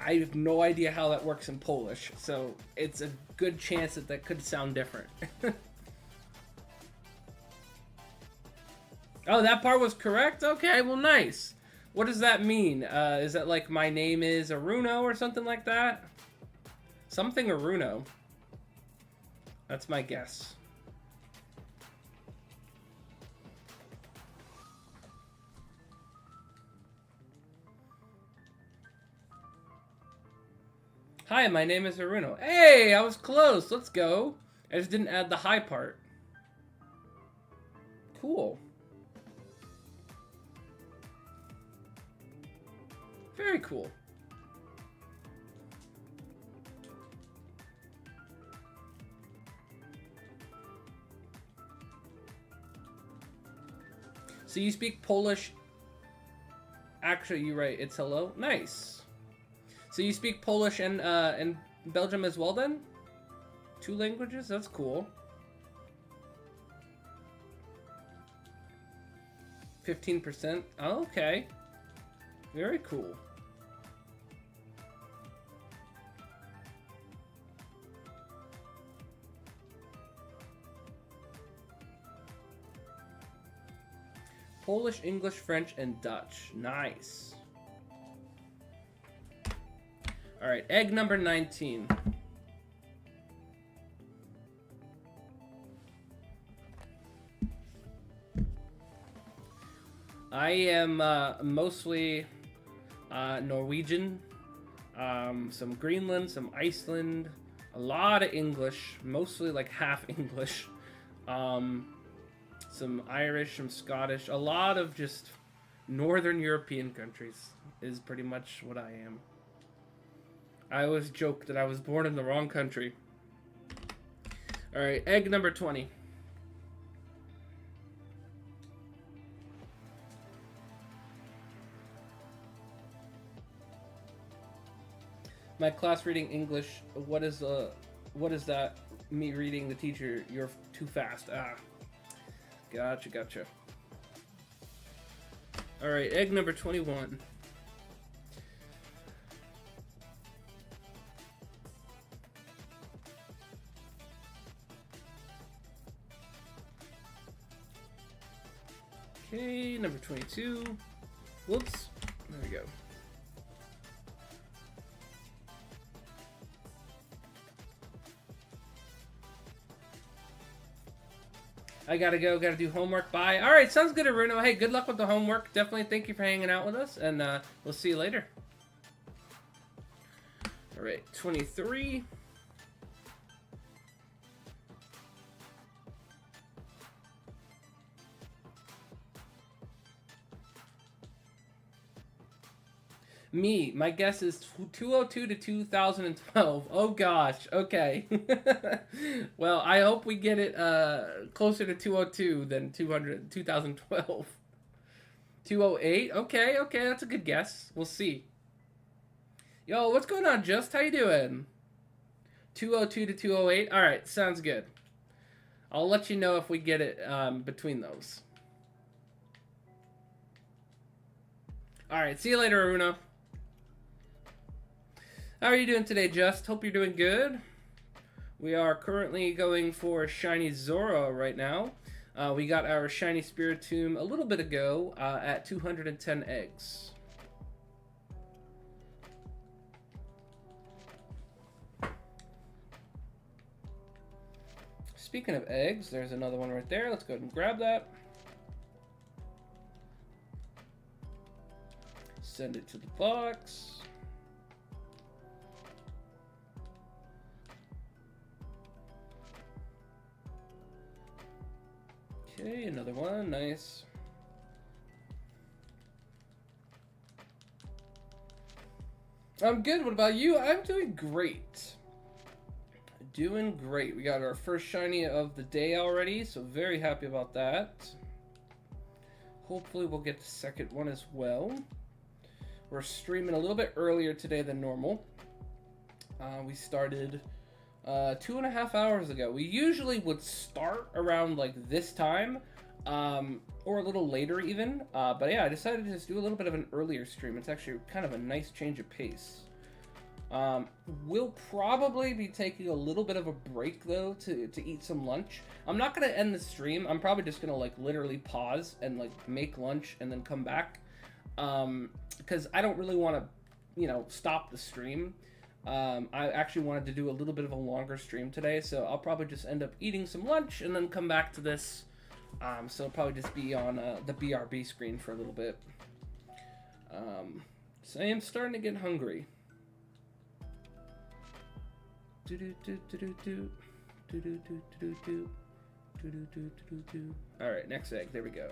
I have no idea how that works in Polish, so it's a good chance that that could sound different. Oh, that part was correct? Okay, well, nice. What does that mean? Is that like my name is Aruno or something like that? Something Aruno. That's my guess. Hi, my name is Aruno. Hey, I was close. Let's go. I just didn't add the hi part. Cool. Very cool. So you speak Polish. Actually, you're right. It's hello. Nice. So you speak Polish and Belgium as well then? 2 languages? That's cool. 15%? Oh, okay. Very cool. Polish, English, French, and Dutch. Nice. All right, egg number 19. I am mostly Norwegian, some Greenland, some Iceland, a lot of English, mostly like half English, some Irish, some Scottish, a lot of just Northern European countries is pretty much what I am. I always joke that I was born in the wrong country. All right, egg number 20. My class reading English. What is that? Me reading the teacher. You're too fast. Ah, gotcha. All right, egg number 21. Okay, number 22. Whoops. There we go. I gotta go, gotta do homework. Bye. All right, sounds good, Aruno. Hey, good luck with the homework. Definitely thank you for hanging out with us, and we'll see you later. All right, 23. Me, my guess is 202 to 2012. Oh gosh, okay. Well, I hope we get it closer to 202 than 2012. 208? Okay, that's a good guess. We'll see. Yo, what's going on, Just? How you doing? 202 to 208? Alright, sounds good. I'll let you know if we get it between those. Alright, see you later, Aruna. How are you doing today, Just? Hope you're doing good. We are currently going for Shiny Zora right now. We got our Shiny Spiritomb a little bit ago at 210 eggs. Speaking of eggs, there's another one right there. Let's go ahead and grab that. Send it to the box. Okay, another one, nice. I'm good, what about you? I'm doing great. Doing great. We got our first shiny of the day already, so very happy about that. Hopefully we'll get the second one as well. We're streaming a little bit earlier today than normal. We started 2.5 hours ago. We usually would start around like this time, or a little later even. But yeah, I decided to just do a little bit of an earlier stream. It's actually kind of a nice change of pace. We'll probably be taking a little bit of a break though to eat some lunch. I'm not gonna end the stream. I'm probably just gonna like literally pause and like make lunch and then come back. Because I don't really want to, you know, stop the stream. I actually wanted to do a little bit of a longer stream today, so I'll probably just end up eating some lunch and then come back to this. So it'll probably just be on the BRB screen for a little bit. So I am starting to get hungry. All right, next egg. There we go.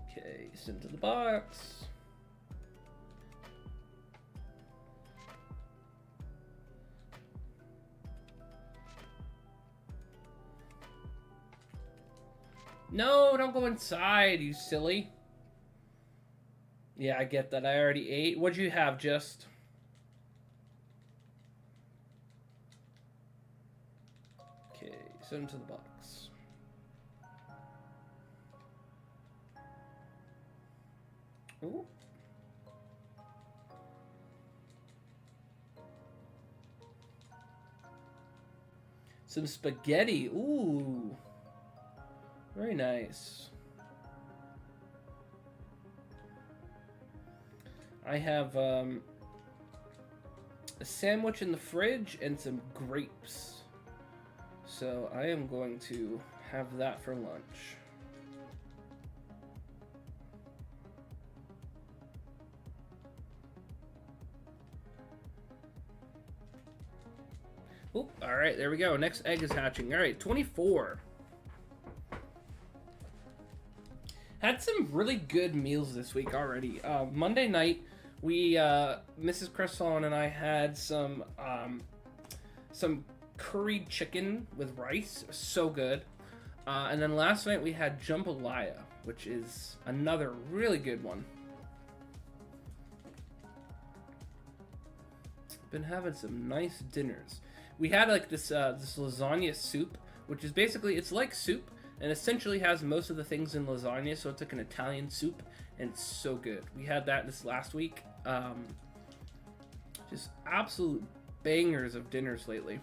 Okay, send to the box. No, don't go inside, you silly. Yeah, I get that. I already ate. What'd you have, Just? Okay, send them to the box. Ooh. Some spaghetti. Ooh. Very nice. I have a sandwich in the fridge and some grapes. So I am going to have that for lunch. Oop, all right, there we go. Next egg is hatching. All right, 24. Had some really good meals this week already. Monday night, we Mrs. Cresson and I had some curried chicken with rice. It was so good. And then last night we had jambalaya, which is another really good one. Been having some nice dinners. We had like this lasagna soup, which is basically, it's like soup and essentially has most of the things in lasagna, so it's like an Italian soup, and it's so good. We had that this last week. Just absolute bangers of dinners lately.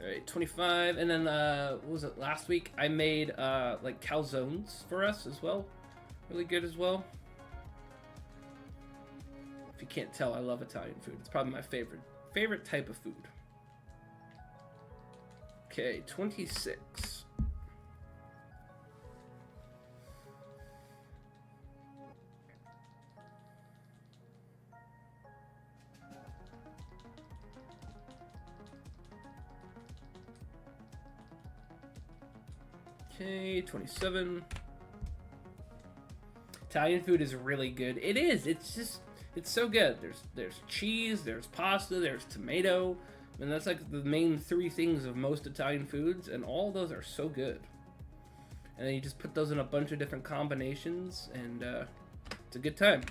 All right, 25, and then what was it, last week I made like calzones for us as well. Really good as well. If you can't tell, I love Italian food. It's probably my favorite type of food. Okay, 26. Okay, 27. Italian food is really good. It is. It's so good. There's cheese, there's pasta, there's tomato. And that's like the main three things of most Italian foods, and all those are so good. And then you just put those in a bunch of different combinations, and it's a good time.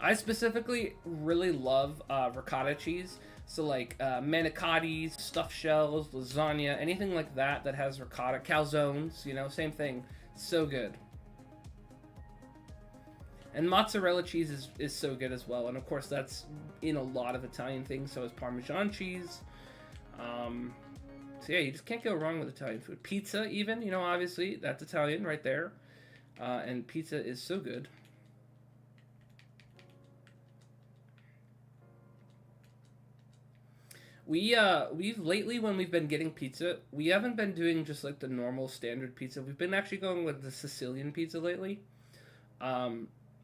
I specifically really love ricotta cheese. So like manicottis, stuffed shells, lasagna, anything like that that has ricotta, calzones, you know, same thing. So good. And mozzarella cheese is so good as well. And of course that's in a lot of Italian things. So is Parmesan cheese. So yeah, you just can't go wrong with Italian food. Pizza even, you know, obviously that's Italian right there. And pizza is so good. We've lately, when we've been getting pizza, we haven't been doing just like the normal standard pizza. We've been actually going with the Sicilian pizza lately.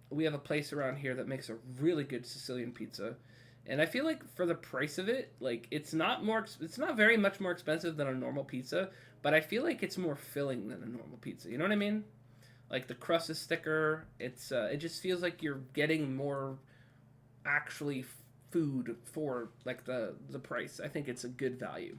We have a place around here that makes a really good Sicilian pizza, and I feel like for the price of it, like it's not very much more expensive than a normal pizza, but I feel like it's more filling than a normal pizza. You know what I mean? Like the crust is thicker. It just feels like you're getting more actually food for like the price. I think it's a good value.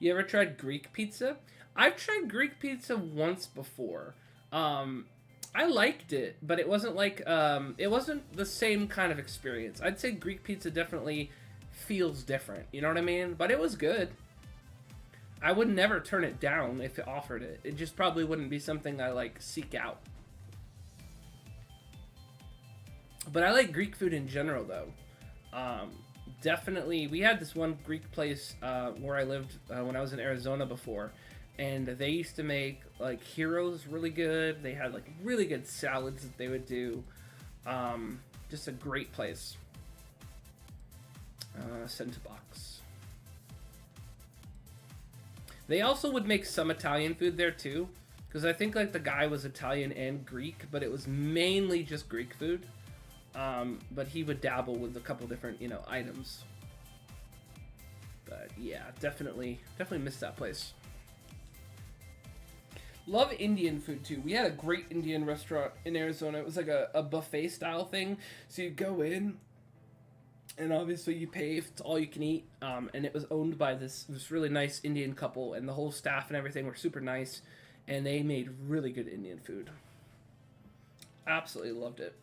You ever tried Greek pizza? I've tried Greek pizza once before. I liked it, but it wasn't like it wasn't the same kind of experience. I'd say Greek pizza definitely feels different. You know what I mean? But it was good. I would never turn it down if it offered it. It just probably wouldn't be something I like seek out. But I like Greek food in general, though. Definitely, we had this one Greek place where I lived when I was in Arizona before, and they used to make like gyros really good. They had like really good salads that they would do. Just a great place. Send to box. They also would make some Italian food there too, because I think like the guy was Italian and Greek, but it was mainly just Greek food. But he would dabble with a couple different, you know, items. But yeah, definitely miss that place. Love Indian food too. We had a great Indian restaurant in Arizona. It was like a buffet style thing. So you go in, and obviously you pay if it's all you can eat. And it was owned by this really nice Indian couple, and the whole staff and everything were super nice, and they made really good Indian food. Absolutely loved it.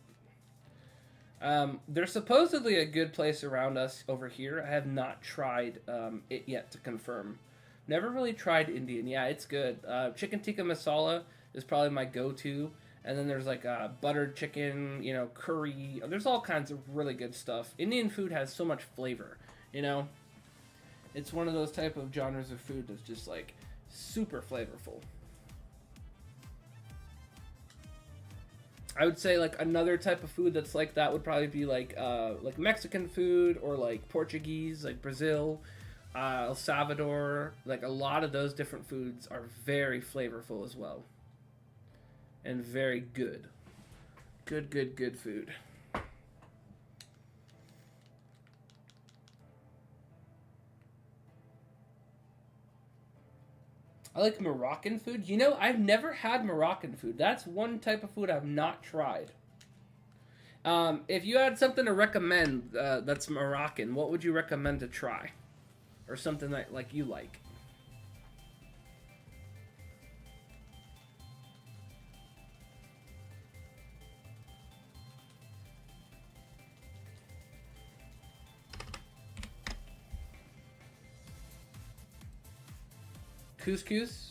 There's supposedly a good place around us over here. I have not tried it yet to confirm. Never really tried Indian. Yeah, it's good. Chicken tikka masala is probably my go-to. And then there's like buttered chicken, you know, curry. There's all kinds of really good stuff. Indian food has so much flavor, you know. It's one of those type of genres of food that's just like super flavorful. I would say like another type of food that's like that would probably be like Mexican food, or like Portuguese, like Brazil, El Salvador. Like a lot of those different foods are very flavorful as well, and very good. Good food. I like Moroccan food. You know, I've never had Moroccan food. That's one type of food I've not tried. If you had something to recommend that's Moroccan, what would you recommend to try? Or something that like you like? Couscous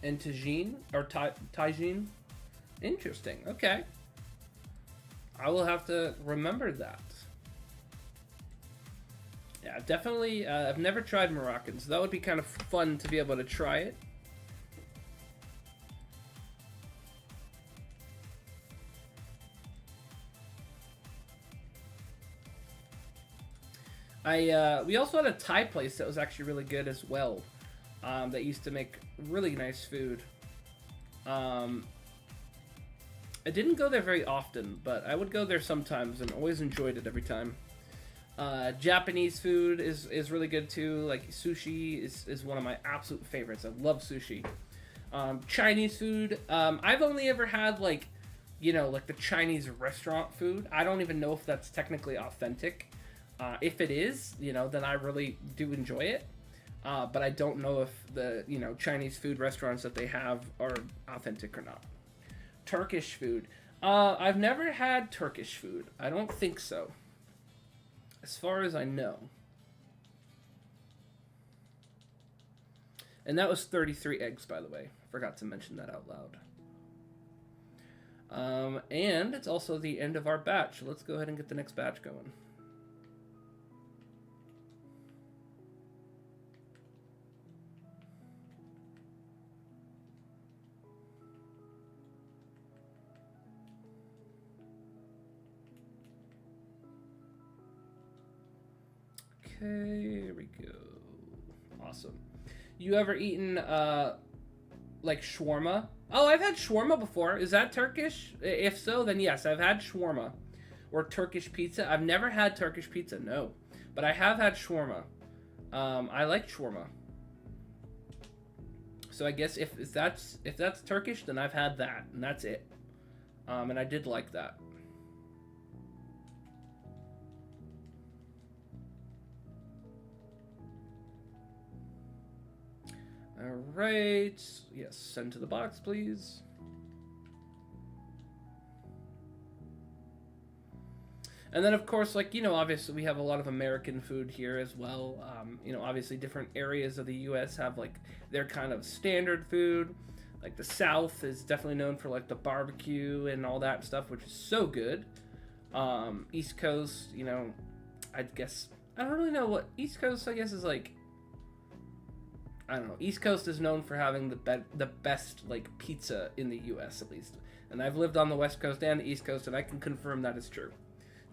and tagine or tagine. Interesting. Okay. I will have to remember that. Yeah, definitely. I've never tried Moroccan, so that would be kind of fun to be able to try it. We also had a Thai place that was actually really good as well. That used to make really nice food. I didn't go there very often, but I would go there sometimes and always enjoyed it every time. Japanese food is really good too. Like sushi is one of my absolute favorites. I love sushi. Chinese food. I've only ever had like, you know, like the Chinese restaurant food. I don't even know if that's technically authentic. If it is, you know, then I really do enjoy it. But I don't know if the, you know, Chinese food restaurants that they have are authentic or not. Turkish food. I've never had Turkish food. I don't think so. As far as I know. And that was 33 eggs, by the way. Forgot to mention that out loud. And it's also the end of our batch. So let's go ahead and get the next batch going. Okay, here we go. Awesome. You ever eaten, like shawarma? Oh, I've had shawarma before. Is that Turkish? If so, then yes, I've had shawarma. Or Turkish pizza. I've never had Turkish pizza, no. But I have had shawarma. I like shawarma. So I guess if that's Turkish, then I've had that, and that's it. And I did like that. All right. Yes, send to the box, please. And then, of course, like, you know, obviously we have a lot of American food here as well. You know, obviously different areas of the U.S. have, like, their kind of standard food. Like, the South is definitely known for, like, the barbecue and all that stuff, which is so good. East Coast, you know, I guess... I don't really know what... East Coast, I guess, is, like... I don't know. East Coast is known for having the best, like, pizza in the U.S., at least. And I've lived on the West Coast and the East Coast, and I can confirm that is true.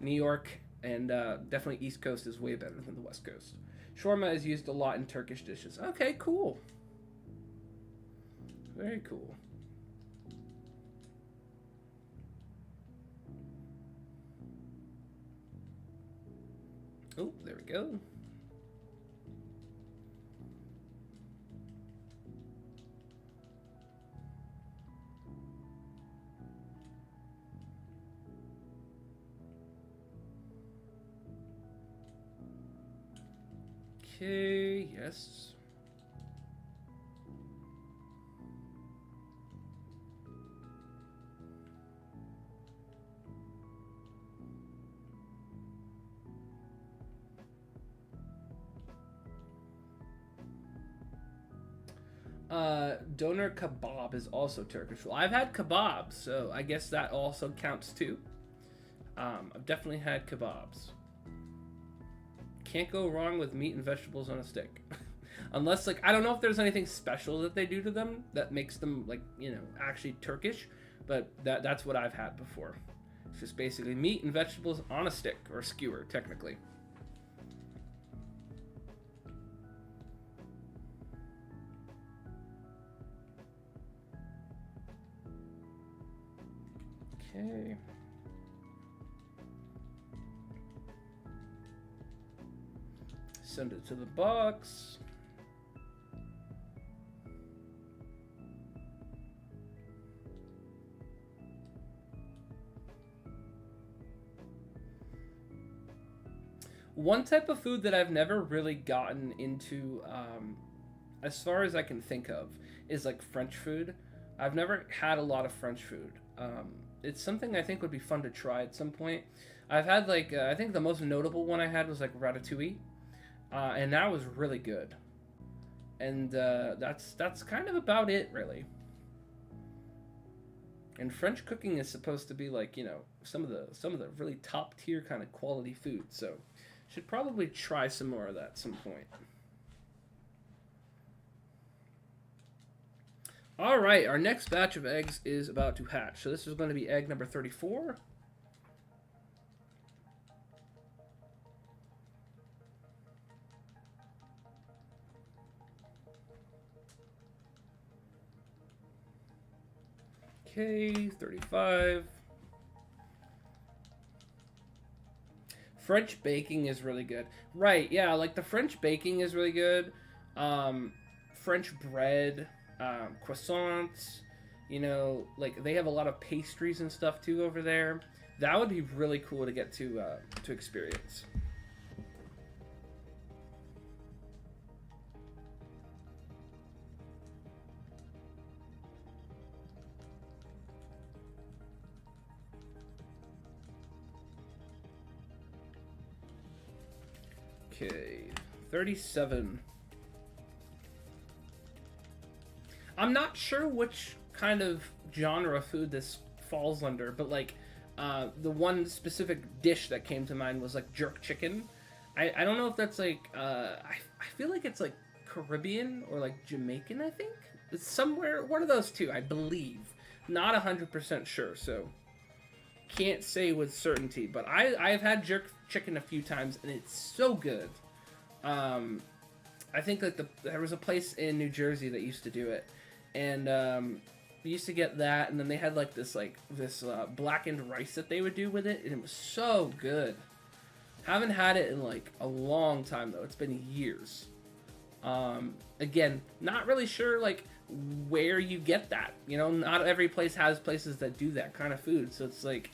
New York and definitely East Coast is way better than the West Coast. Shawarma is used a lot in Turkish dishes. Okay, cool. Very cool. Oh, there we go. Okay, yes. Doner kebab is also Turkish. Well, I've had kebabs, so I guess that also counts too. I've definitely had kebabs. Can't go wrong with meat and vegetables on a stick. Unless, like, I don't know if there's anything special that they do to them that makes them, like, you know, actually Turkish, but that's what I've had before. It's just basically meat and vegetables on a stick, or a skewer, technically. Okay. Send it to the box. One type of food that I've never really gotten into, as far as I can think of, is like French food. I've never had a lot of French food. It's something I think would be fun to try at some point. I've had like I think the most notable one I had was like ratatouille, and that was really good. And that's kind of about it, really. And French cooking is supposed to be like, you know, some of the really top tier kind of quality food. So should probably try some more of that at some point. All right, our next batch of eggs is about to hatch. So this is going to be egg number 34. Okay, 35. French baking is really good. Right, yeah, like the French baking is really good. French bread, croissants, you know, like they have a lot of pastries and stuff too over there. That would be really cool to get to experience. Okay, 37. I'm not sure which kind of genre of food this falls under, but like the one specific dish that came to mind was like jerk chicken. I don't know if that's like I feel like it's like Caribbean or like Jamaican. I think it's somewhere one of those two. I believe, not 100% sure, so can't say with certainty. But I've had jerk chicken a few times and it's so good. I think that there was a place in New Jersey that used to do it, and we used to get that, and then they had like this blackened rice that they would do with it, and it was so good. Haven't had it in like a long time though. It's been years. Again, not really sure like where you get that. You know, not every place has places that do that kind of food, so it's like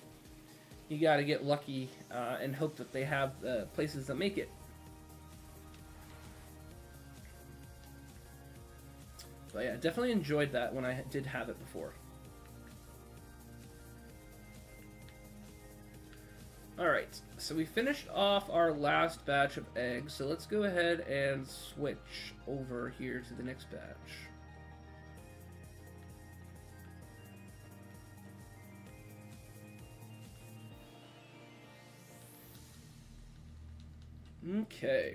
you got to get lucky and hope that they have places that make it. But yeah, definitely enjoyed that when I did have it before. Alright, so we finished off our last batch of eggs, so let's go ahead and switch over here to the next batch. Okay.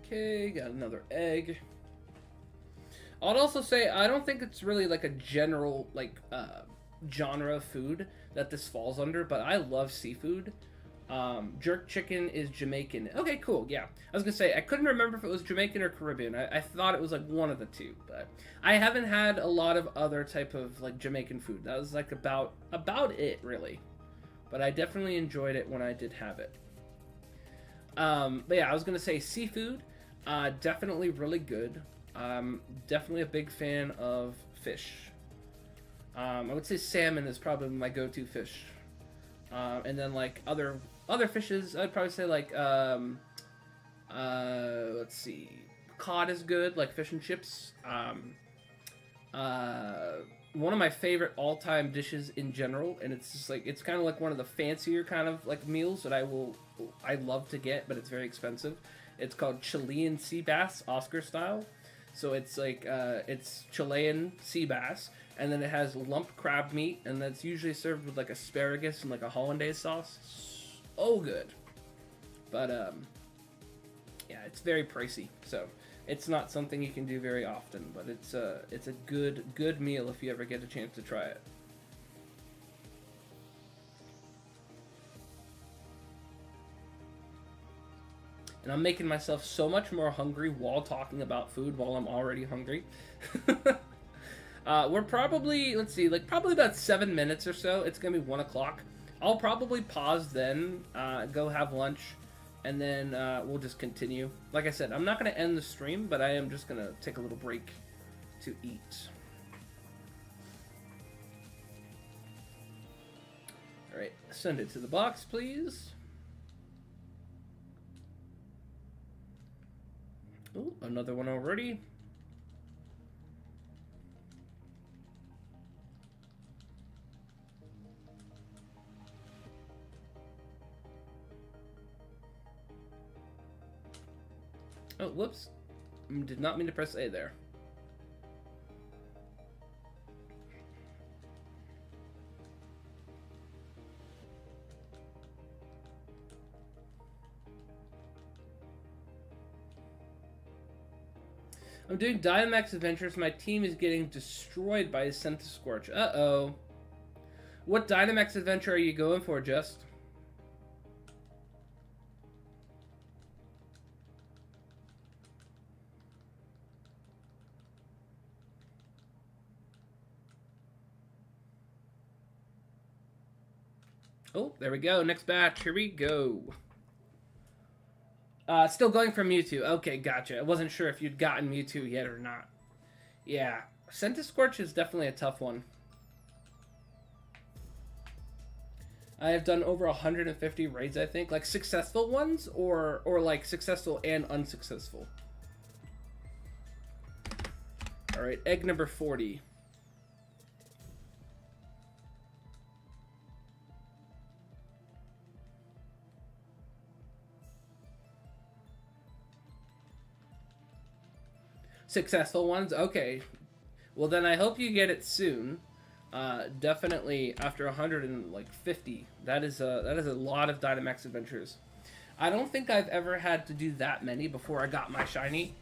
Okay, got another egg. I'd also say I don't think it's really like a general like genre of food that this falls under, but I love seafood. Jerk chicken is Jamaican. Okay, cool. Yeah, I was gonna say I couldn't remember if it was Jamaican or Caribbean. I thought it was like one of the two, but I haven't had a lot of other type of like Jamaican food. That was like about it really, but I definitely enjoyed it when I did have it. But yeah, I was gonna say seafood. Definitely really good. Definitely a big fan of fish. I would say salmon is probably my go-to fish. And then like other fishes, I'd probably say like let's see, cod is good, like fish and chips. One of my favorite all-time dishes in general, and it's just like it's kind of like one of the fancier kind of like meals that I love to get, but it's very expensive. It's called Chilean sea bass, Oscar style. So it's like it's Chilean sea bass, and then it has lump crab meat, and that's usually served with like asparagus and like a hollandaise sauce. So good. But yeah, it's very pricey, so it's not something you can do very often. But it's a good meal if you ever get a chance to try it. And I'm making myself so much more hungry while talking about food while I'm already hungry. We're probably, let's see, like probably about 7 minutes or so. It's going to be 1 o'clock. I'll probably pause then, go have lunch, and then we'll just continue. Like I said, I'm not going to end the stream, but I am just going to take a little break to eat. All right, send it to the box, please. Oh, another one already. Oh, whoops. Did not mean to press A there. I'm doing Dynamax Adventures. My team is getting destroyed by his Scorch. Uh-oh. What Dynamax Adventure are you going for, Just? Oh, there we go. Next batch. Here we go. Still going for Mewtwo. Okay, gotcha. I wasn't sure if you'd gotten Mewtwo yet or not. Yeah, Scorch is definitely a tough one. I have done over 150 raids, I think. Like, successful ones, or like, successful and unsuccessful? Alright, egg number 40. Successful ones? Okay. Well, then I hope you get it soon. Definitely after 150. That is a lot of Dynamax Adventures. I don't think I've ever had to do that many before I got my shiny.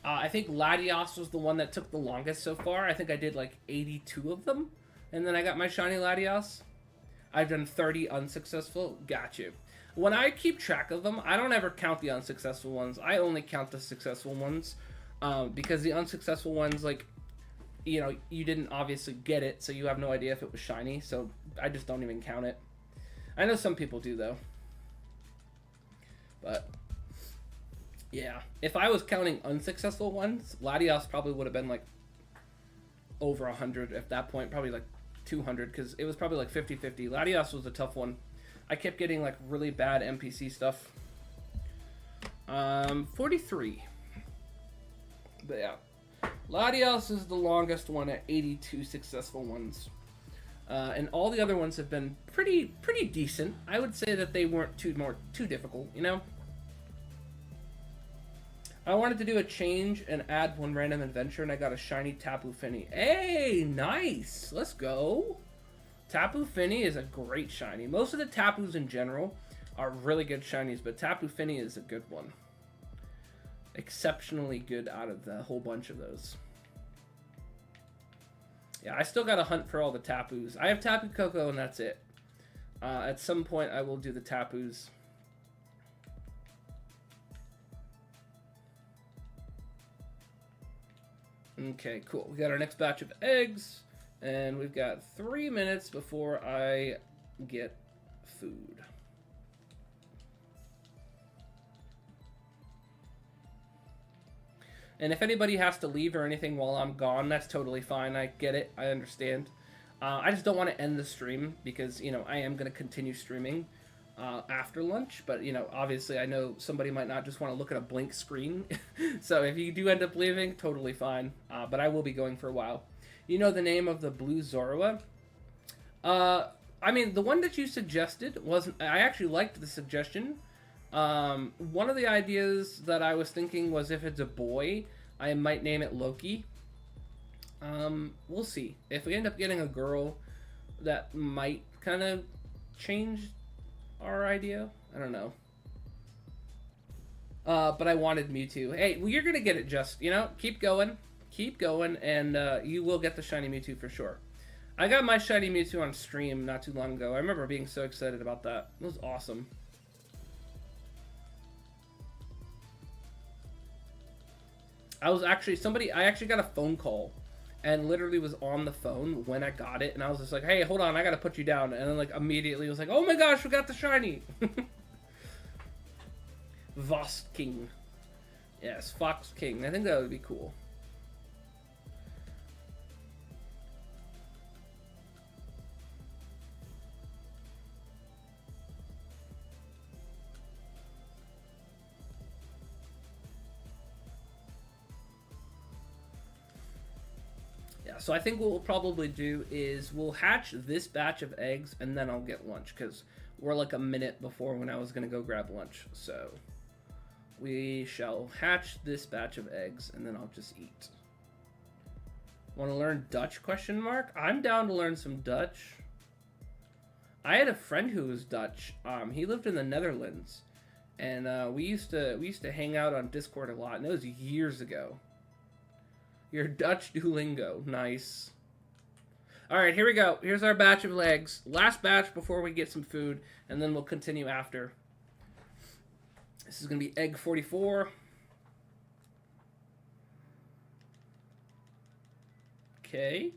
I think Latios was the one that took the longest so far. I think I did like 82 of them, and then I got my shiny Latios. I've done 30 unsuccessful. Got you. When I keep track of them, I don't ever count the unsuccessful ones. I only count the successful ones. Because the unsuccessful ones, like, you know, you didn't obviously get it, so you have no idea if it was shiny, so I just don't even count it. I know some people do, though. But, yeah. If I was counting unsuccessful ones, Latios probably would have been, like, over 100 at that point, probably, like, 200, because it was probably, like, 50-50. Latios was a tough one. I kept getting, like, really bad NPC stuff. 43. But yeah, Latios is the longest one at 82 successful ones, and all the other ones have been pretty decent. I would say that they weren't too difficult, you know. I wanted to do a change and add one random adventure, and I got a shiny Tapu Fini. Hey, nice, let's go. Tapu Fini is a great shiny. Most of the Tapus in general are really good shinies, but Tapu Fini is a good one. Exceptionally good out of the whole bunch of those. Yeah, I still gotta hunt for all the Tapus. I have Tapu Koko and that's it. At some point I will do the Tapus. Okay, cool. We got our next batch of eggs, and we've got 3 minutes before I get food. And if anybody has to leave or anything while I'm gone, that's totally fine. I get it. I understand. I just don't want to end the stream because, you know, I am going to continue streaming after lunch. But, you know, obviously I know somebody might not just want to look at a blank screen. So if you do end up leaving, totally fine. But I will be going for a while. You know the name of the blue Zorua? I mean, the one that you suggested wasn't... I actually liked the suggestion. One of the ideas that I was thinking was if it's a boy, I might name it Loki. We'll see. If we end up getting a girl, that might kind of change our idea. I don't know. But I wanted Mewtwo. Hey, well, you're gonna get it, just, you know, keep going, and you will get the shiny Mewtwo for sure. I got my shiny Mewtwo on stream not too long ago. I remember being so excited about that. It was awesome. I actually got a phone call and literally was on the phone when I got it, and I was just like, hey, hold on, I gotta put you down, and then like immediately was like, oh my gosh, we got the shiny. Voss King. Yes, Fox King. I think that would be cool. Yeah, so I think what we'll probably do is we'll hatch this batch of eggs and then I'll get lunch because we're like a minute before when I was going to go grab lunch. So we shall hatch this batch of eggs and then I'll just eat. Want to learn Dutch, question mark? I'm down to learn some Dutch. I had a friend who was Dutch. He lived in the Netherlands, and we used to hang out on Discord a lot, and it was years ago. Your Dutch Duolingo, nice. All right, here we go. Here's our batch of eggs. Last batch before we get some food, and then we'll continue after. This is gonna be egg 44. Okay.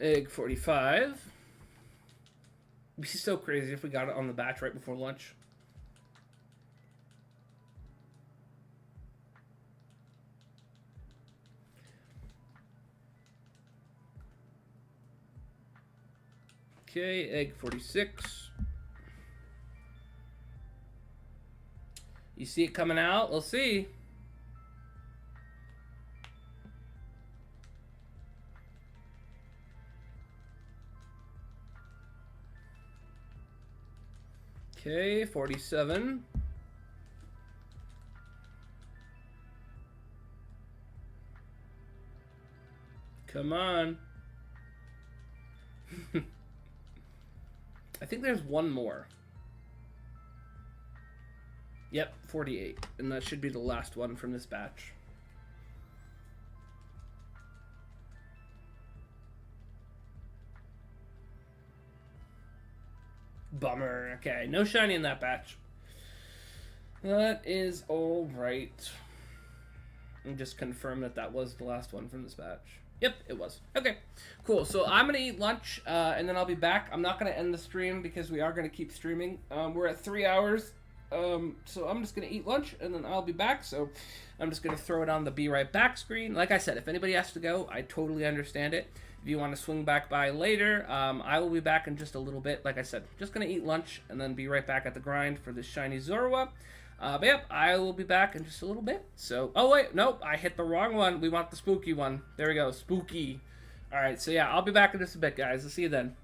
Egg 45. It'd be so crazy if we got it on the batch right before lunch. Okay, egg 46. You see it coming out? We'll see. Okay, 47. Come on. I think there's one more. Yep, 48. And that should be the last one from this batch. Bummer. Okay, no shiny in that batch. That is alright. And just confirm that that was the last one from this batch. Yep, it was. Okay, cool. So I'm going to eat lunch, and then I'll be back. I'm not going to end the stream because we are going to keep streaming. We're at 3 hours, so I'm just going to eat lunch, and then I'll be back. So I'm just going to throw it on the be right back screen. Like I said, if anybody has to go, I totally understand it. If you want to swing back by later, I will be back in just a little bit. Like I said, just going to eat lunch, and then be right back at the grind for this shiny Zorua. But yep, I will be back in just a little bit. So, oh wait, nope, I hit the wrong one. We want the spooky one. There we go, spooky. All right, so yeah, I'll be back in just a bit, guys. I'll see you then.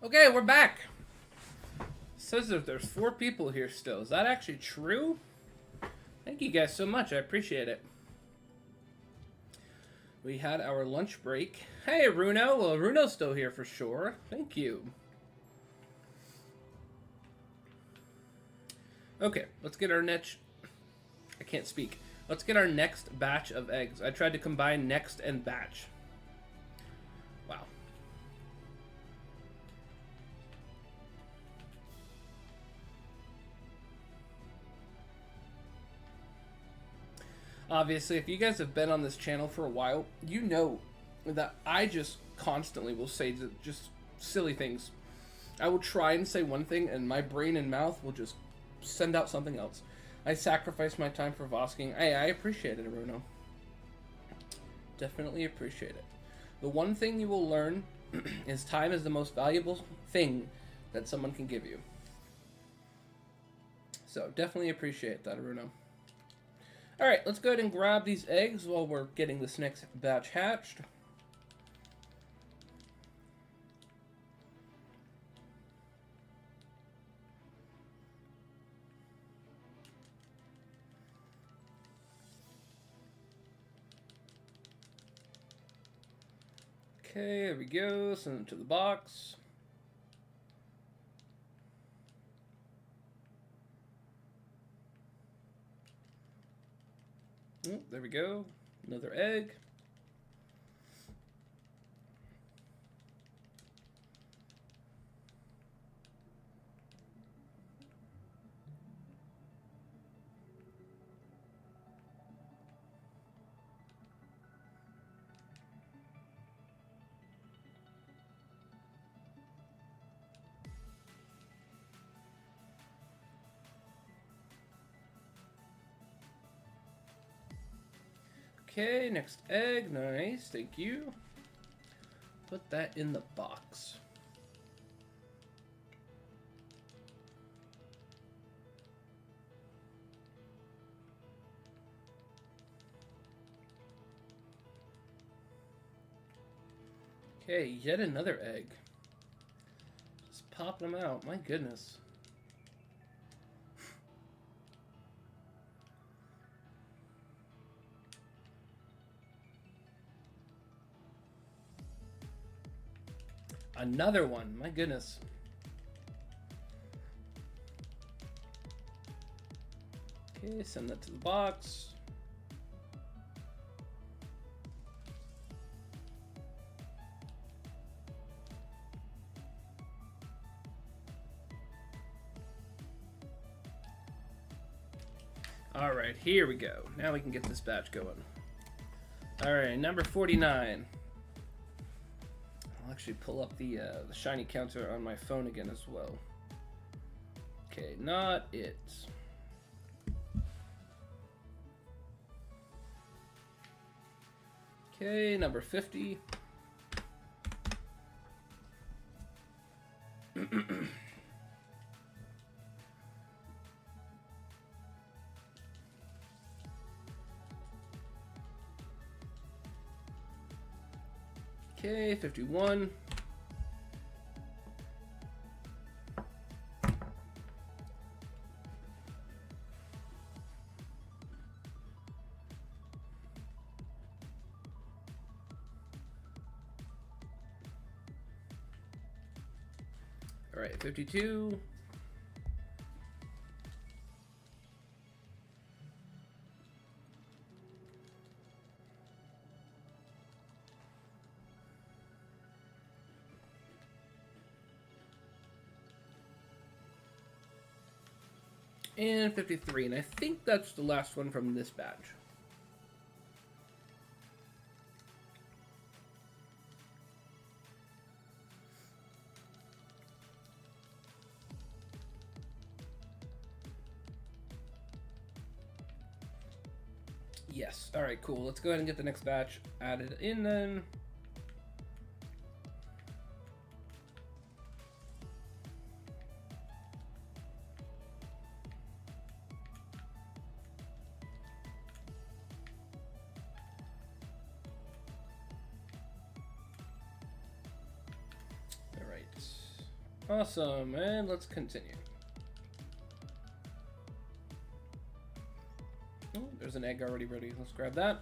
Okay, we're back. Says that there's 4 people here still. Is that actually true? Thank you guys so much. I appreciate it. We had our lunch break. Hey, Runo. Well, Runo's still here for sure. Thank you. Okay, let's get our next... I can't speak. Let's get our next batch of eggs. I tried to combine next and batch. Wow. Obviously, if you guys have been on this channel for a while, you know that I just constantly will say just silly things. I will try and say one thing, and my brain and mouth will just send out something else. I sacrifice my time for Vosking. Hey, I appreciate it, Aruno. Definitely appreciate it. The one thing you will learn is time is the most valuable thing that someone can give you. So, definitely appreciate that, Aruno. Alright, let's go ahead and grab these eggs while we're getting this next batch hatched. Okay, there we go. Send them to the box. Oh, there we go. Another egg. Okay, next egg. Nice, thank you. Put that in the box. Okay, yet another egg. Just popping them out. My goodness. Another one. My goodness. Okay, send that to the box. All right, here we go. Now we can get this batch going. All right, number 49. I'll actually pull up the shiny counter on my phone again as well. Okay, not it. Okay, number 50. Okay, 51. All right, 52. And 53, and I think that's the last one from this batch. Yes. All right, cool. Let's go ahead and get the next batch added in then. All right. Awesome, and let's continue. Oh, there's an egg already ready. Let's grab that.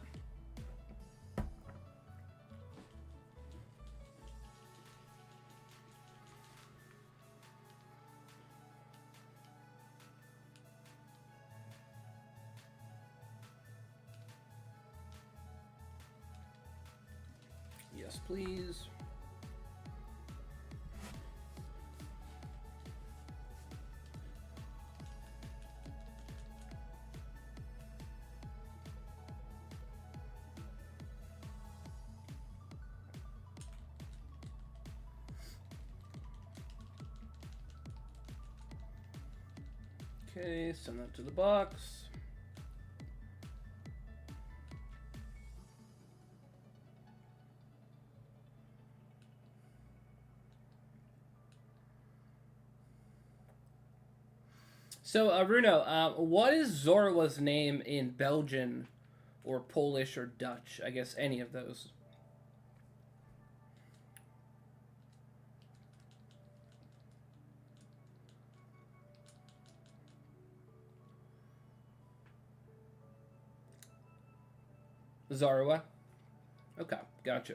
Yes, please. Okay, send that to the box. So, Bruno, what is Zorwa's name in Belgian or Polish or Dutch? I guess any of those. Zarwa? Okay, gotcha.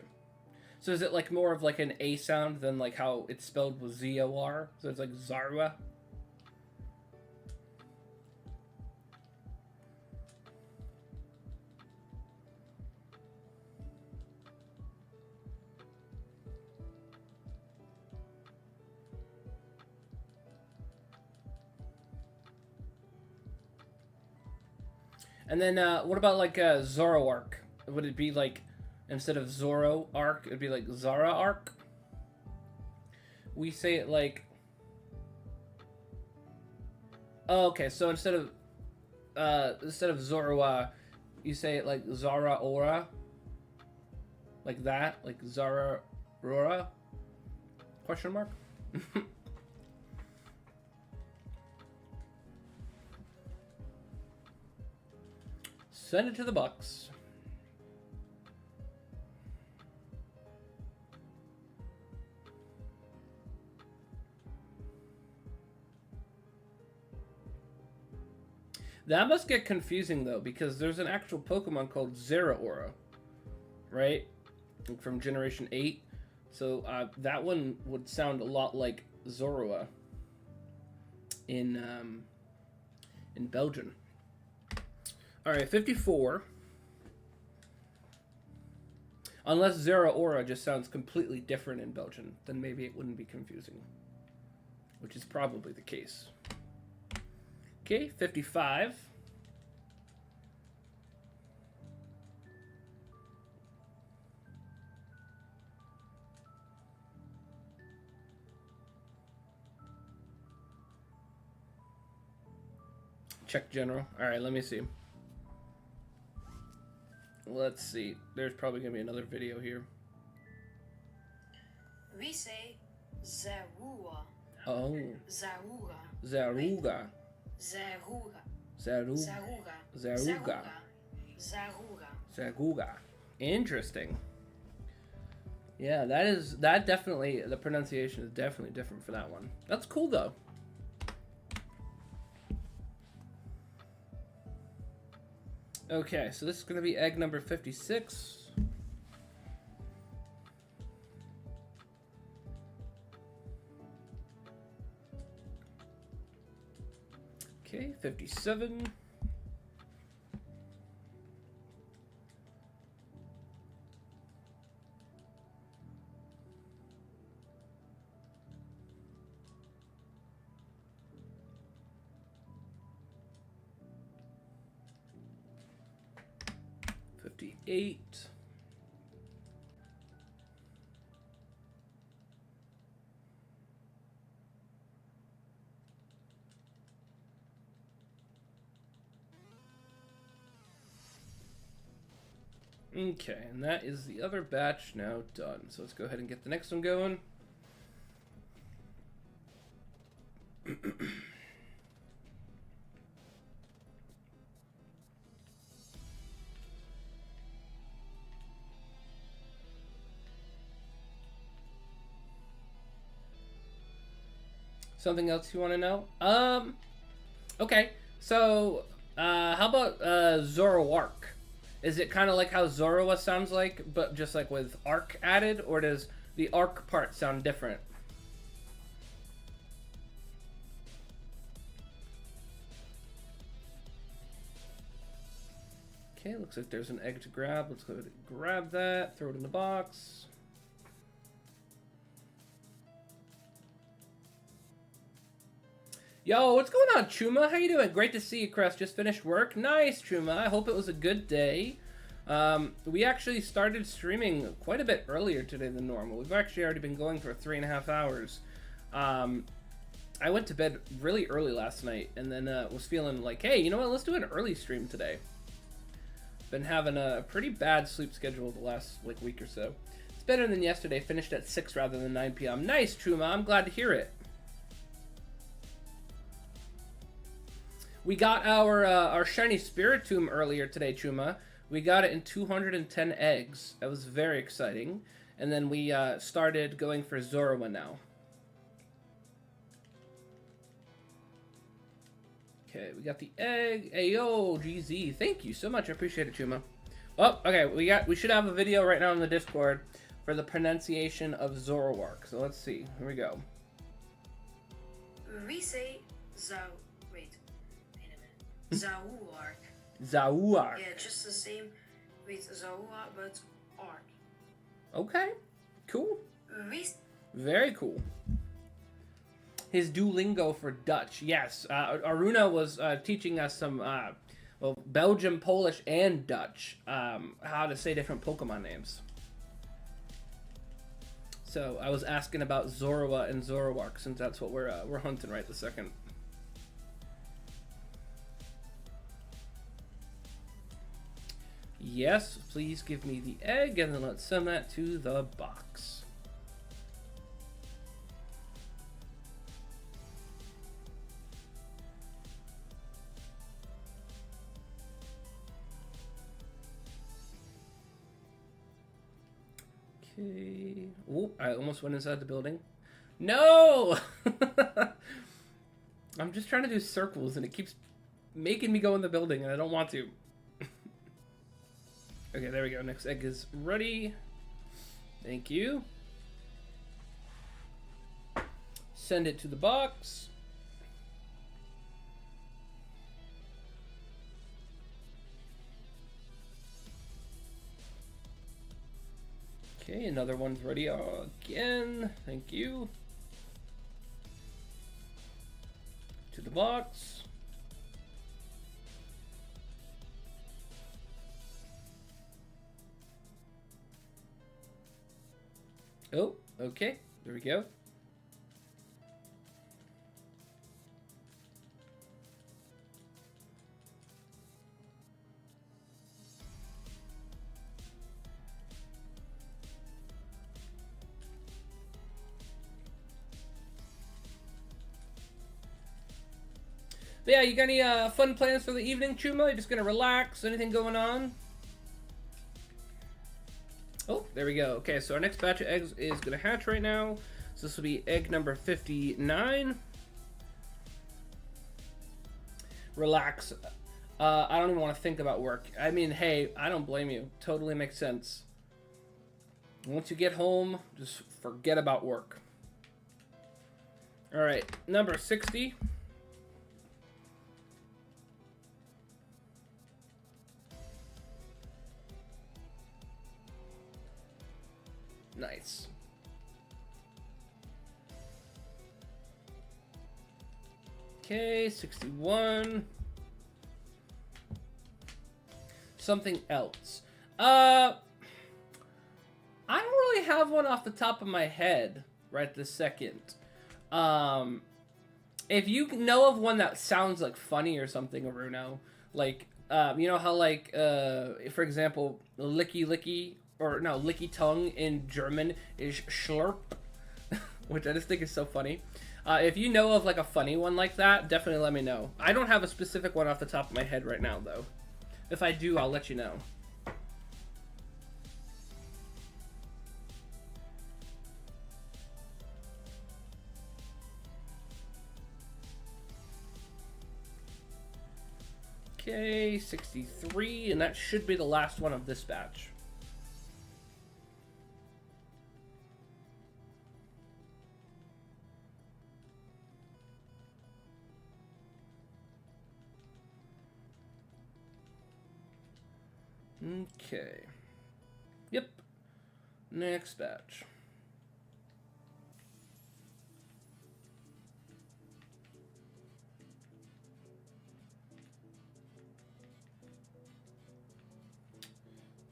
So is it like more of like an A sound than like how it's spelled with Z-O-R? So it's like Zarwa? And then what about like Zoroark? Would it be like, instead of Zoroark, it'd be like Zaraark? We say it like... Oh, okay, so instead of Zoroa, you say it like Zaraora? Like that? Like Zararora? Question mark? Send it to the box. That must get confusing though, because there's an actual Pokemon called Zeraora, right? From Generation 8. So that one would sound a lot like Zorua in Belgian. Alright, 54. Unless Zeraora just sounds completely different in Belgian, then maybe it wouldn't be confusing. Which is probably the case. Okay, 55. Check general. Alright, let me see. Let's see. There's probably going to be another video here.
We say Zarua.
Oh.
Zarura.
Zaruga.
Zarura.
Zaruga.
Zarura.
Zaruga.
Zarura.
Zaguga. Interesting. Yeah, that definitely, the pronunciation is definitely different for that one. That's cool though. Okay, so this is going to be egg number 56. Okay, 57. Eight. Okay, and that is the other batch now done. So let's go ahead and get the next one going. Something else you want to know? Okay. So, how about Zoroark? Is it kind of like how Zoroa sounds like, but just like with arc added, or does the arc part sound different? Okay, looks like there's an egg to grab. Let's go ahead and grab that, throw it in the box. Yo, what's going on, Chuma? How you doing? Great to see you, Crest. Just finished work. Nice, Chuma. I hope it was a good day. We actually started streaming quite a bit earlier today than normal. We've actually already been going for 3.5 hours. I went to bed really early last night and then was feeling like, hey, you know what? Let's do an early stream today. Been having a pretty bad sleep schedule the last week or so. It's better than yesterday. Finished at 6 rather than 9 p.m. Nice, Chuma. I'm glad to hear it. We got our shiny Spiritomb earlier today, Chuma. We got it in 210 eggs. That was very exciting. And then we started going for Zoroa now. Okay, we got the egg. Ayo, GZ. Thank you so much. I appreciate it, Chuma. Oh, okay. We should have a video right now in the Discord for the pronunciation of Zoroark. So let's see. Here we go.
We say wait a minute. Zauark.
Zauark.
Yeah, just the same with Zaua, but arc.
Okay. Cool.
We
Very cool. His Duolingo for Dutch. Yes, Aruna was teaching us some, Belgian, Polish, and Dutch, how to say different Pokemon names. So I was asking about Zoroa and Zoroark, since that's what we're hunting right this second. Yes, please give me the egg, and then let's send that to the box. Okay. Oh, I almost went inside the building. No! I'm just trying to do circles, and it keeps making me go in the building, and I don't want to. Okay, there we go. Next egg is ready. Thank you. Send it to the box. Okay, another one's ready again. Thank you. To the box. Oh, okay. There we go. But yeah, you got any fun plans for the evening, Chuma? You just gonna relax? Anything going on? Oh, there we go. Okay, so our next batch of eggs is gonna hatch right now. So this will be egg number 59. Relax. I don't even want to think about work. I mean, hey, I don't blame you. Totally makes sense. Once you get home, just forget about work. All right, number 60. Nice. Okay, 61. Something else. I don't really have one off the top of my head right this second. If you know of one that sounds like funny or something, Aruno, like, you know how, like, for example, licky licky, or no, licky tongue in German is schlurp, which I just think is so funny. If you know of like a funny one like that, definitely let me know. I don't have a specific one off the top of my head right now, though. If I do, I'll let you know. Okay, 63, and that should be the last one of this batch. Okay. Yep. Next batch.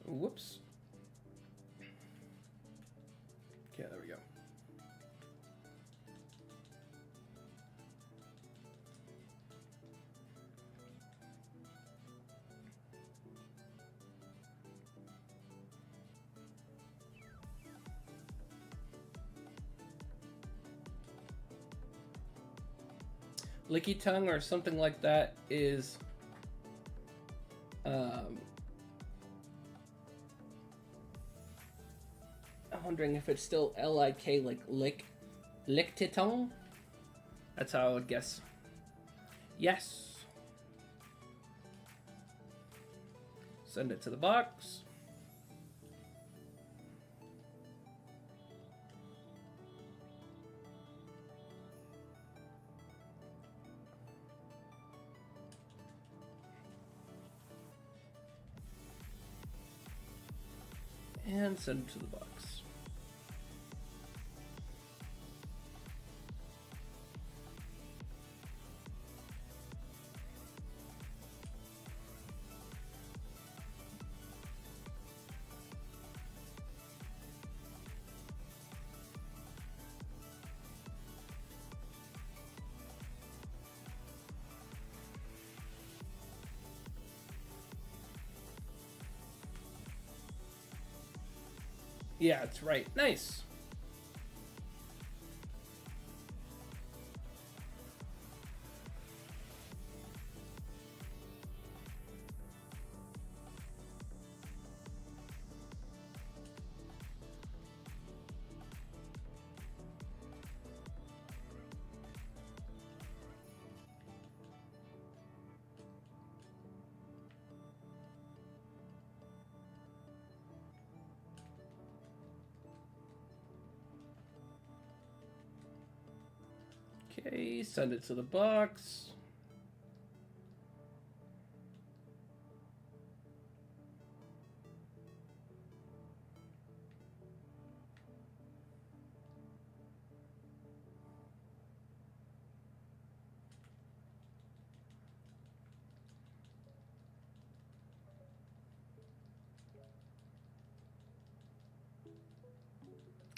Whoops. Okay, there we go. Licky tongue or something like that is I'm wondering if it's still L-I-K, like lictiton? That's how I would guess. Yes. Send it to the box. And send it to the box. Yeah, it's right. Nice. Okay, send it to the box.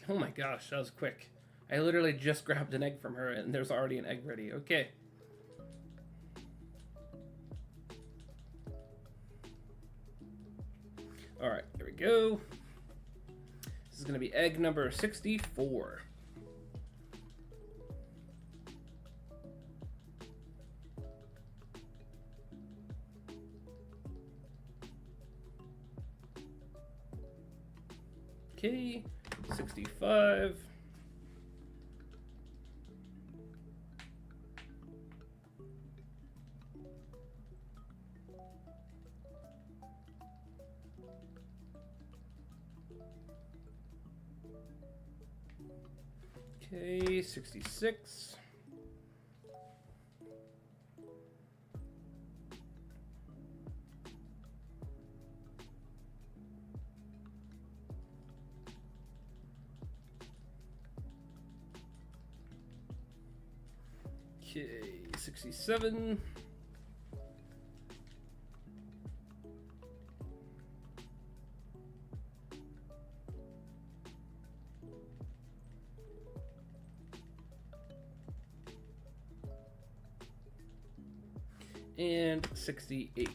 Oh my gosh, that was quick. I literally just grabbed an egg from her and there's already an egg ready. Okay. Alright, here we go. This is going to be egg number 64. Okay, 65. Okay, 66. Okay, 67. And 68.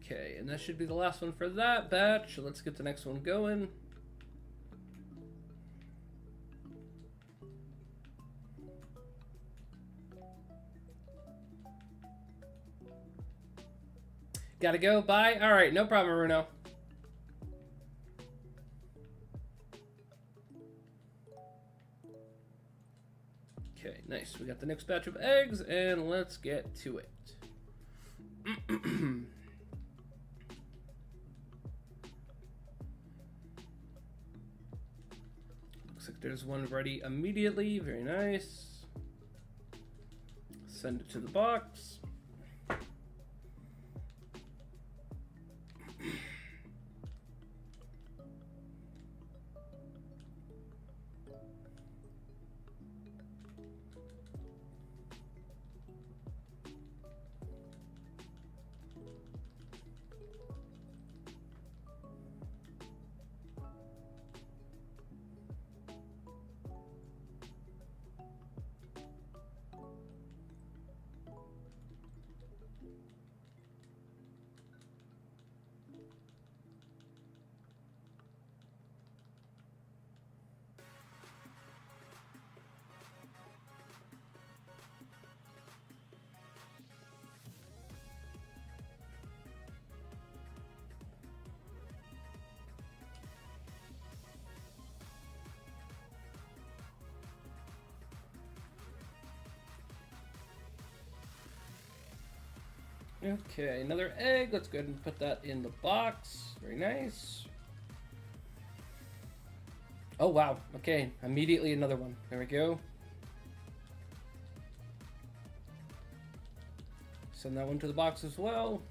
Okay, and that should be the last one for that batch. So let's get the next one going. Gotta go. Bye. All right, no problem, Bruno. Okay, nice. We got the next batch of eggs, and let's get to it. Looks like there's one ready immediately. Very nice. Send it to the box. Okay, another egg. Let's go ahead and put that in the box. Very nice. Oh, wow. Okay, immediately another one. There we go. Send that one to the box as well.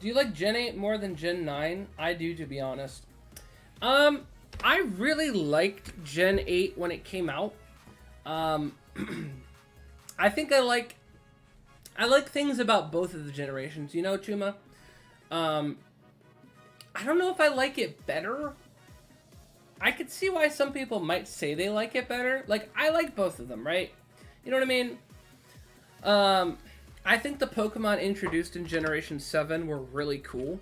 Do you like Gen 8 more than Gen 9? I do, to be honest. I really liked Gen 8 when it came out. I think I like things about both of the generations, you know, Chuma? I don't know if I like it better. I could see why some people might say they like it better. Like, I like both of them, right? You know what I mean? I think the Pokemon introduced in Generation 7 were really cool.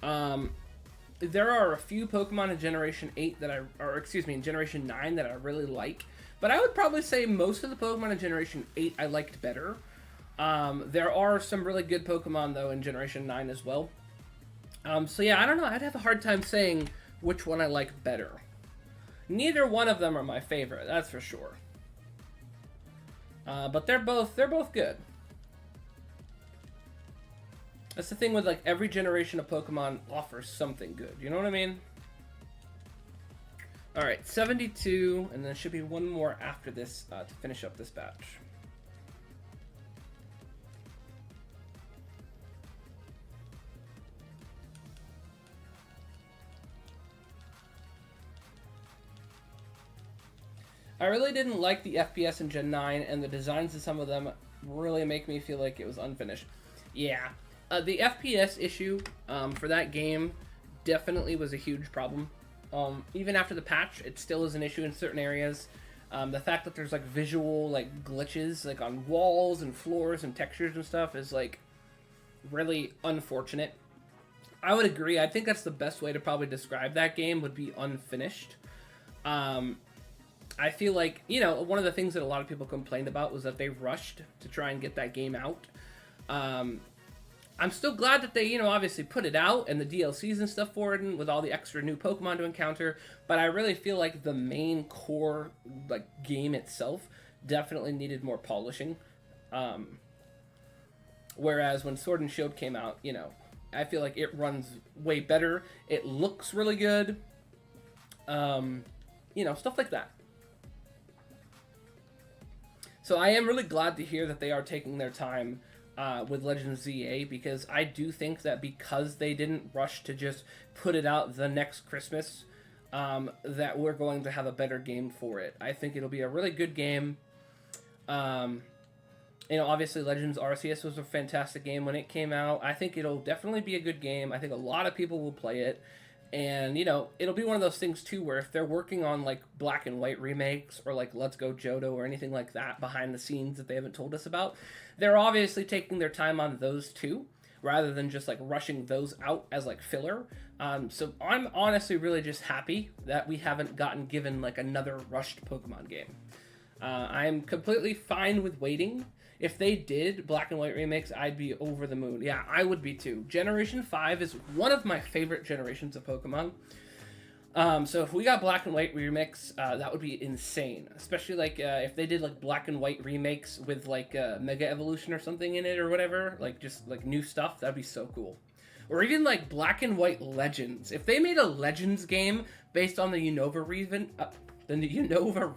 There are a few Pokemon in Generation 8 that in Generation 9 that I really like. But I would probably say most of the Pokemon in Generation 8 I liked better. There are some really good Pokemon, though, in Generation 9 as well. So yeah, I don't know. I'd have a hard time saying which one I like better. Neither one of them are my favorite, that's for sure. But they're both good. That's the thing with, like, every generation of Pokemon offers something good. You know what I mean? Alright, 72, and there should be one more after this to finish up this batch. I really didn't like the FPS in Gen 9, and the designs of some of them really make me feel like it was unfinished. Yeah. The FPS issue for that game definitely was a huge problem. Even after the patch, it still is an issue in certain areas. The fact that there's like visual like glitches like on walls and floors and textures and stuff is like really unfortunate. I would agree. I think that's the best way to probably describe that game would be unfinished. I feel like, you know, one of the things that a lot of people complained about was that they rushed to try and get that game out. I'm still glad that they, you know, obviously put it out and the DLCs and stuff for it and with all the extra new Pokemon to encounter, but I really feel like the main core, like, game itself definitely needed more polishing. Whereas when Sword and Shield came out, you know, I feel like it runs way better. It looks really good. You know, stuff like that. So I am really glad to hear that they are taking their time with Legends ZA, because I do think that because they didn't rush to just put it out the next Christmas, that we're going to have a better game for it. I think it'll be a really good game. You know, obviously Legends Arceus was a fantastic game when it came out. I think it'll definitely be a good game. I think a lot of people will play it. And, you know, it'll be one of those things too where if they're working on like black and white remakes or like Let's Go Johto or anything like that behind the scenes that they haven't told us about, they're obviously taking their time on those too, rather than just like rushing those out as like filler. So I'm honestly really just happy that we haven't gotten given like another rushed Pokemon game. I'm completely fine with waiting. If they did Black and White remakes, I'd be over the moon. Yeah, I would be too. Generation 5 is one of my favorite generations of Pokemon. So if we got Black and White remakes, that would be insane. Especially like if they did like Black and White remakes with like Mega Evolution or something in it or whatever, like just like new stuff, that'd be so cool. Or even like Black and White Legends. If they made a Legends game based on the Unova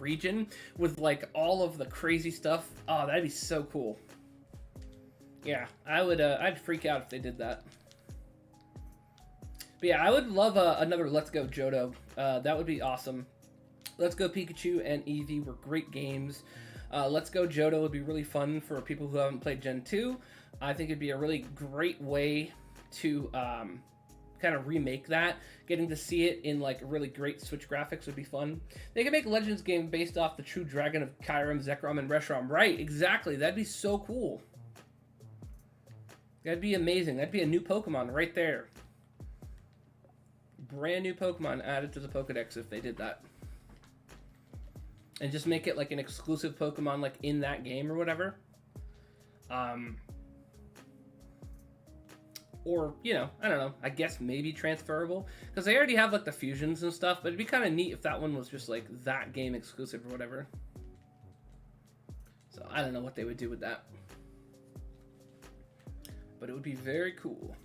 region with like all of the crazy stuff, oh, that'd be so cool. Yeah, I would. I'd freak out if they did that. But yeah, I would love another Let's Go Johto. That would be awesome. Let's Go Pikachu and Eevee were great games. Let's Go Johto would be really fun for people who haven't played Gen 2. I think it'd be a really great way to kind of remake that. Getting to see it in like really great Switch graphics would be fun. They could make a Legends game based off the True Dragon of Kyurem, Zekrom, and Reshiram. Right, exactly. That'd be so cool. That'd be amazing. That'd be a new Pokemon right there. Brand new Pokemon added to the Pokedex if they did that. And just make it like an exclusive Pokemon like in that game or whatever. Or, you know, I don't know, I guess maybe transferable. Because they already have, like, the fusions and stuff, but it'd be kind of neat if that one was just, like, that game exclusive or whatever. So, I don't know what they would do with that. But it would be very cool.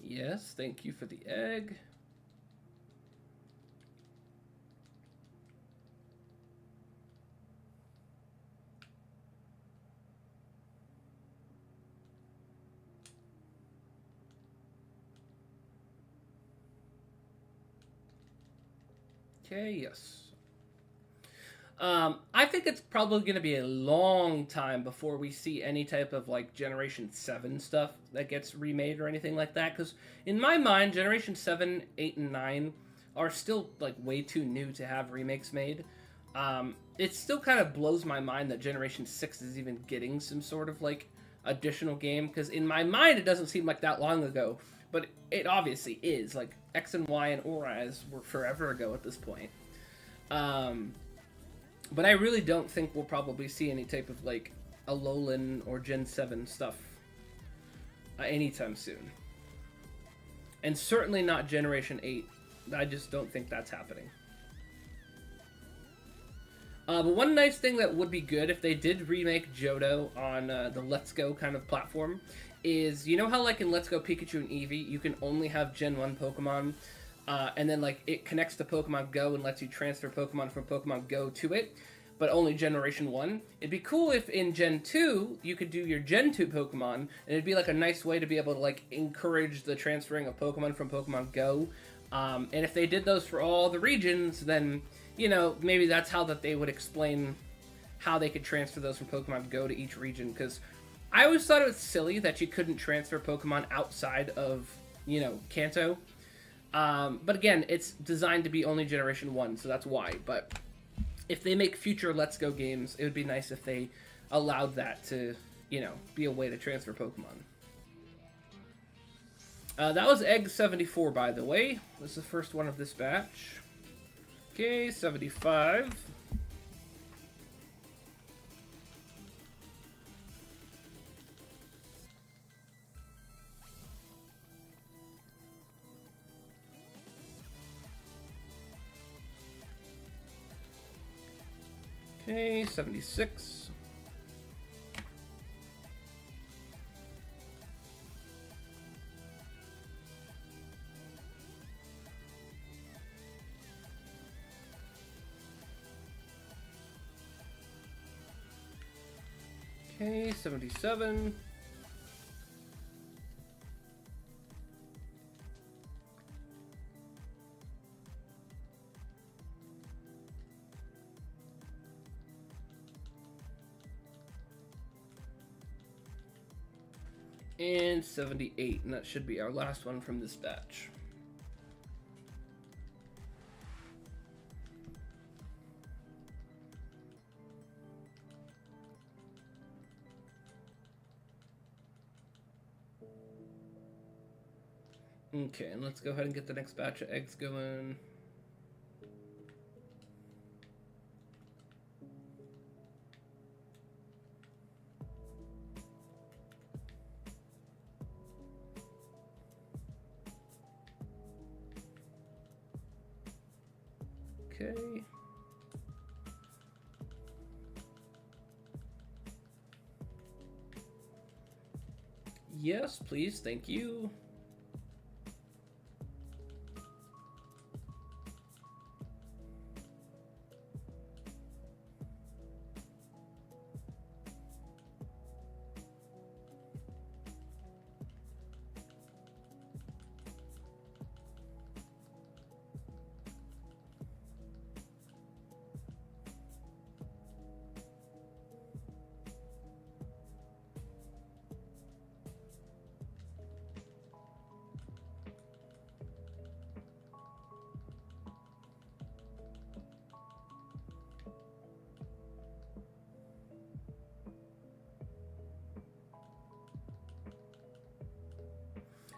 Yes, thank you for the egg. Okay, yes. I think it's probably going to be a long time before we see any type of like Generation 7 stuff that gets remade or anything like that. Because in my mind, Generation 7, 8, and 9 are still like way too new to have remakes made. It still kind of blows my mind that Generation 6 is even getting some sort of like additional game. Because in my mind, it doesn't seem like that long ago. But it obviously is. Like X and Y and Auras were forever ago at this point. But I really don't think we'll probably see any type of, like, Alolan or Gen 7 stuff anytime soon. And certainly not Generation 8. I just don't think that's happening. But one nice thing that would be good if they did remake Johto on the Let's Go kind of platform is, you know how, like, in Let's Go Pikachu and Eevee, you can only have Gen 1 Pokemon, and then, like, it connects to Pokemon Go and lets you transfer Pokemon from Pokemon Go to it, but only Generation 1. It'd be cool if in Gen 2, you could do your Gen 2 Pokemon, and it'd be, like, a nice way to be able to, like, encourage the transferring of Pokemon from Pokemon Go. And if they did those for all the regions, then, you know, maybe that's how that they would explain how they could transfer those from Pokemon Go to each region, because I always thought it was silly that you couldn't transfer Pokemon outside of, you know, Kanto. But again, it's designed to be only Generation 1, so that's why. But if they make future Let's Go games, it would be nice if they allowed that to, you know, be a way to transfer Pokemon. That was Egg 74, by the way. This is the first one of this batch. Okay, 75. Okay, 76. Okay, 77. And 78, and that should be our last one from this batch. Okay, and let's go ahead and get the next batch of eggs going. Okay. Yes, please, thank you.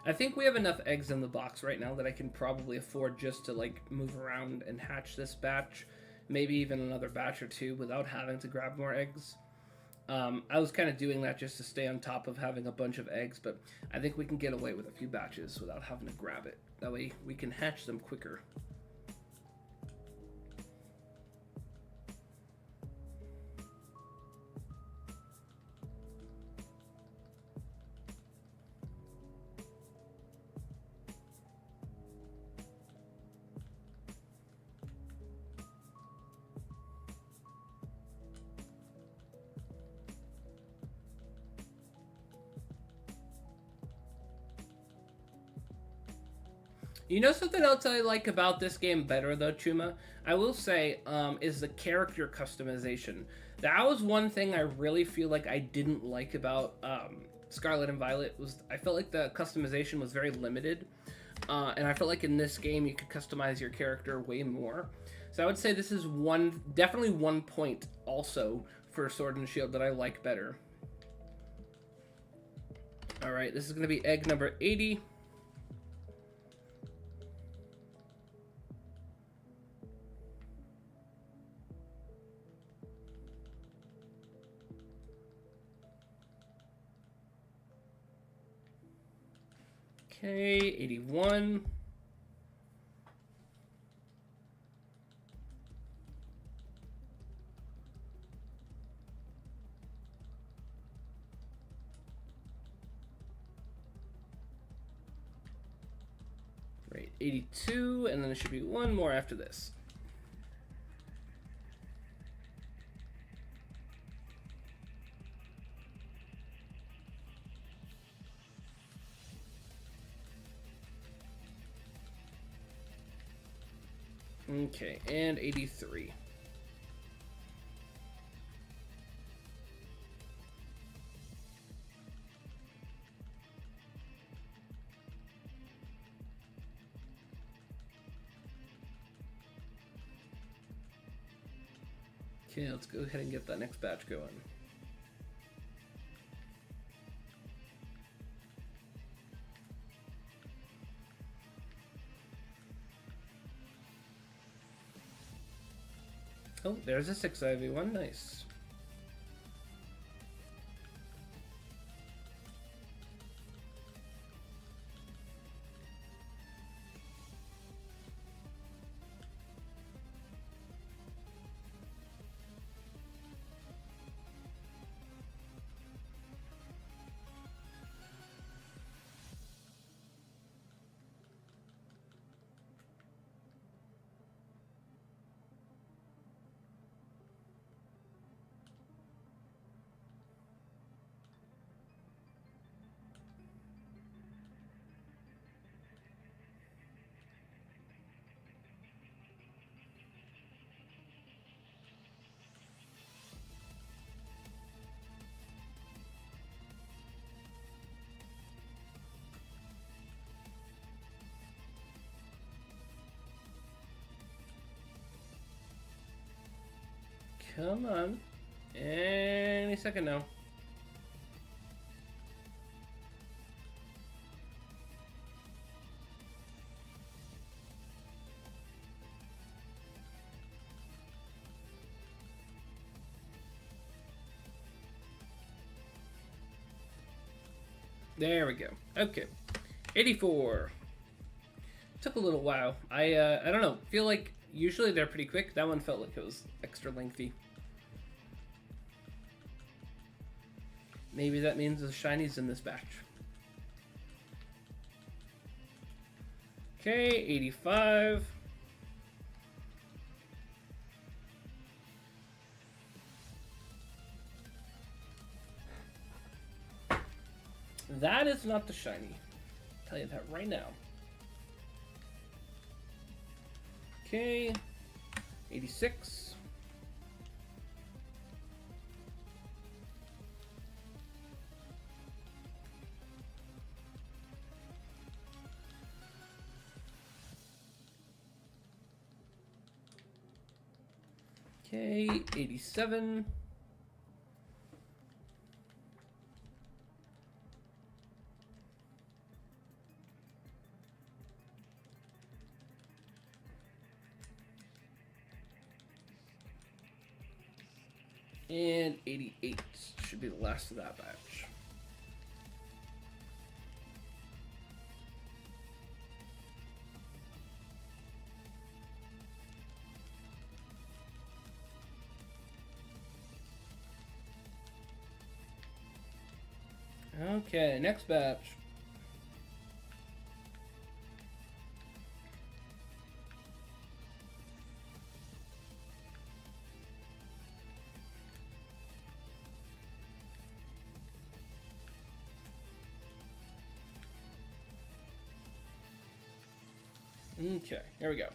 I think we have enough eggs in the box right now that I can probably afford just to like move around and hatch this batch, maybe even another batch or two without having to grab more eggs. I was kind of doing that just to stay on top of having a bunch of eggs, but I think we can get away with a few batches without having to grab it. That way we can hatch them quicker. You know something else I like about this game better though, Chuma? I will say, is the character customization. That was one thing I really feel like I didn't like about Scarlet and Violet. Was I felt like the customization was very limited, and I felt like in this game you could customize your character way more. So I would say this is definitely one point also for Sword and Shield that I like better. All right, this is going to be egg number 80. Okay, 81. Right, 82, and then there should be one more after this. Okay, and 83. Okay, let's go ahead and get that next batch going. Oh, there's a 6 IV one, nice. Come on. Any second now. There we go. Okay. 84. Took a little while. I don't know. Feel like usually they're pretty quick. That one felt like it was extra lengthy. Maybe that means the shinies in this batch. Okay, 85. That is not the shiny. I'll tell you that right now. Okay, 86. Okay, 87. And 88 should be the last of that batch. Okay, next batch. Okay, here we go.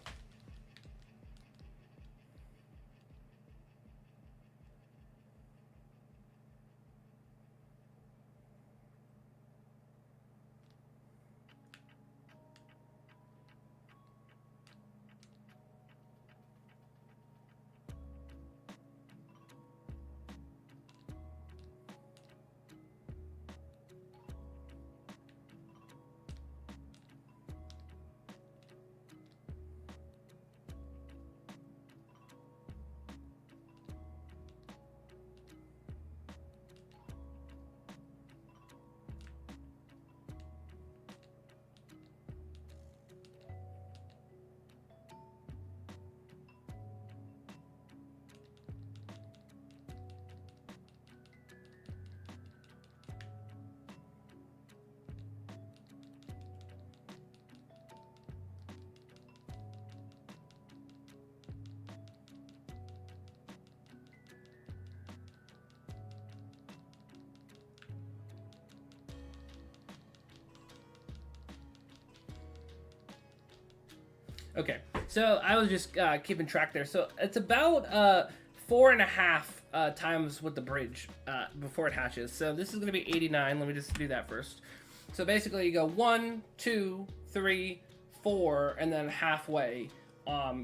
Okay, so I was just keeping track there. So it's about 4.5 times with the bridge before it hatches. So this is going to be 89. Let me just do that first. So basically you go 1, 2, 3, 4, and then halfway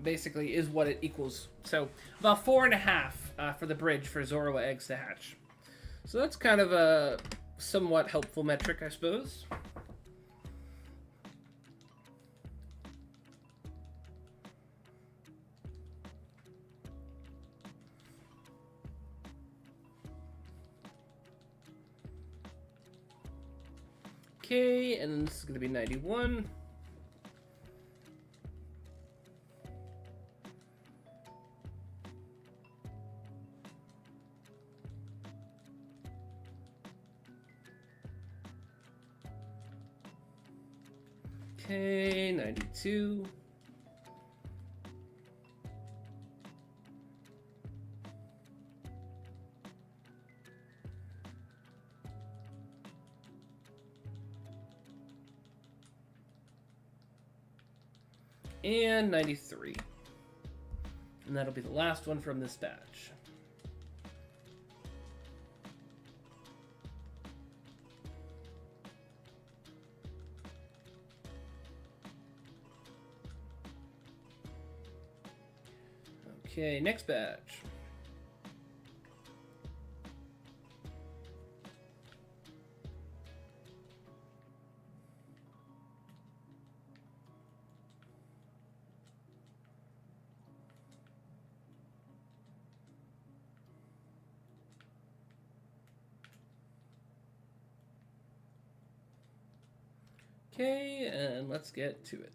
basically is what it equals. So about 4.5 for the bridge for Zorua eggs to hatch. So that's kind of a somewhat helpful metric, I suppose. Okay, and then this is going to be 91. Okay, 92. And 93. And that'll be the last one from this batch. Okay, next batch. Okay, and let's get to it.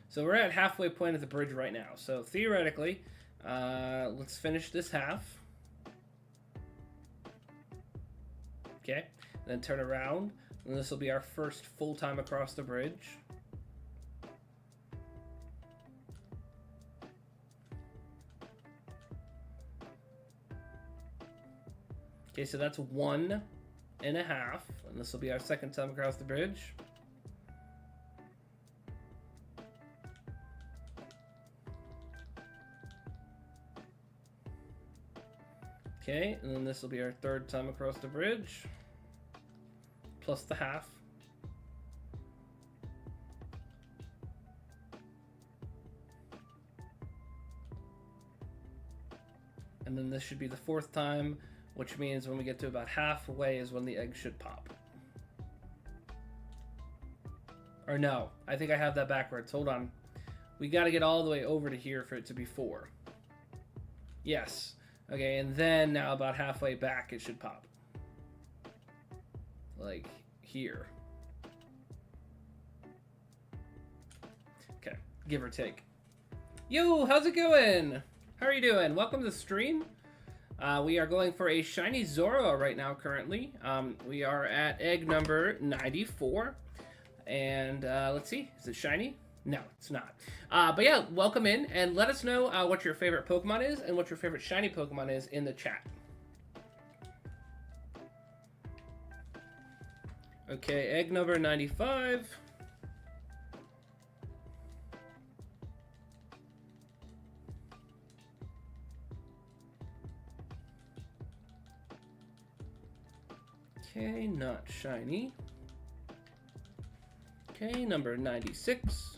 So we're at halfway point of the bridge right now. So theoretically, let's finish this half. Okay, then turn around, and this will be our first full time across the bridge. Okay, so that's 1.5, and this will be our second time across the bridge. Okay, and then this will be our third time across the bridge, plus the half. And then this should be the fourth time, which means when we get to about halfway is when the egg should pop. Or no, I think I have that backwards. Hold on. We got to get all the way over to here for it to be 4. Yes. Okay, and then now about halfway back it should pop. Like here. Okay, give or take. Yo, how's it going? How are you doing? Welcome to the stream. We are going for a shiny Zoro right now currently. We are at egg number 94. And let's see, is it shiny? No, it's not. But yeah, welcome in and let us know what your favorite Pokemon is and what your favorite shiny Pokemon is in the chat. Okay, egg number 95. Okay, not shiny. Okay, number 96.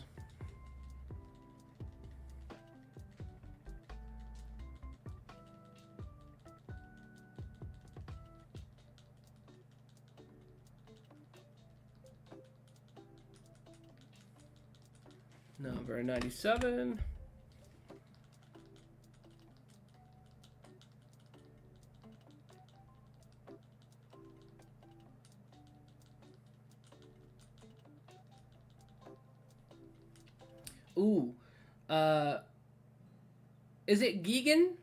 Number 97. Ooh, is it Gigan?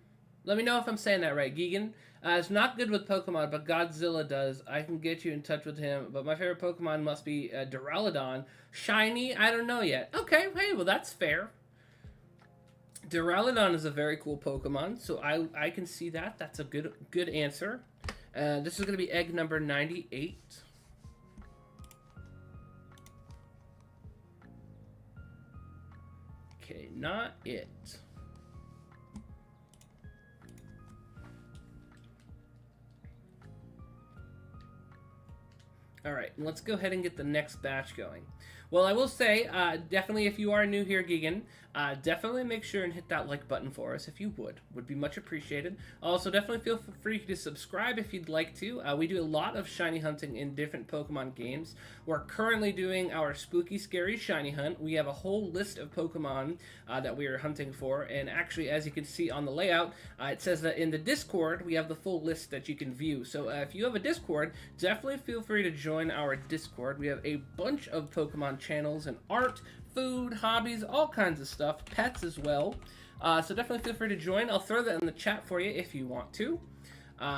Let me know if I'm saying that right. Gigan. It's not good with Pokemon, but Godzilla does. I can get you in touch with him. But my favorite Pokemon must be Duraludon. Shiny? I don't know yet. Okay, hey, well that's fair. Duraludon is a very cool Pokemon, so I can see that. That's a good answer. This is going to be egg number 98. Okay, not it. All right, let's go ahead and get the next batch going. Well, I will say, definitely if you are new here, Gigan, definitely make sure and hit that like button for us if you would be much appreciated. Also, definitely feel free to subscribe if you'd like to. We do a lot of shiny hunting in different Pokemon games. We're currently doing our spooky, scary shiny hunt. We have a whole list of Pokemon that we are hunting for, and actually, as you can see on the layout, it says that in the Discord, we have the full list that you can view. So if you have a Discord, definitely feel free to join our Discord. We have a bunch of Pokemon channels and art, food, hobbies, all kinds of stuff, pets as well. So definitely feel free to join. I'll throw that in the chat for you if you want to.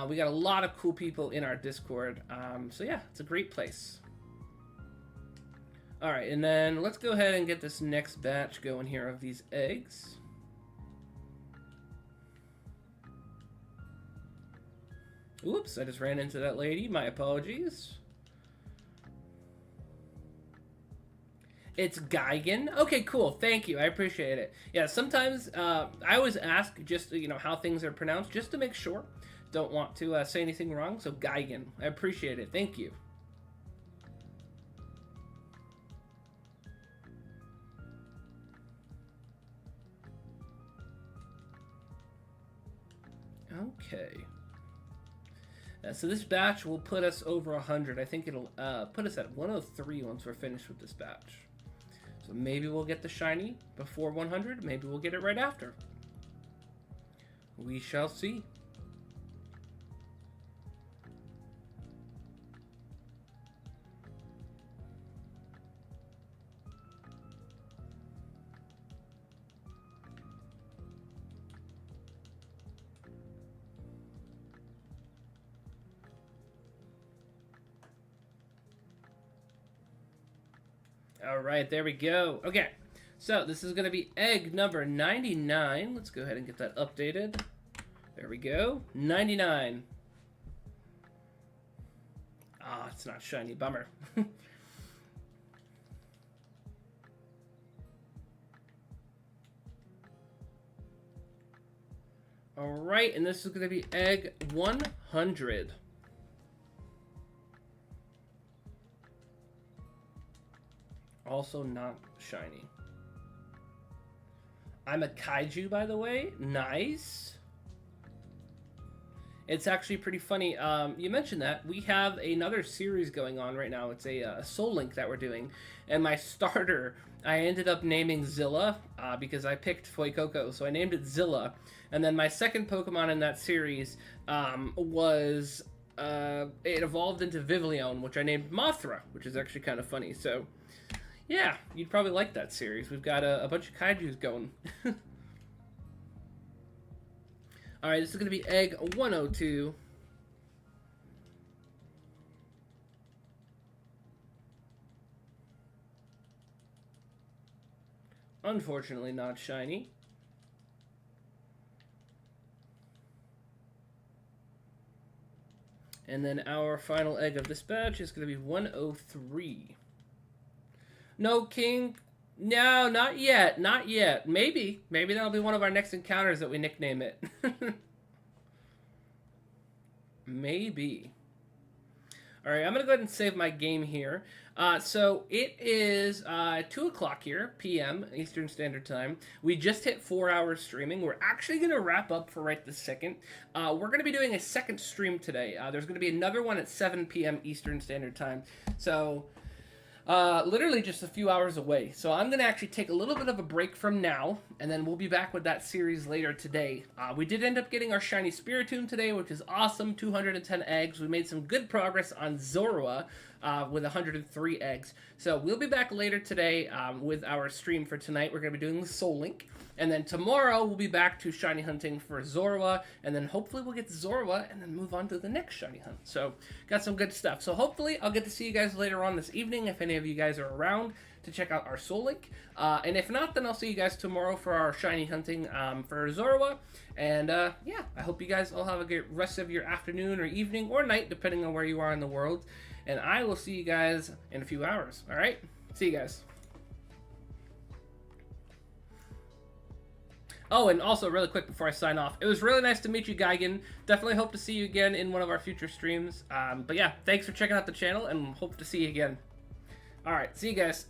We got a lot of cool people in our Discord. So yeah, it's a great place. All right, and then let's go ahead and get this next batch going here of these eggs. Oops, I just ran into that lady. My apologies. It's Gigan. Okay, cool. Thank you. I appreciate it. Yeah, sometimes I always ask just, how things are pronounced just to make sure. Don't want to say anything wrong. So Gigan. I appreciate it. Thank you. Okay. So this batch will put us over 100. I think it'll put us at 103 once we're finished with this batch. So maybe we'll get the shiny before 100. Maybe we'll get it right after. We shall see. All right, there we go. Okay, so this is going to be egg number 99. Let's go ahead and get that updated. There we go. 99. Ah, it's not shiny. Bummer. All right, and this is going to be egg 100. Also not shiny. I'm a kaiju, by the way. Nice. It's actually pretty funny. You mentioned that. We have another series going on right now. It's a Soul Link that we're doing. And my starter, I ended up naming Zilla because I picked Fuecoco. So I named it Zilla. And then my second Pokemon in that series was... it evolved into Vivillon, which I named Mothra, which is actually kind of funny. So... yeah, you'd probably like that series. We've got a bunch of kaijus going. Alright, this is going to be egg 102. Unfortunately, not shiny. And then our final egg of this batch is going to be 103. No, King. No, not yet. Not yet. Maybe. Maybe that'll be one of our next encounters that we nickname it. Maybe. Alright, I'm going to go ahead and save my game here. So it is 2 o'clock here, p.m. Eastern Standard Time. We just hit 4 hours streaming. We're actually going to wrap up for right this second. We're going to be doing a second stream today. There's going to be another one at 7 p.m. Eastern Standard Time. So... literally just a few hours away. So I'm going to actually take a little bit of a break from now, and then we'll be back with that series later today. We did end up getting our Shiny Spiritomb today, which is awesome, 210 eggs. We made some good progress on Zorua with 103 eggs. So we'll be back later today with our stream for tonight. We're going to be doing the Soul Link. And then tomorrow we'll be back to shiny hunting for Zorua, and then hopefully we'll get Zorua and then move on to the next shiny hunt. So got some good stuff. So hopefully I'll get to see you guys later on this evening if any of you guys are around to check out our Soul Link. And if not, then I'll see you guys tomorrow for our shiny hunting for Zorua. And yeah, I hope you guys all have a great rest of your afternoon or evening or night, depending on where you are in the world. And I will see you guys in a few hours. All right? See you guys. Oh, and also really quick before I sign off, it was really nice to meet you, Geigen. Definitely hope to see you again in one of our future streams. But yeah, thanks for checking out the channel, and hope to see you again. All right, see you guys.